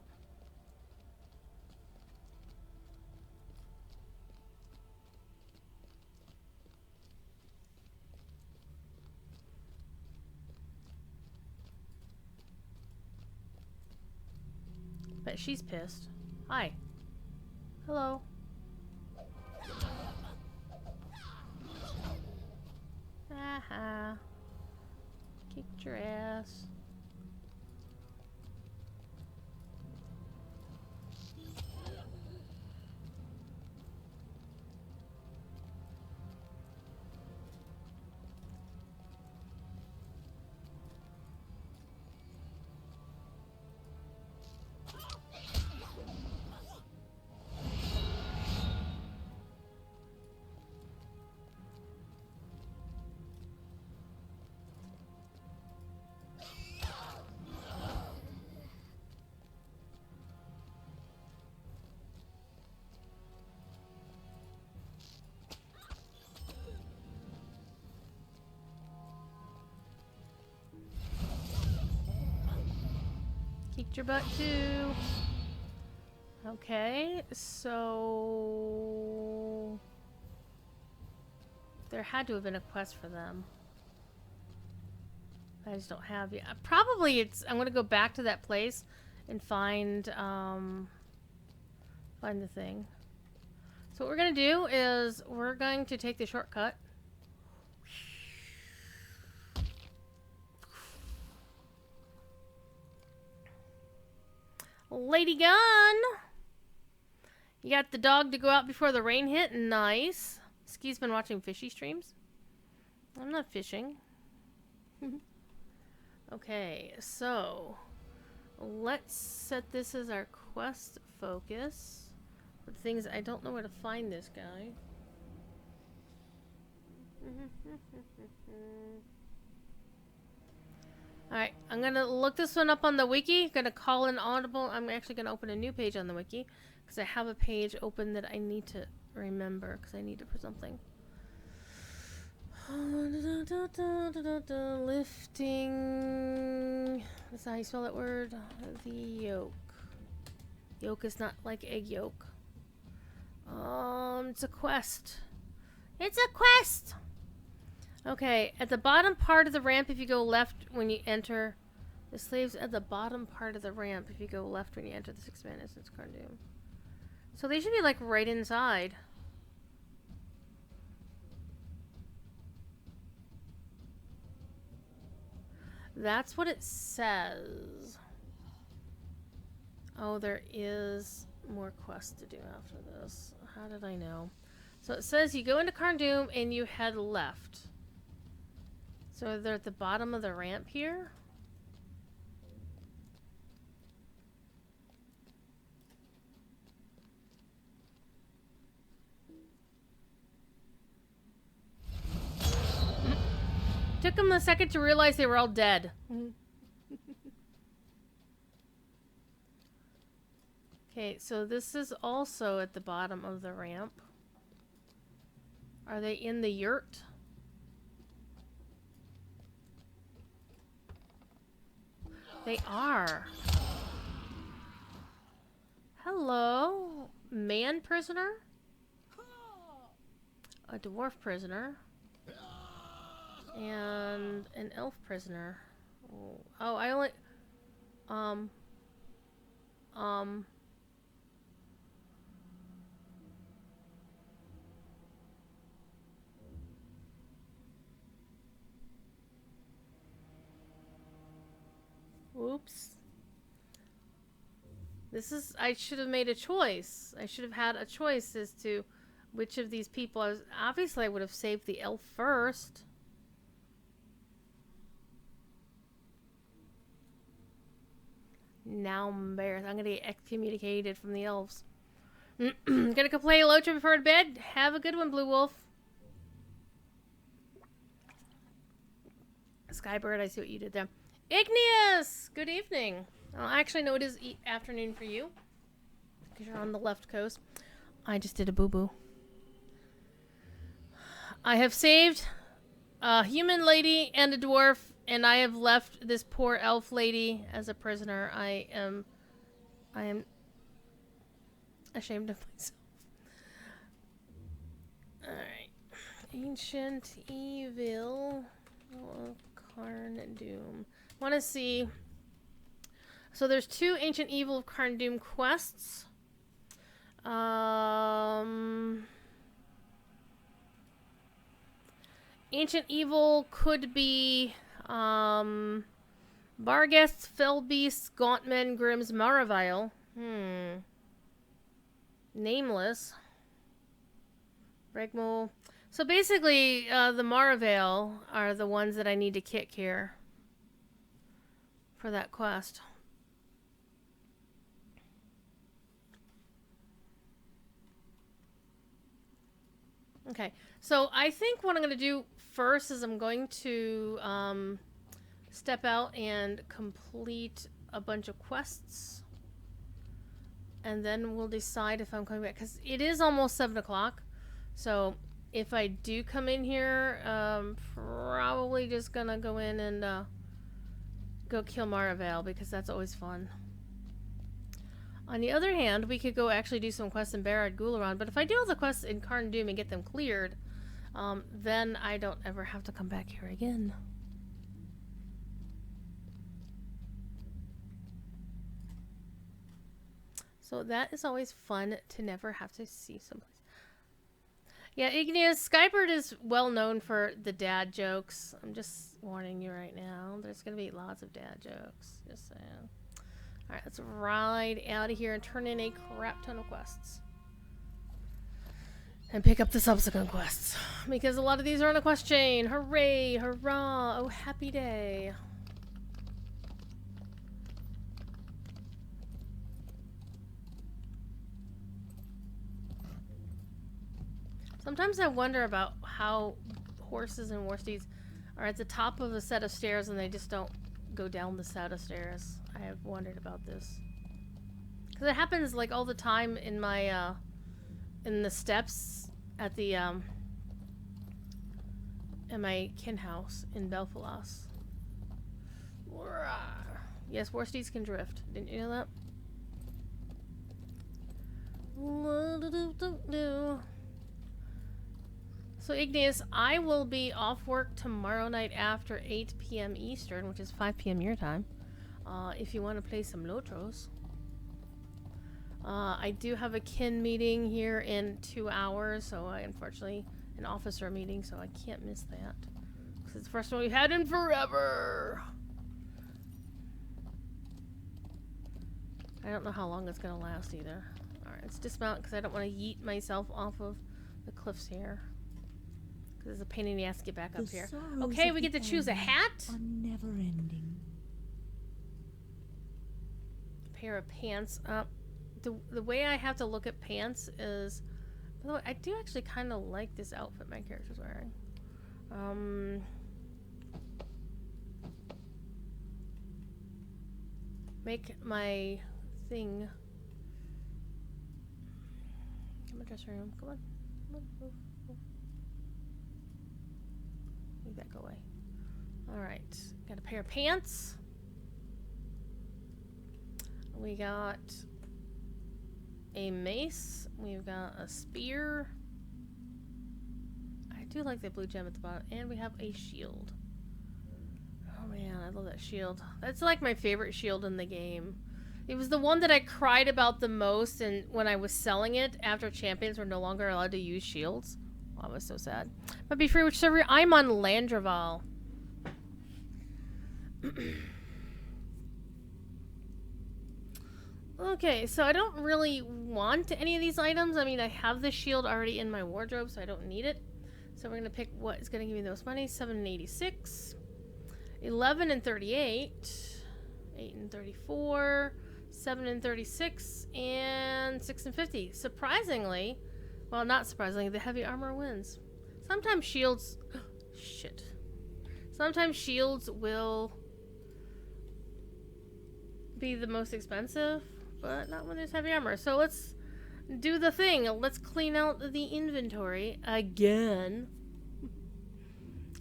Bet she's pissed. Hi. Hello. Haha. Kicked your ass. Get your butt too. Okay, so there had to have been a quest for them. I just don't have it. Probably it's. I'm gonna go back to that place and find find the thing. So what we're gonna do is we're going to take the shortcut. Lady Gun! You got the dog to go out before the rain hit? Nice. Ski's been watching fishy streams. I'm not fishing. Okay, so let's set this as our quest focus. The things I don't know where to find this guy. Alright, I'm gonna look this one up on the wiki. Gonna call in Audible. I'm actually gonna open a new page on the wiki because I have a page open that I need to remember because I need it for something. Lifting. That's how you spell that word. The yolk. Yolk is not like egg yolk. It's a quest. It's a quest! Okay, at the bottom part of the ramp, if you go left when you enter, the slaves at the bottom part of the ramp, if you go left when you enter the 6-man instance Cardoon. So they should be like right inside. That's what it says. Oh, there is more quests to do after this. How did I know? So it says you go into Cardoon and you head left. So they're at the bottom of the ramp here. Took them a second to realize they were all dead. Okay, so this is also at the bottom of the ramp. Are they in the yurt? They are. Hello, man prisoner? A dwarf prisoner. And an elf prisoner. Oh, I only... Oops. This is... I should have made a choice. I should have had a choice as to which of these people I was... Obviously, I would have saved the elf first. Now I'm embarrassed. I'm gonna get excommunicated from the elves. Gonna complain Elotra before bed? Have a good one, Blue Wolf. Skybird, I see what you did there. Igneous! Good evening. Actually, no, it is afternoon for you. Because you're on the left coast. I just did a boo-boo. I have saved a human lady and a dwarf, and I have left this poor elf lady as a prisoner. I am ashamed of myself. Alright. Ancient Evil. Cardoon. Want to see... So there's 2 Ancient Evil of Cardoon quests. Ancient Evil could be Barghest, Fellbeast, Gauntman, Grimm's, Maravile. Nameless. Regmol. So basically, the Maravale are the ones that I need to kick here for that quest. Okay, so I think what I'm going to do first is I'm going to step out and complete a bunch of quests. And then we'll decide if I'm coming back. Because it is almost 7 o'clock. So if I do come in here, probably just going to go in and go kill Maravale. Because that's always fun. On the other hand, we could go actually do some quests in Barad Gularan, but if I do all the quests in Karn Doom and get them cleared, then I don't ever have to come back here again. So that is always fun to never have to see someplace. Yeah, Igneous, Skybird is well known for the dad jokes. I'm just warning you right now. There's going to be lots of dad jokes. Just saying. Alright, let's ride out of here and turn in a crap ton of quests. And pick up the subsequent quests. Because a lot of these are on a quest chain. Hooray! Hurrah! Oh, happy day. Sometimes I wonder about how horses and warsteeds are at the top of a set of stairs and they just don't go down the set of stairs. I have wondered about this. Because it happens like all the time in my, in the steps at the, in my kin house in Belfalas. Yes, warsteeds can drift. Didn't you know that? So Igneous, I will be off work tomorrow night after 8 p.m. Eastern, which is 5 p.m. your time. If you want to play some Lotros. I do have a kin meeting here in 2 hours, so unfortunately an officer meeting, so I can't miss that. Because it's the first one we've had in forever. I don't know how long it's going to last either. Alright, let's dismount because I don't want to yeet myself off of the cliffs here. Because it's a pain in the ass to get back up here. Okay, we get to choose a hat. Are never ending. Pair of pants. The way I have to look at pants is, by the way, I do actually kind of like this outfit my character's wearing. Make my thing. Come on, dressing room. Come on. Come on. Move. Move. Make that go away. Alright. Got a pair of pants. We got a mace. We've got a spear. I do like the blue gem at the bottom. And we have a shield. Oh man, I love that shield. That's like my favorite shield in the game. It was the one that I cried about the most, and when I was selling it after champions were no longer allowed to use shields. Oh, I was so sad. But be free which server? I'm on Landraval. Okay, so I don't really want any of these items. I mean, I have the shield already in my wardrobe, so I don't need it. So we're going to pick what is going to give me the most money. 7 and 86. 11 and 38. 8 and 34. 7 and 36. And 6 and 50. Surprisingly, well, not surprisingly, the heavy armor wins. Sometimes shields... shit. Sometimes shields will be the most expensive, but not when there's heavy armor. So let's do the thing. Let's clean out the inventory again.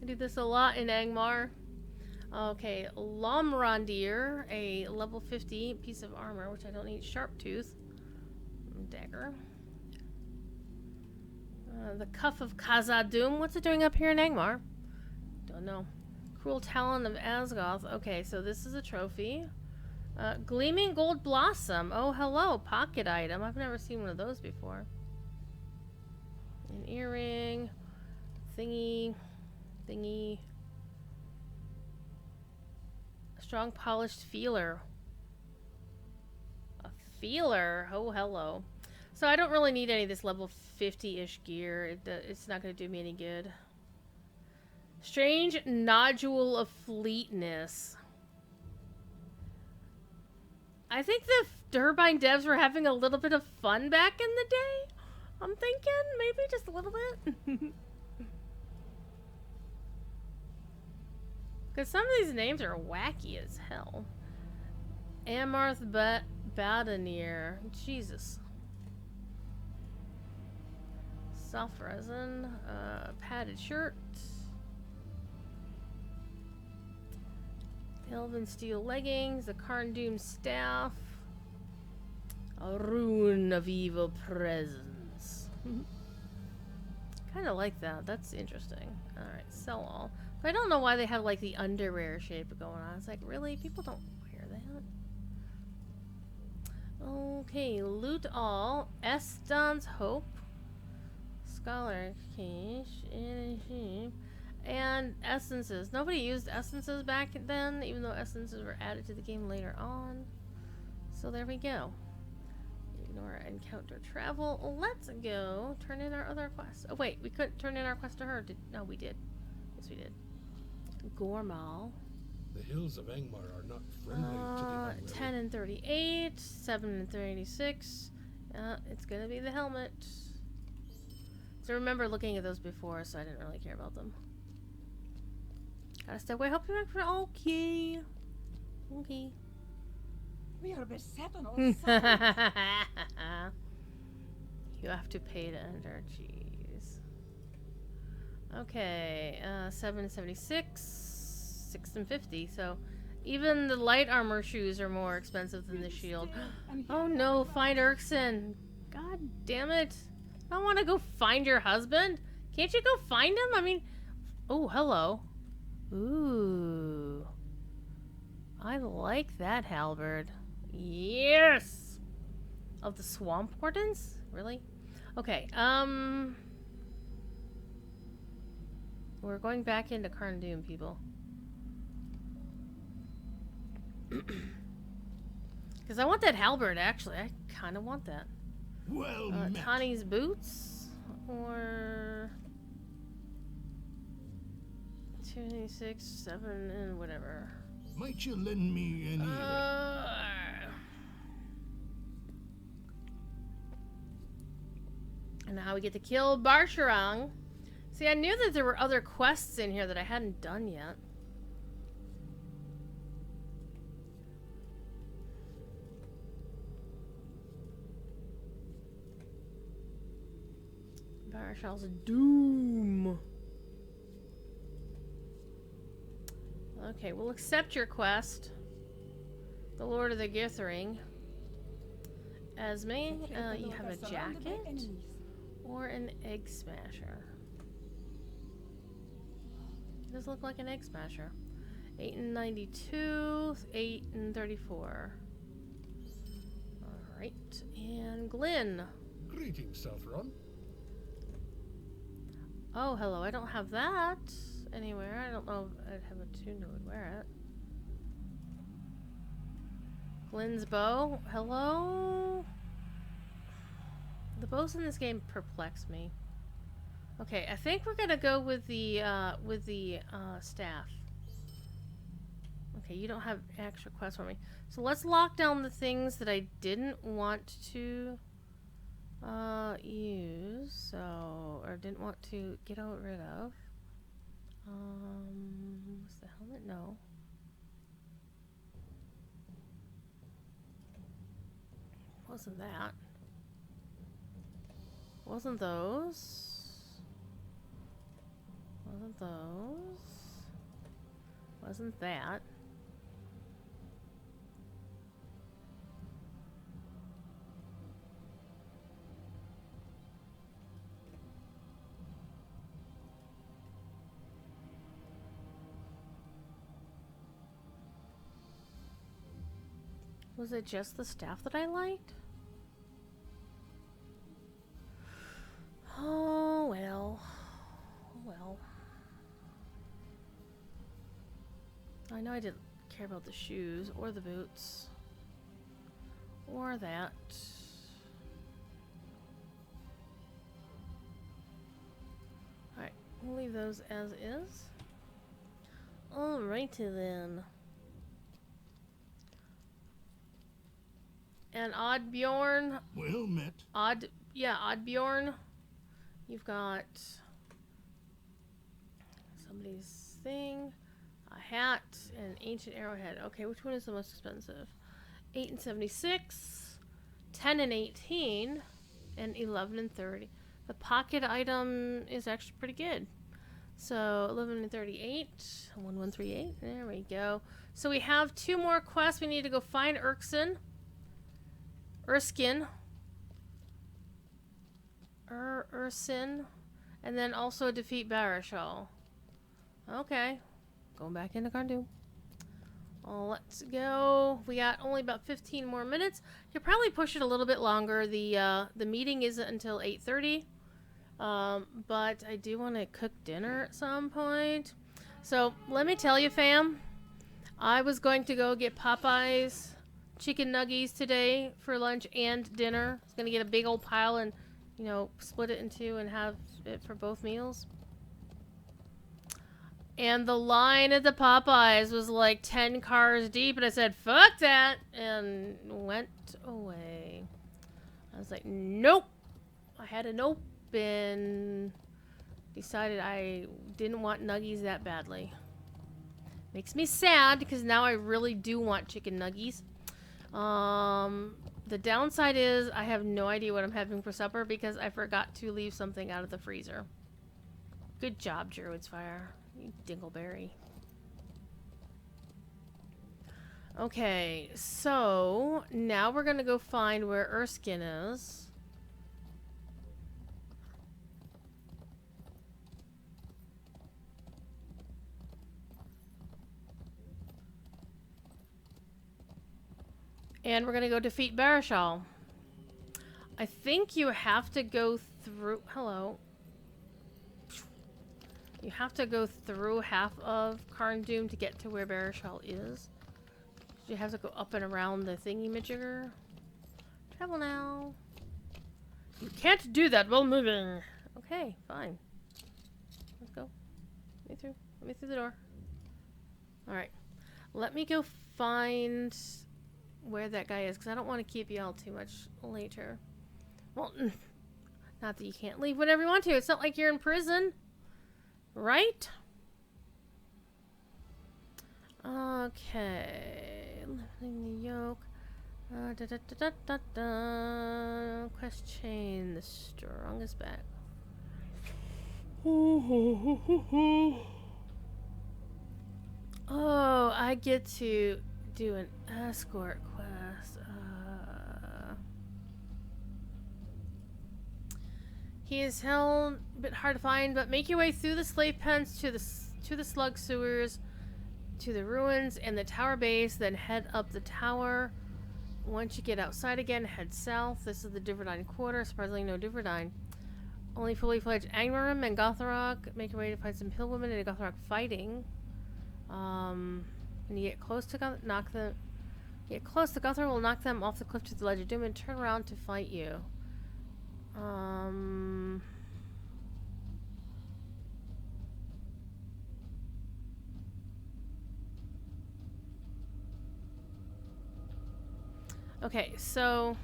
I do this a lot in Angmar. Okay, Lomrondir, a level 50 piece of armor, which I don't need. Sharp tooth. Dagger. The Cuff of Khazad-dûm. What's it doing up here in Angmar? Don't know. Cruel Talon of Asgoth. Okay, so this is a trophy. Gleaming Gold Blossom. Oh, hello. Pocket item. I've never seen one of those before. An earring. Thingy. A strong polished feeler. A feeler. Oh, hello. So I don't really need any of this level 50-ish gear. It's not going to do me any good. Strange Nodule of Fleetness. I think the Turbine devs were having a little bit of fun back in the day. I'm thinking maybe just a little bit. Because some of these names are wacky as hell. Amarth Badanir. Jesus. Soft resin. Padded shirt. Elven steel leggings. The Karn Doom staff. A rune of evil presence. Kind of like that. That's interesting. Alright, sell all. But I don't know why they have like the underwear shape going on. It's like, really? People don't wear that? Okay, loot all. Eston's Hope. Scholar Cache. And essences. Nobody used essences back then, even though essences were added to the game later on. So there we go. Ignore encounter travel. Let's go turn in our other quest. Oh wait, we couldn't turn in our quest to her. No, we did. Yes, we did. Gormal. The hills of Angmar are not friendly to the unwary. 10 and 38, 7 and 36. It's gonna be the helmet. So I remember looking at those before, so I didn't really care about them. Gotta step away. Hope you're back for okay. Okay. We are beset on all sides. You have to pay to enter. Jeez. Okay, 776, 6 and 50. So even the light armor shoes are more expensive than the shield. Oh no, find Erkson. God damn it. I don't want to go find your husband. Can't you go find him? I mean, oh, hello. Ooh. I like that halberd. Yes! Of the swamp wardens? Really? Okay, we're going back into Carndoom, people. Because I want that halberd, actually. I kind of want that. Well met. Tani's boots? Or... 296, 7, and whatever. Might you lend me any? And now we get to kill Barsharang. See, I knew that there were other quests in here that I hadn't done yet. Barshal's doom. Okay, we'll accept your quest. The Lord of the Githering. Esme, you have a jacket or an egg smasher. It does look like an egg smasher. 8 and 92, 8 and 34. Alright, and Glyn. Greetings, Saffron. Oh, hello, I don't have that anywhere. I don't know if I'd have a tune that would wear it. Glyn's bow. Hello? The bows in this game perplex me. Okay, I think we're gonna go with the staff. Okay, you don't have extra quests for me. So let's lock down the things that I didn't want to use. So, or didn't want to get rid of. Was the helmet? No. Wasn't that. Wasn't those. Wasn't those. Wasn't that. Was it just the staff that I liked? Oh, well. Oh, well. I know I didn't care about the shoes or the boots. Or that. Alright, we'll leave those as is. Alrighty then. And Oddbjorn. Well met. Oddbjorn. You've got somebody's thing, a hat, and an ancient arrowhead. Okay, which one is the most expensive? 8 and 76, 10 and 18, and 11 and 30. The pocket item is actually pretty good. So 11 and 38, 1138. There we go. So we have 2 more quests. We need to go find Erkson. Erskine. Ursin. And then also defeat Barishal. Okay. Going back into Cardoon. Let's go. We got only about 15 more minutes. You'll probably push it a little bit longer. The meeting isn't until 8:30. But I do want to cook dinner at some point. So let me tell you, fam. I was going to go get Popeye's chicken nuggies today for lunch and dinner. I was going to get a big old pile and, you know, split it in two and have it for both meals. And the line at the Popeyes was like 10 cars deep, and I said, fuck that, and went away. I was like, nope. I had a nope, and decided I didn't want nuggies that badly. Makes me sad, because now I really do want chicken nuggies. The downside is I have no idea what I'm having for supper, because I forgot to leave something out of the freezer. Good job, Druid's Fire. You dingleberry. Okay, so now we're gonna go find where Erskine is. And we're gonna go defeat Barishal. I think you have to go through... Hello. You have to go through half of Cardoon to get to where Barishal is. You have to go up and around the thingy-majigger. Travel now. You can't do that while moving. Okay, fine. Let's go. Let me through the door. Alright. Let me go find where that guy is, because I don't want to keep y'all too much later. Well, not that you can't leave whenever you want to. It's not like you're in prison. Right? Okay. Lifting the yoke. Quest chain. The strongest back. Oh, I get to do an escort quest. He is held a bit hard to find, but make your way through the slave pens to the slug sewers, to the ruins and the tower base, then head up the tower. Once you get outside again, head south. This is the Diverdine Quarter. Surprisingly, no Diverdine. Only fully fledged Angmarim and Gotharok. Make your way to find some Pillwomen and Gotharok fighting. When you get close to Gotharok will knock them off the cliff to the Ledge of Doom and turn around to fight you. Okay, so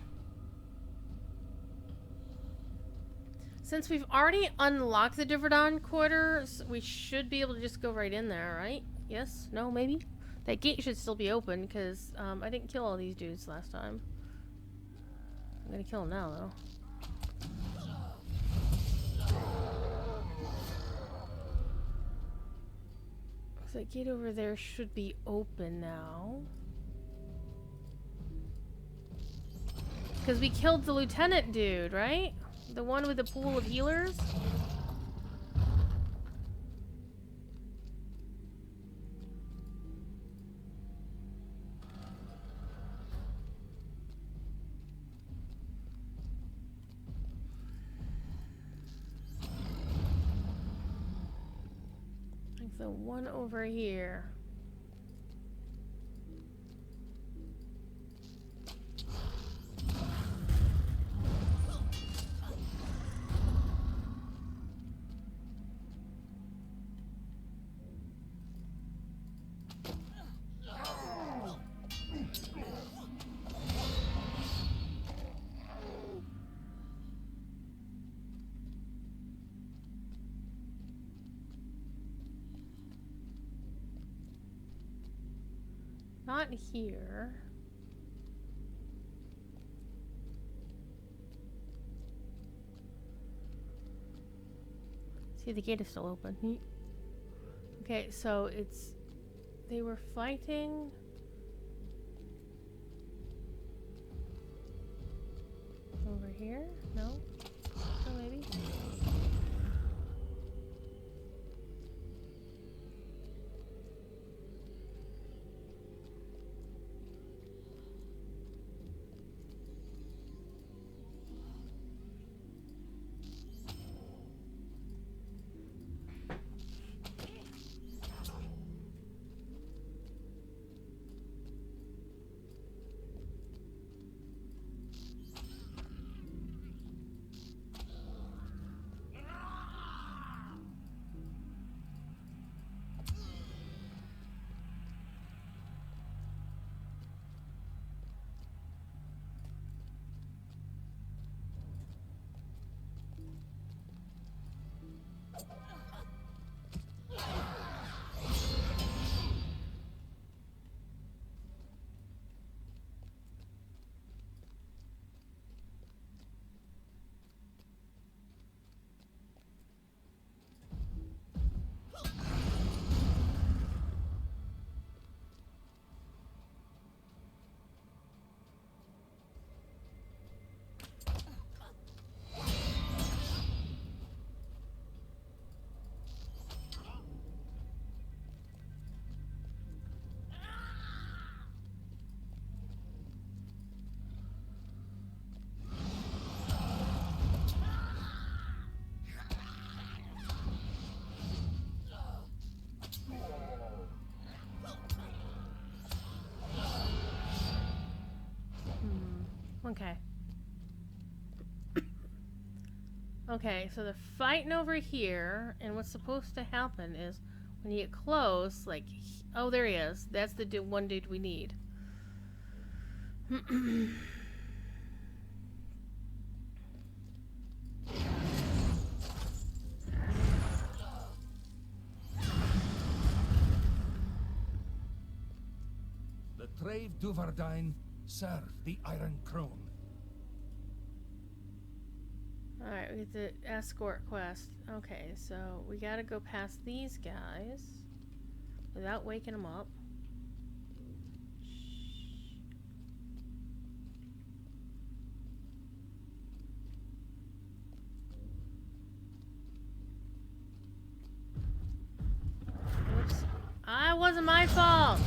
since we've already unlocked the Diverdine quarters, we should be able to just go right in there, right? Yes? No? Maybe? That gate should still be open, because I didn't kill all these dudes last time. I'm gonna kill them now, though. So that gate over there should be open now. Because we killed the lieutenant dude, right? The one with the pool of healers? Like the one over here. Not here. See, the gate is still open. Okay, so it's... They were fighting... here? No? Oh, maybe? Okay. Okay, so they're fighting over here, and what's supposed to happen is when you get close, like, oh, there he is. That's the one dude we need. The Trave Duvardine serve the Iron Crone. Alright, we get the Escort Quest. Okay, so we gotta go past these guys without waking them up. Oops. It wasn't my fault!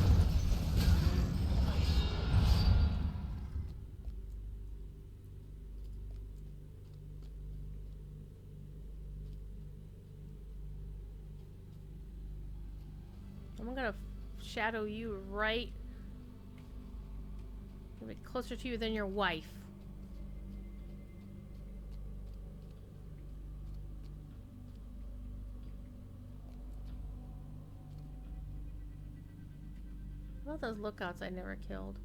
I'm gonna shadow you right. I'll be closer to you than your wife. What about those lookouts I never killed?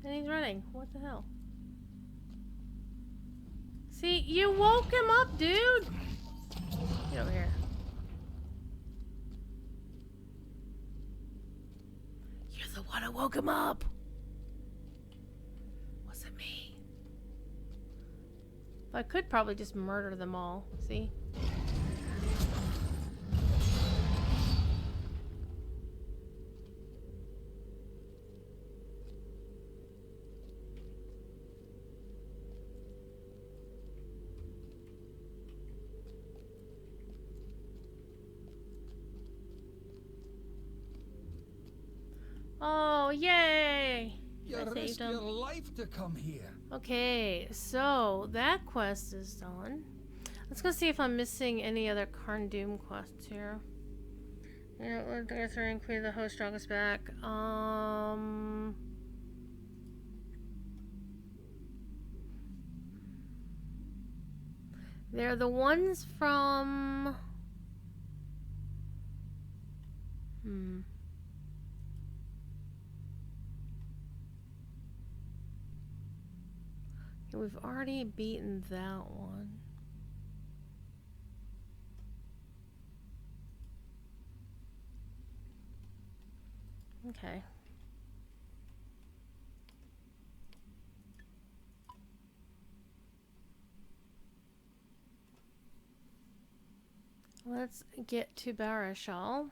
And he's running. What the hell? See, you woke him up, dude! Get over here. You're the one who woke him up! Wasn't me. I could probably just murder them all. See? Oh, yay! You I saved risked him. your life to come here. Okay, so that quest is done. Let's go see if I'm missing any other Karn Doom quests here. You know, we'll go through and clear the host drug us back. They're the ones from... Yeah, we've already beaten that one. Okay. Let's get to Barashal.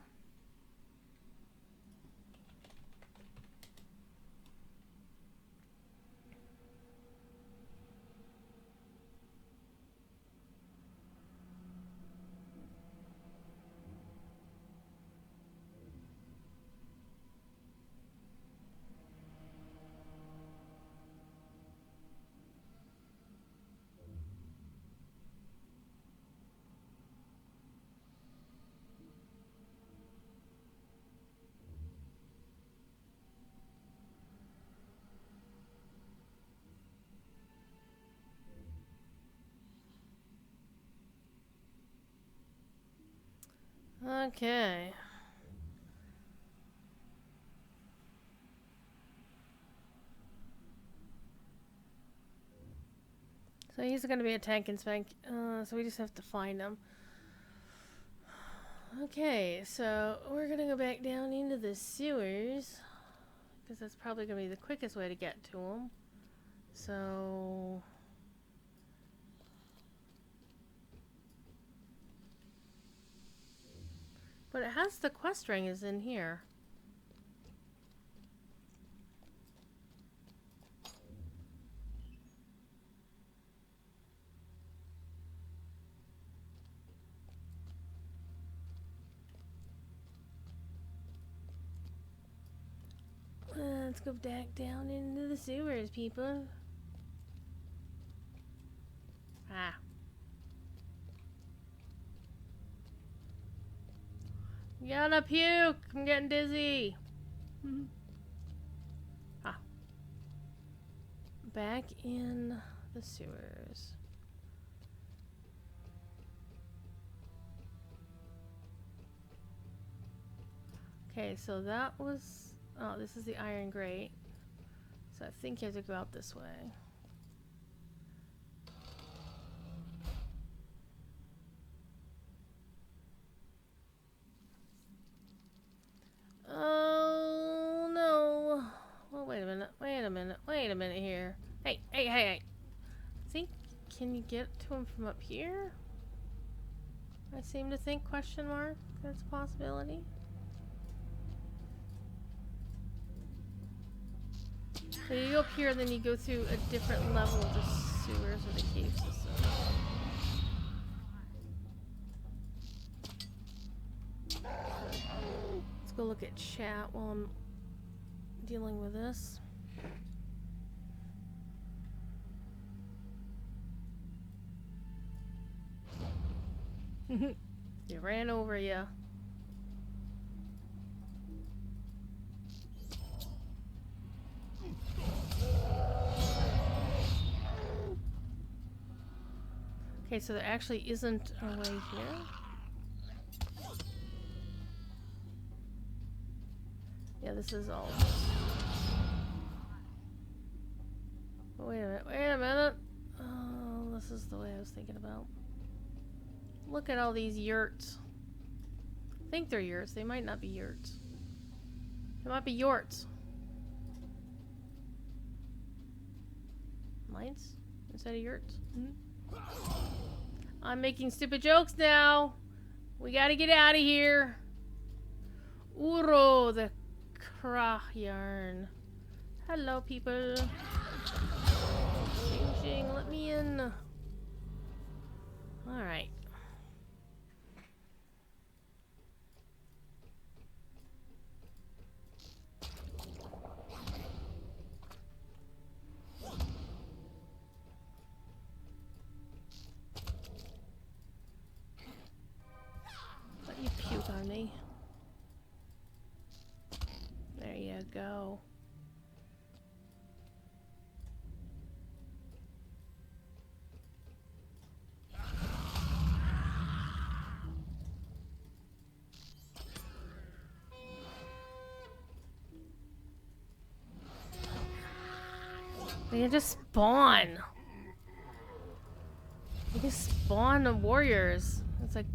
Okay. So he's going to be a tank and spank. So we just have to find him. Okay, so we're going to go back down into the sewers. Because that's probably going to be the quickest way to get to him. So... But it has the quest ring is in here. Let's go back down into the sewers, people. Ah. Gotta puke! I'm getting dizzy. Ah. Back in the sewers. Okay, so that was... Oh, this is the Iron Grate. So I think you have to go out this way. Oh, no. Well, wait a minute. Wait a minute. Wait a minute here. Hey, hey, hey, hey. Think, can you get to him from up here? I seem to think, question mark, that's a possibility. So you go up here, then you go through a different level of the sewers or the cave system. Let's go look at chat while I'm dealing with this. You ran over ya. Okay, so there actually isn't a way here. Yeah, this is all. Oh, wait a minute, wait a minute. Oh, this is the way I was thinking about. Look at all these yurts. I think they're yurts. They might not be yurts. They might be yorts. Mines? Instead of yurts? I'm making stupid jokes now. We gotta get out of here. Uro the Krach yarn. Hello, people. Jing jing, let me in. Alright. Let you puke on me. There you go. They just spawn. They just spawn the warriors. It's like...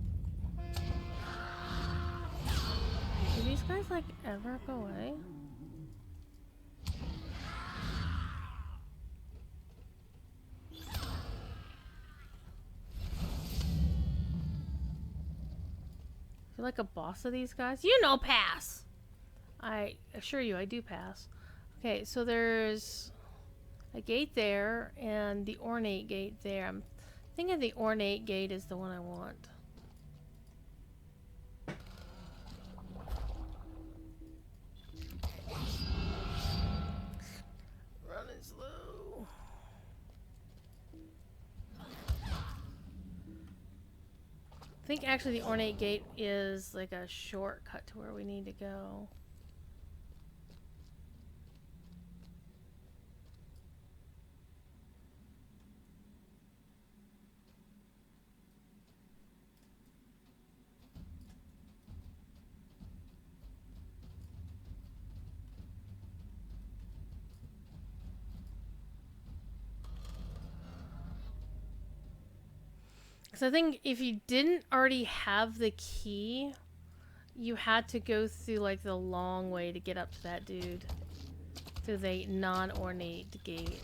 Do these guys like ever go away? You're like a boss of these guys? You know, pass! I assure you, I do pass. Okay, so there's a gate there and the Ornate Gate there. I'm thinking the Ornate Gate is the one I want. Running slow. I think actually the Ornate Gate is like a shortcut to where we need to go. So I think if you didn't already have the key, you had to go through like the long way to get up to that dude. Through the non-ornate gate.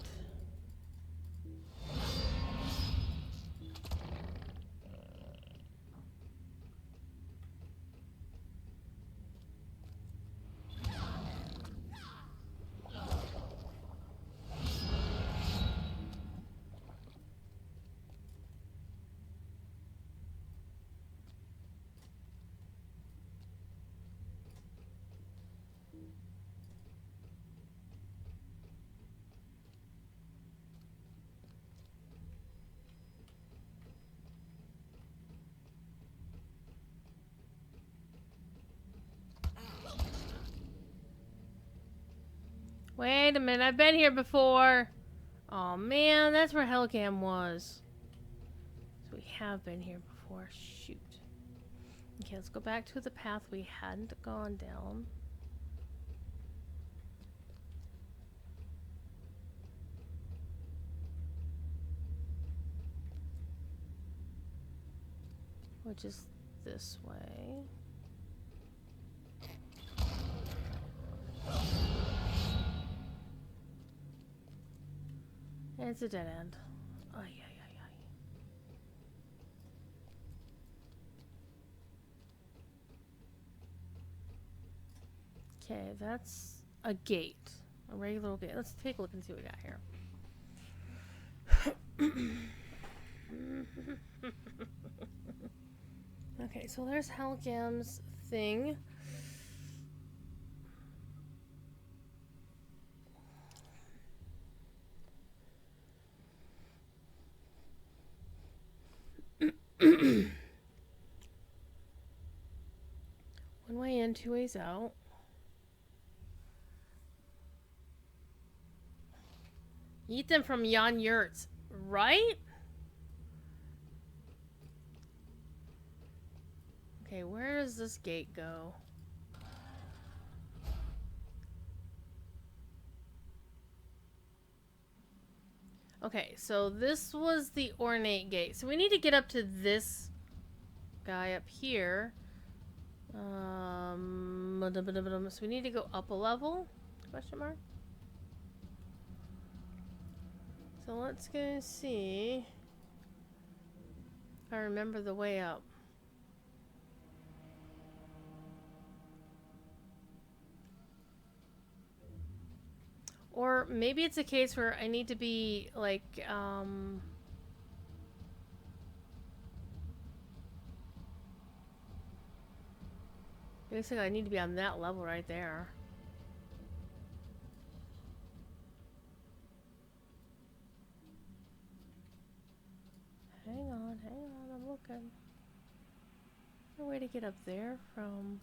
Wait a minute, I've been here before. Oh man, that's where Hellcam was. So we have been here before. Shoot. Okay, let's go back to the path we hadn't gone down. Which is this way. And it's a dead end. Ay, ay, ay, ay. Okay, that's a gate. A regular gate. Let's take a look and see what we got here. Okay, so there's Hellgam's thing. One way in, two ways out. Eat them from Jan Yurts, right? Okay, where does this gate go? Okay, so this was the Ornate Gate. So we need to get up to this guy up here. So we need to go up a level? Question mark? So let's go see if I remember the way up. Or maybe it's a case where I need to be like, basically I need to be on that level right there. Hang on, I'm looking. Is there a way to get up there from...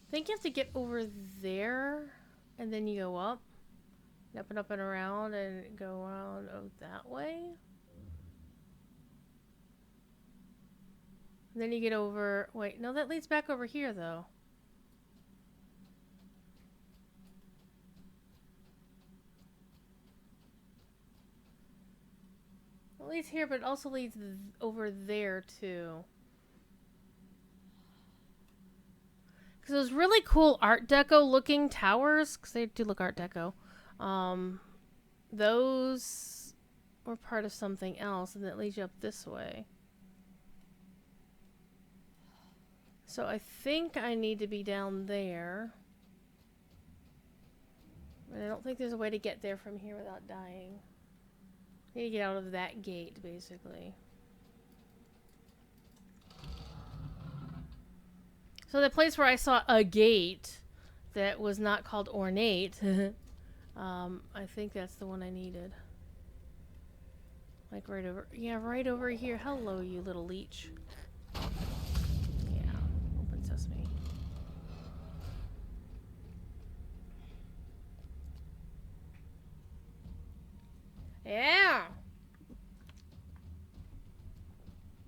I think you have to get over there, and then you go up, and up and up and around, and go around that way. And then you get over... Wait, no, that leads back over here, though. It leads here, but it also leads over there, too. Because those really cool Art Deco looking towers, because they do look Art Deco, those were part of something else, and that leads you up this way. So I think I need to be down there. But I don't think there's a way to get there from here without dying. I need to get out of that gate, basically. So the place where I saw a gate that was not called Ornate, I think that's the one I needed. Like right over, yeah, right over here. Hello, you little leech. Yeah, open sesame. Yeah!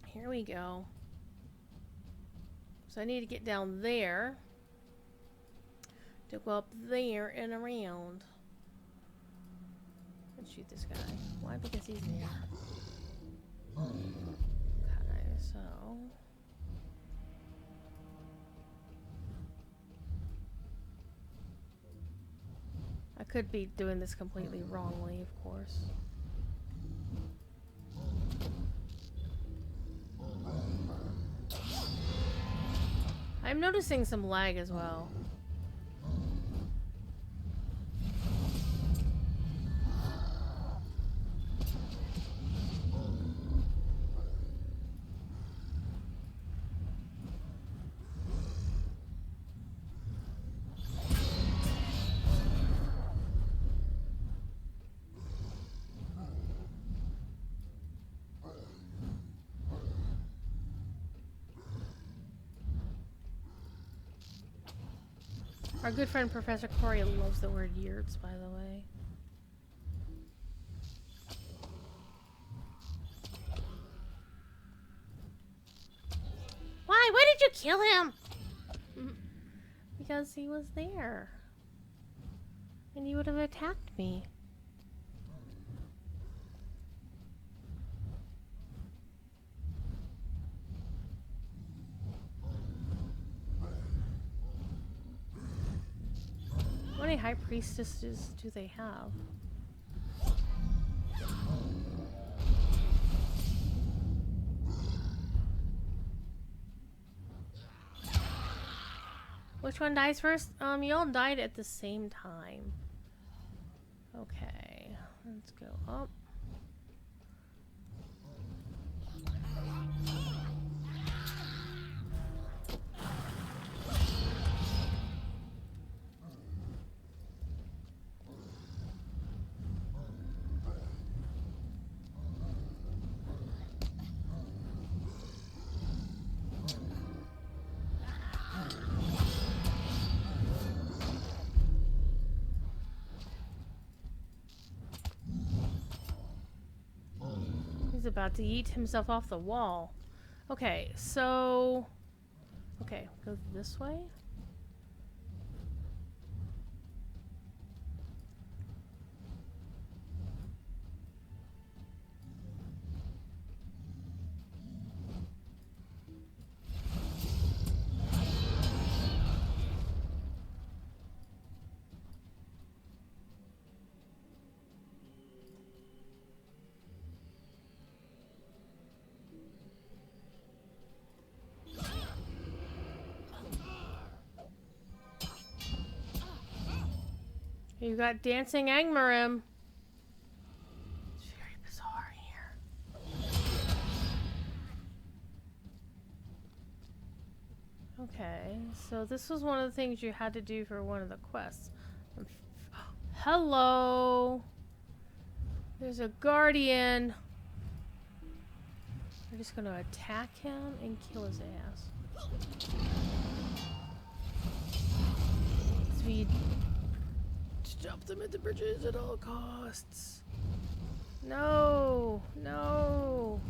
Here we go. So I need to get down there to go up there and around. Let's shoot this guy. Why? Because he's there. Okay, so... I could be doing this completely wrongly, of course. I'm noticing some lag as well. Our good friend Professor Corey loves the word yurts, by the way. Why? Why did you kill him? Because he was there. And he would have attacked me. How many high priestesses do they have? Which one dies first? You all died at the same time. Okay, let's go up. He's about to yeet himself off the wall. Okay, so... Okay, go this way? You got dancing Angmarim. It's very bizarre here. Okay, so this was one of the things you had to do for one of the quests. Hello! There's a guardian. We're just gonna attack him and kill his ass. Speed. Stop them at the bridges at all costs. No, no.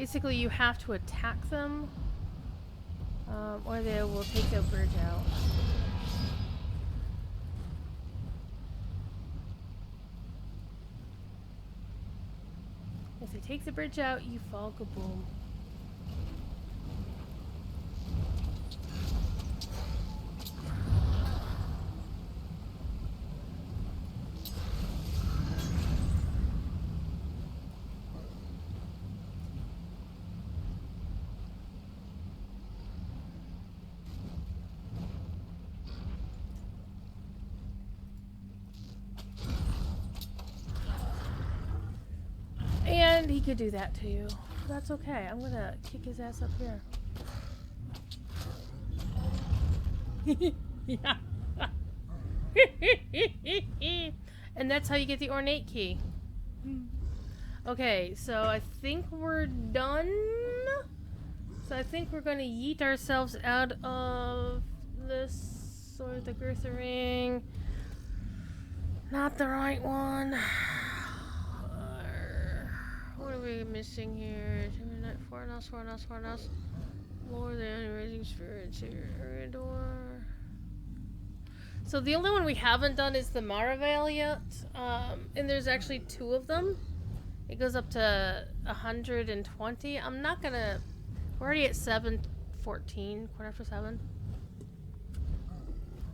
Basically, you have to attack them, or they will take the bridge out. If they take the bridge out, you fall kaboom. And he could do that to you. That's okay. I'm gonna kick his ass up here. Yeah. And that's how you get the ornate key. Okay, so I think we're done. So I think we're gonna yeet ourselves out of this, or the Girtha ring. Not the right one. What are we missing here? Fornos. Lord, the Rising Spirits here. Door. So the only one we haven't done is the Maravel yet. And there's actually 2 of them. It goes up to 120. I'm not gonna... We're already at 7:14, quarter after 7.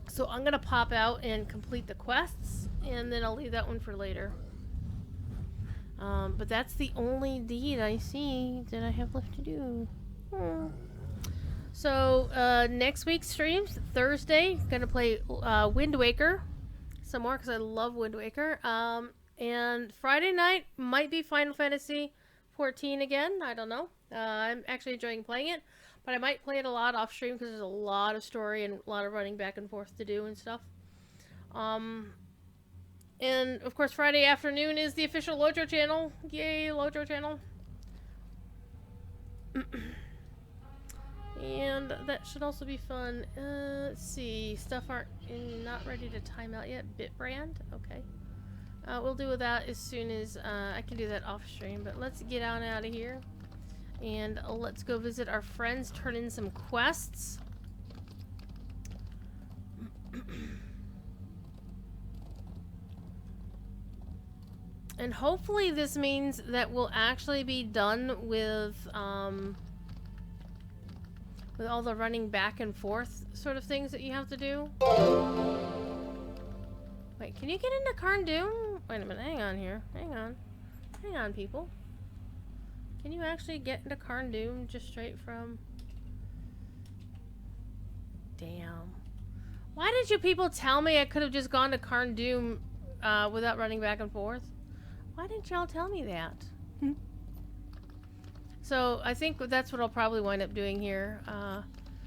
So I'm gonna pop out and complete the quests, and then I'll leave that one for later. But that's the only deed I see that I have left to do. So, next week's streams, Thursday, gonna play Wind Waker some more because I love Wind Waker. And Friday night might be Final Fantasy 14 again. I don't know. I'm actually enjoying playing it, but I might play it a lot off stream because there's a lot of story and a lot of running back and forth to do and stuff. And, of course, Friday afternoon is the official Lojo channel. Yay, Lojo channel. And that should also be fun. Let's see. Stuff not ready to time out yet. Bitbrand. Okay. We'll do that as soon as I can do that off stream. But let's get out of here. And let's go visit our friends. Turn in some quests. And hopefully this means that we'll actually be done with all the running back and forth sort of things that you have to do. Wait, can you get into Karn Doom? Wait a minute, hang on here. Hang on, people. Can you actually get into Karn Doom just straight from... Damn. Why did you people tell me I could have just gone to Karn Doom without running back and forth? Why didn't y'all tell me that? So I think that's what I'll probably wind up doing here.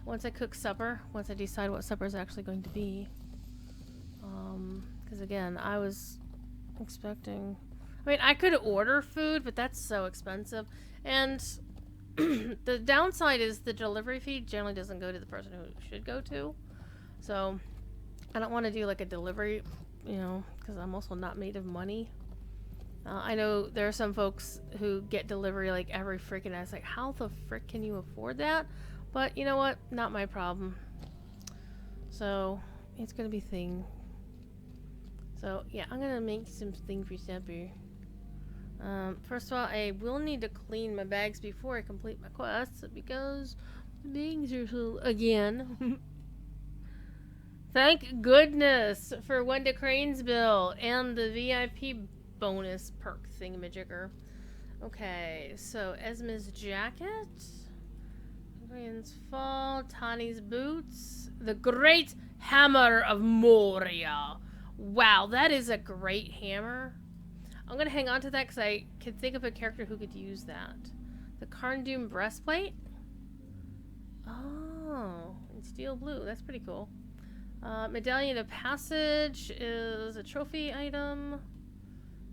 Once I cook supper, once I decide what supper is actually going to be. Because again, I was expecting... I mean, I could order food, but that's so expensive. And the downside is the delivery fee generally doesn't go to the person who it should go to. So I don't want to do like a delivery, you know, because I'm also not made of money. I know there are some folks who get delivery like every freaking day. It's like, how the frick can you afford that? But you know what? Not my problem. So it's gonna be thing. So yeah, I'm gonna make some thing for supper. First of all, I will need to clean my bags before I complete my quests because the bags are full again. Thank goodness for Wenda Cranesville and the VIP bonus perk thingamajigger. Okay, so Esma's jacket, Ryan's fall, Tani's boots, the great hammer of Moria. Wow, that is a great hammer. I'm gonna hang on to that because I could think of a character who could use that. The Karn Doom breastplate. Oh, in steel blue. That's pretty cool. Medallion of Passage is a trophy item.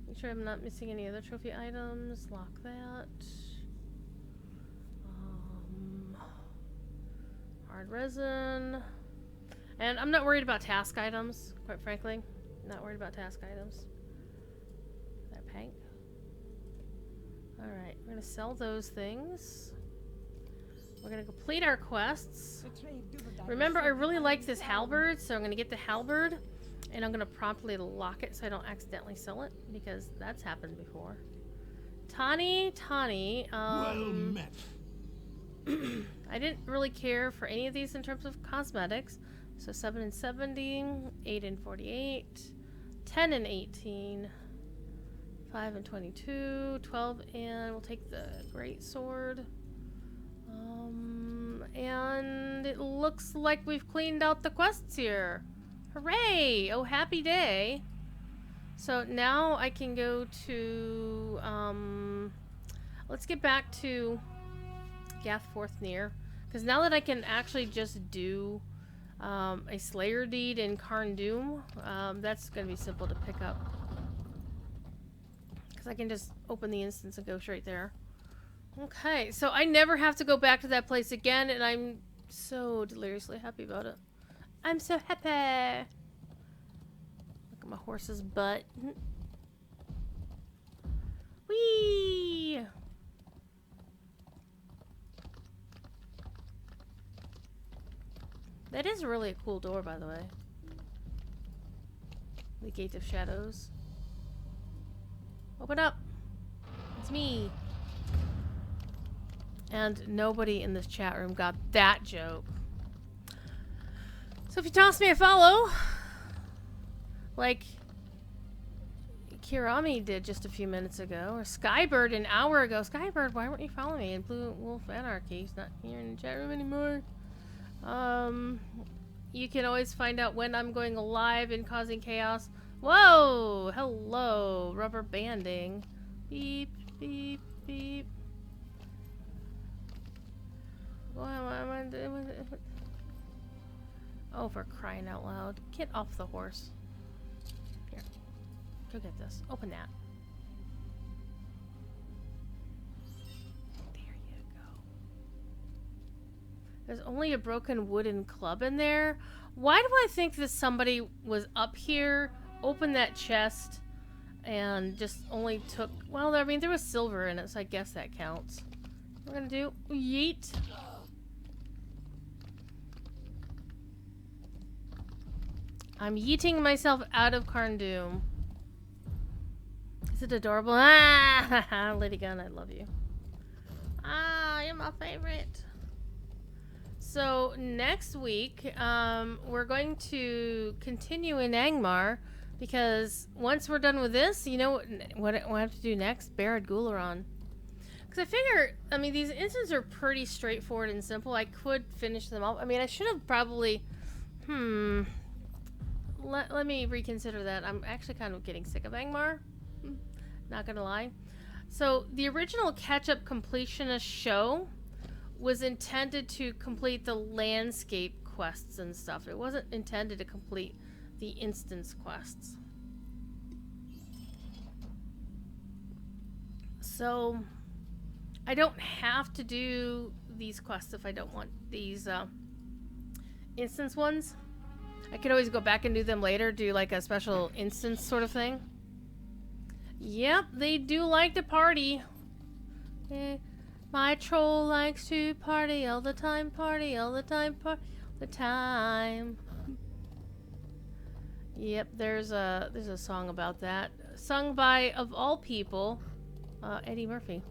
Make sure I'm not missing any other trophy items. Lock that. Hard resin. And I'm not worried about task items, quite frankly. Not worried about task items. That pink. Alright, we're gonna sell those things. We're gonna complete our quests. Remember, I really like this halberd, so I'm gonna get the halberd, and I'm gonna promptly lock it so I don't accidentally sell it, because that's happened before. Tani, Well met. I didn't really care for any of these in terms of cosmetics. So 7 and 70, 8 and 48, 10 and 18, 5 and 22, 12 and we'll take the great sword. And it looks like we've cleaned out the quests here. Hooray! Oh, happy day. So now I can go to, let's get back to Gathforthnear, because now that I can actually just do a Slayer deed in Karn Doom, that's going to be simple to pick up. Because I can just open the instance and go straight there. Okay, so I never have to go back to that place again, and I'm so deliriously happy about it. I'm so happy! Look at my horse's butt. Whee! That is really a cool door, by the way. The Gate of Shadows. Open up! It's me! And nobody in this chat room got that joke. So if you toss me a follow, like Kirami did just a few minutes ago, or Skybird an hour ago. Skybird, why weren't you following me? And Blue Wolf Anarchy, he's not here in the chat room anymore. You can always find out when I'm going live and causing chaos. Whoa! Hello! Rubber banding. Beep, beep, beep. Oh, for crying out loud. Get off the horse. Here. Go get this. Open that. There you go. There's only a broken wooden club in there. Why do I think that somebody was up here, opened that chest, and just only took... Well, I mean, there was silver in it, so I guess that counts. What we're gonna do... Yeet! I'm yeeting myself out of Karn Doom. Is it adorable? Ah! Lady Gun, I love you. Ah, you're my favorite. So, next week, we're going to continue in Angmar, because once we're done with this, you know what I have to do next? Barad Gularon. Because I figure, I mean, these instances are pretty straightforward and simple. I could finish them off. I mean, I should have probably... Let me reconsider that. I'm actually kind of getting sick of Angmar. Not gonna lie. So, the original catch-up completionist show was intended to complete the landscape quests and stuff. It wasn't intended to complete the instance quests. So, I don't have to do these quests if I don't want these instance ones. I could always go back and do them later, do like a special instance sort of thing. Yep, they do like to party. My troll likes to party all the time, party all the time, party all the time. Yep, there's a song about that, sung by, of all people, Eddie Murphy.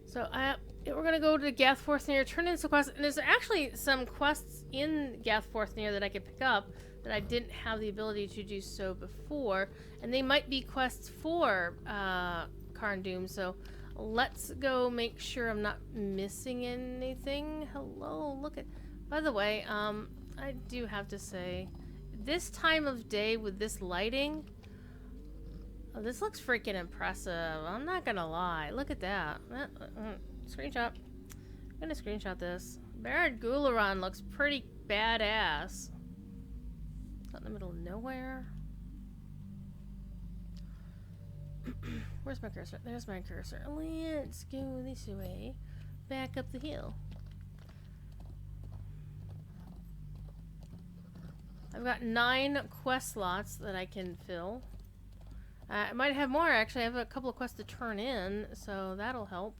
So we're gonna go to Gathforthnear, turn in some quests, and there's actually some quests in Gathforthnear that I could pick up that I didn't have the ability to do so before, and they might be quests for Karn Doom. So let's go make sure I'm not missing anything. Hello, look at. By the way, I do have to say, this time of day with this lighting, oh, this looks freaking impressive. I'm not gonna lie. Look at that. Screenshot. I'm gonna screenshot this. Barad Gularon looks pretty badass. Out in the middle of nowhere. Where's my cursor? There's my cursor. Let's go this way. Back up the hill. I've got 9 quest slots that I can fill. I might have more, actually. I have a couple of quests to turn in, so that'll help.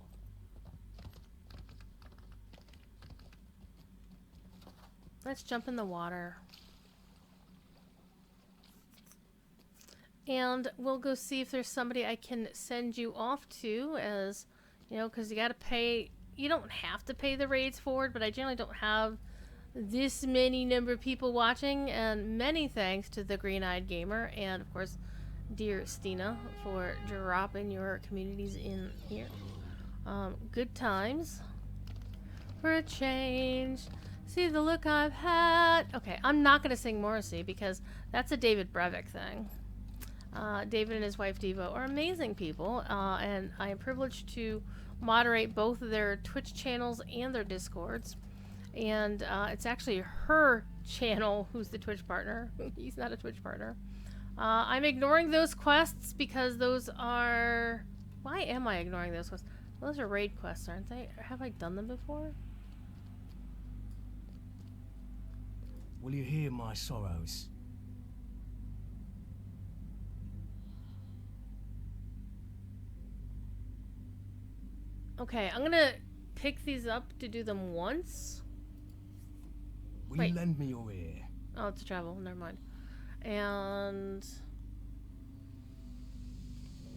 Let's jump in the water. And we'll go see if there's somebody I can send you off to, as, you know, because you gotta pay. You don't have to pay the raids forward, but I generally don't have this many number of people watching, and many thanks to the Green-Eyed Gamer, and of course, dear Stina, for dropping your communities in here. Good times. For a change. See the look I've had. Okay, I'm not gonna sing Morrissey, because that's a David Brevik thing. David and his wife Devo are amazing people, and I am privileged to moderate both of their Twitch channels and their Discords. And it's actually her channel who's the Twitch partner. He's not a Twitch partner. I'm ignoring those quests because those are... Why am I ignoring those quests? Those are raid quests, aren't they? Have I done them before? Will you hear my sorrows? Okay, I'm gonna pick these up to do them once. Will Wait. you lend me your ear? Oh, it's a travel. Never mind. And...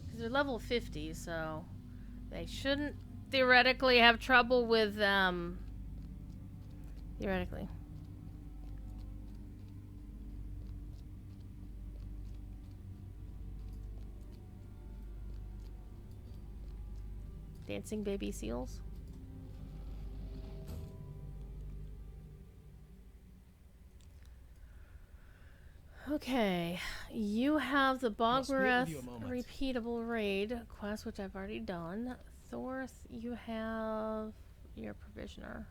because they're level 50, so... they shouldn't theoretically have trouble with them. Theoretically. Dancing baby seals. Okay, you have the Bogworth repeatable raid quest, which I've already done. Thorth, you have your provisioner.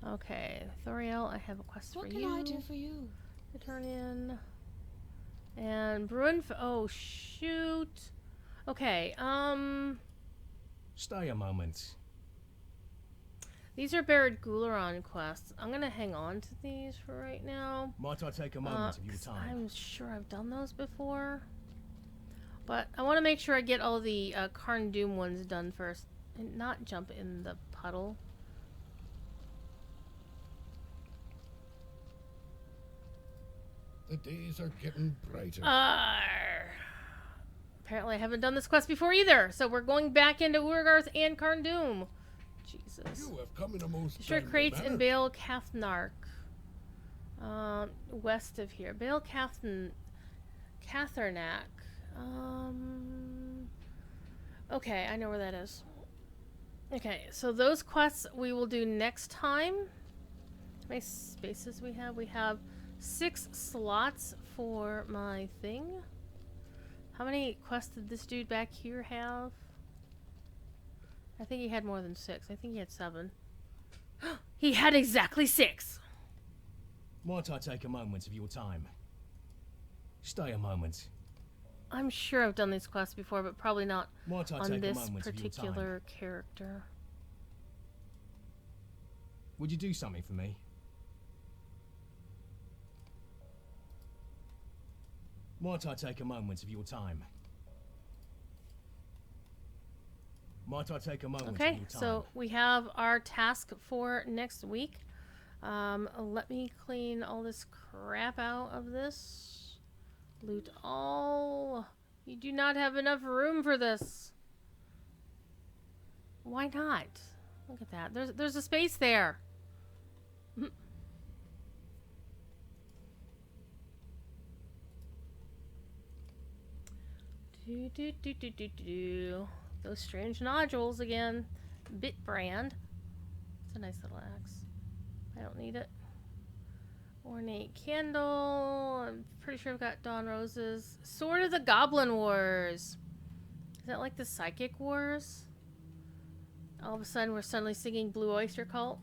Okay, Thoriel, I have a quest for you. What can I do for you? To turn in. And Bruin, oh shoot. Okay, Stay a moment. these are Barad Gularon quests. I'm gonna hang on to these for right now. Might I take a moment of your 'cause time? I'm sure I've done those before. But I want to make sure I get all the Karn Doom ones done first. And not jump in the puddle. The days are getting brighter. Apparently I haven't done this quest before either. So we're going back into Urgarth and Karn Doom. Jesus. You have come in a most Destroy timely crates manner. in Baal Cathnark. West of here. Baal Cathernack. Okay, I know where that is. Okay, so those quests we will do next time. How many spaces we have? We have 6 slots for my thing. How many quests did this dude back here have? I think he had more than 6. I think he had 7. He had exactly 6! Might I take a moment of your time? Stay a moment. I'm sure I've done these quests before, but probably not Might I on take a this moment of your time? particular character. Would you do something for me? Might I take a moment of your time? Might I take a moment of Okay, your time? so we have our task for next week. Let me clean all this crap out of this. Loot all. You do not have enough room for this. Why not? Look at that. There's a space there. Those strange nodules again. Bit brand. It's a nice little axe. I don't need it. Ornate candle. I'm pretty sure I've got Dawn Roses. Sword of the Goblin Wars. Is that like the Psychic Wars? All of a sudden we're suddenly singing Blue Oyster Cult?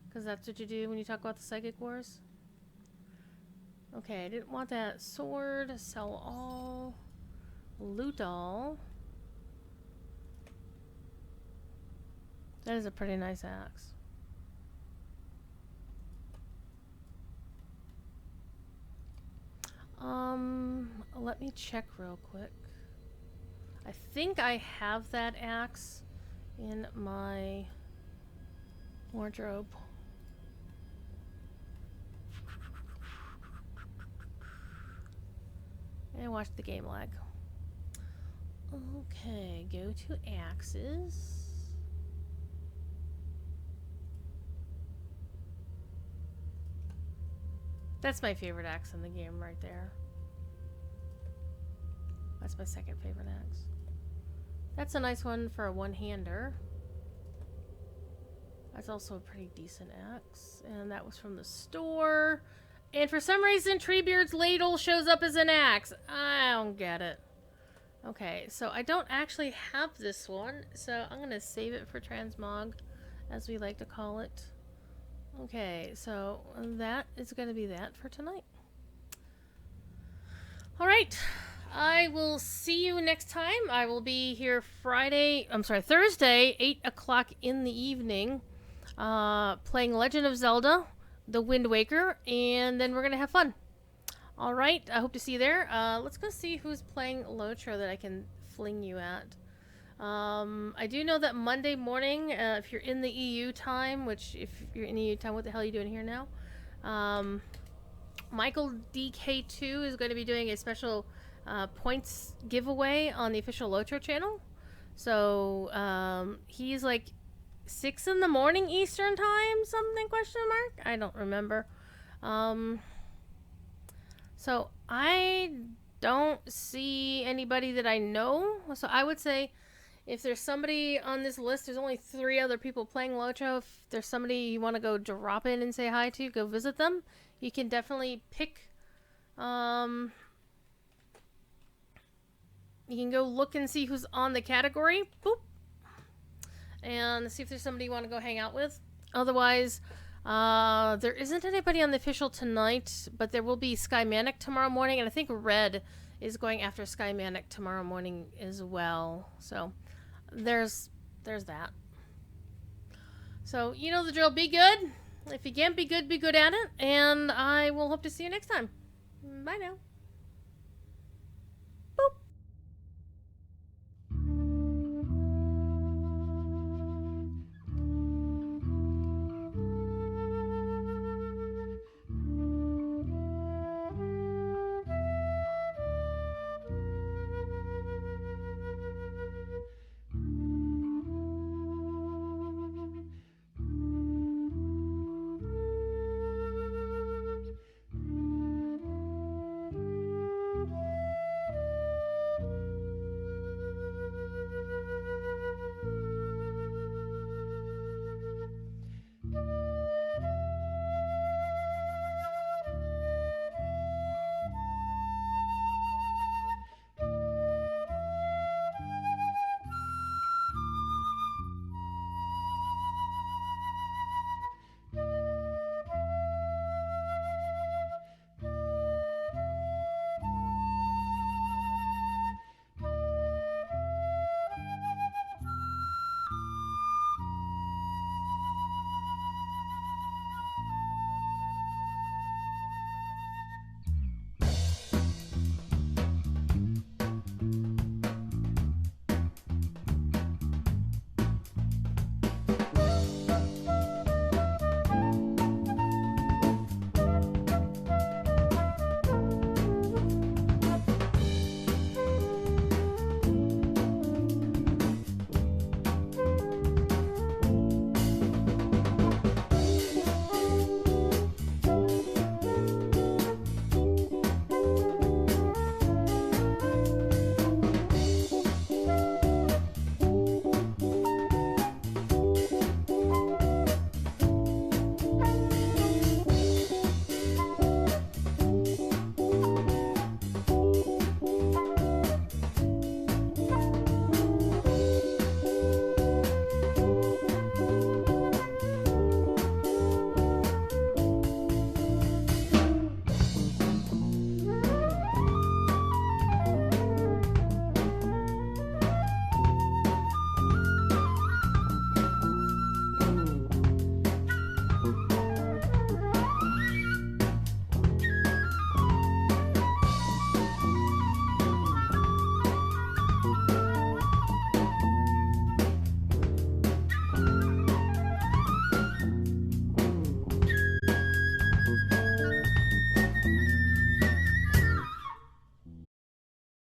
Because that's what you do when you talk about the Psychic Wars? Okay, I didn't want that. Sword. Sell all. Loot all. That is a pretty nice axe. Let me check real quick. I think I have that axe in my wardrobe. And watch the game lag. Okay, go to axes. That's my favorite axe in the game right there. That's my second favorite axe. That's a nice one for a one-hander. That's also a pretty decent axe. And that was from the store. And for some reason, Treebeard's ladle shows up as an axe. I don't get it. Okay, so I don't actually have this one. So I'm going to save it for transmog, as we like to call it. Okay, so that is going to be that for tonight. Alright, I will see you next time. I will be here Thursday, 8 o'clock in the evening, playing Legend of Zelda, The Wind Waker, and then we're going to have fun. Alright, I hope to see you there. Let's go see who's playing Lotro that I can fling you at. I do know that Monday morning, if you're in the EU time, which if you're in the EU time, what the hell are you doing here now? Michael DK2 is going to be doing a special points giveaway on the official Lotro channel. So he's like 6 in the morning Eastern time, something question mark? I don't remember. So I don't see anybody that I know. So I would say if there's somebody on this list, there's only 3 other people playing Lotro. If there's somebody you want to go drop in and say hi to, go visit them. You can definitely pick. You can go look and see who's on the category. Boop. And see if there's somebody you want to go hang out with. Otherwise, there isn't anybody on the official tonight, but there will be Sky Manic tomorrow morning. And I think Red is going after Sky Manic tomorrow morning as well. So there's that. So you know the drill. Be good. If you can't be good at it. And I will hope to see you next time. Bye now.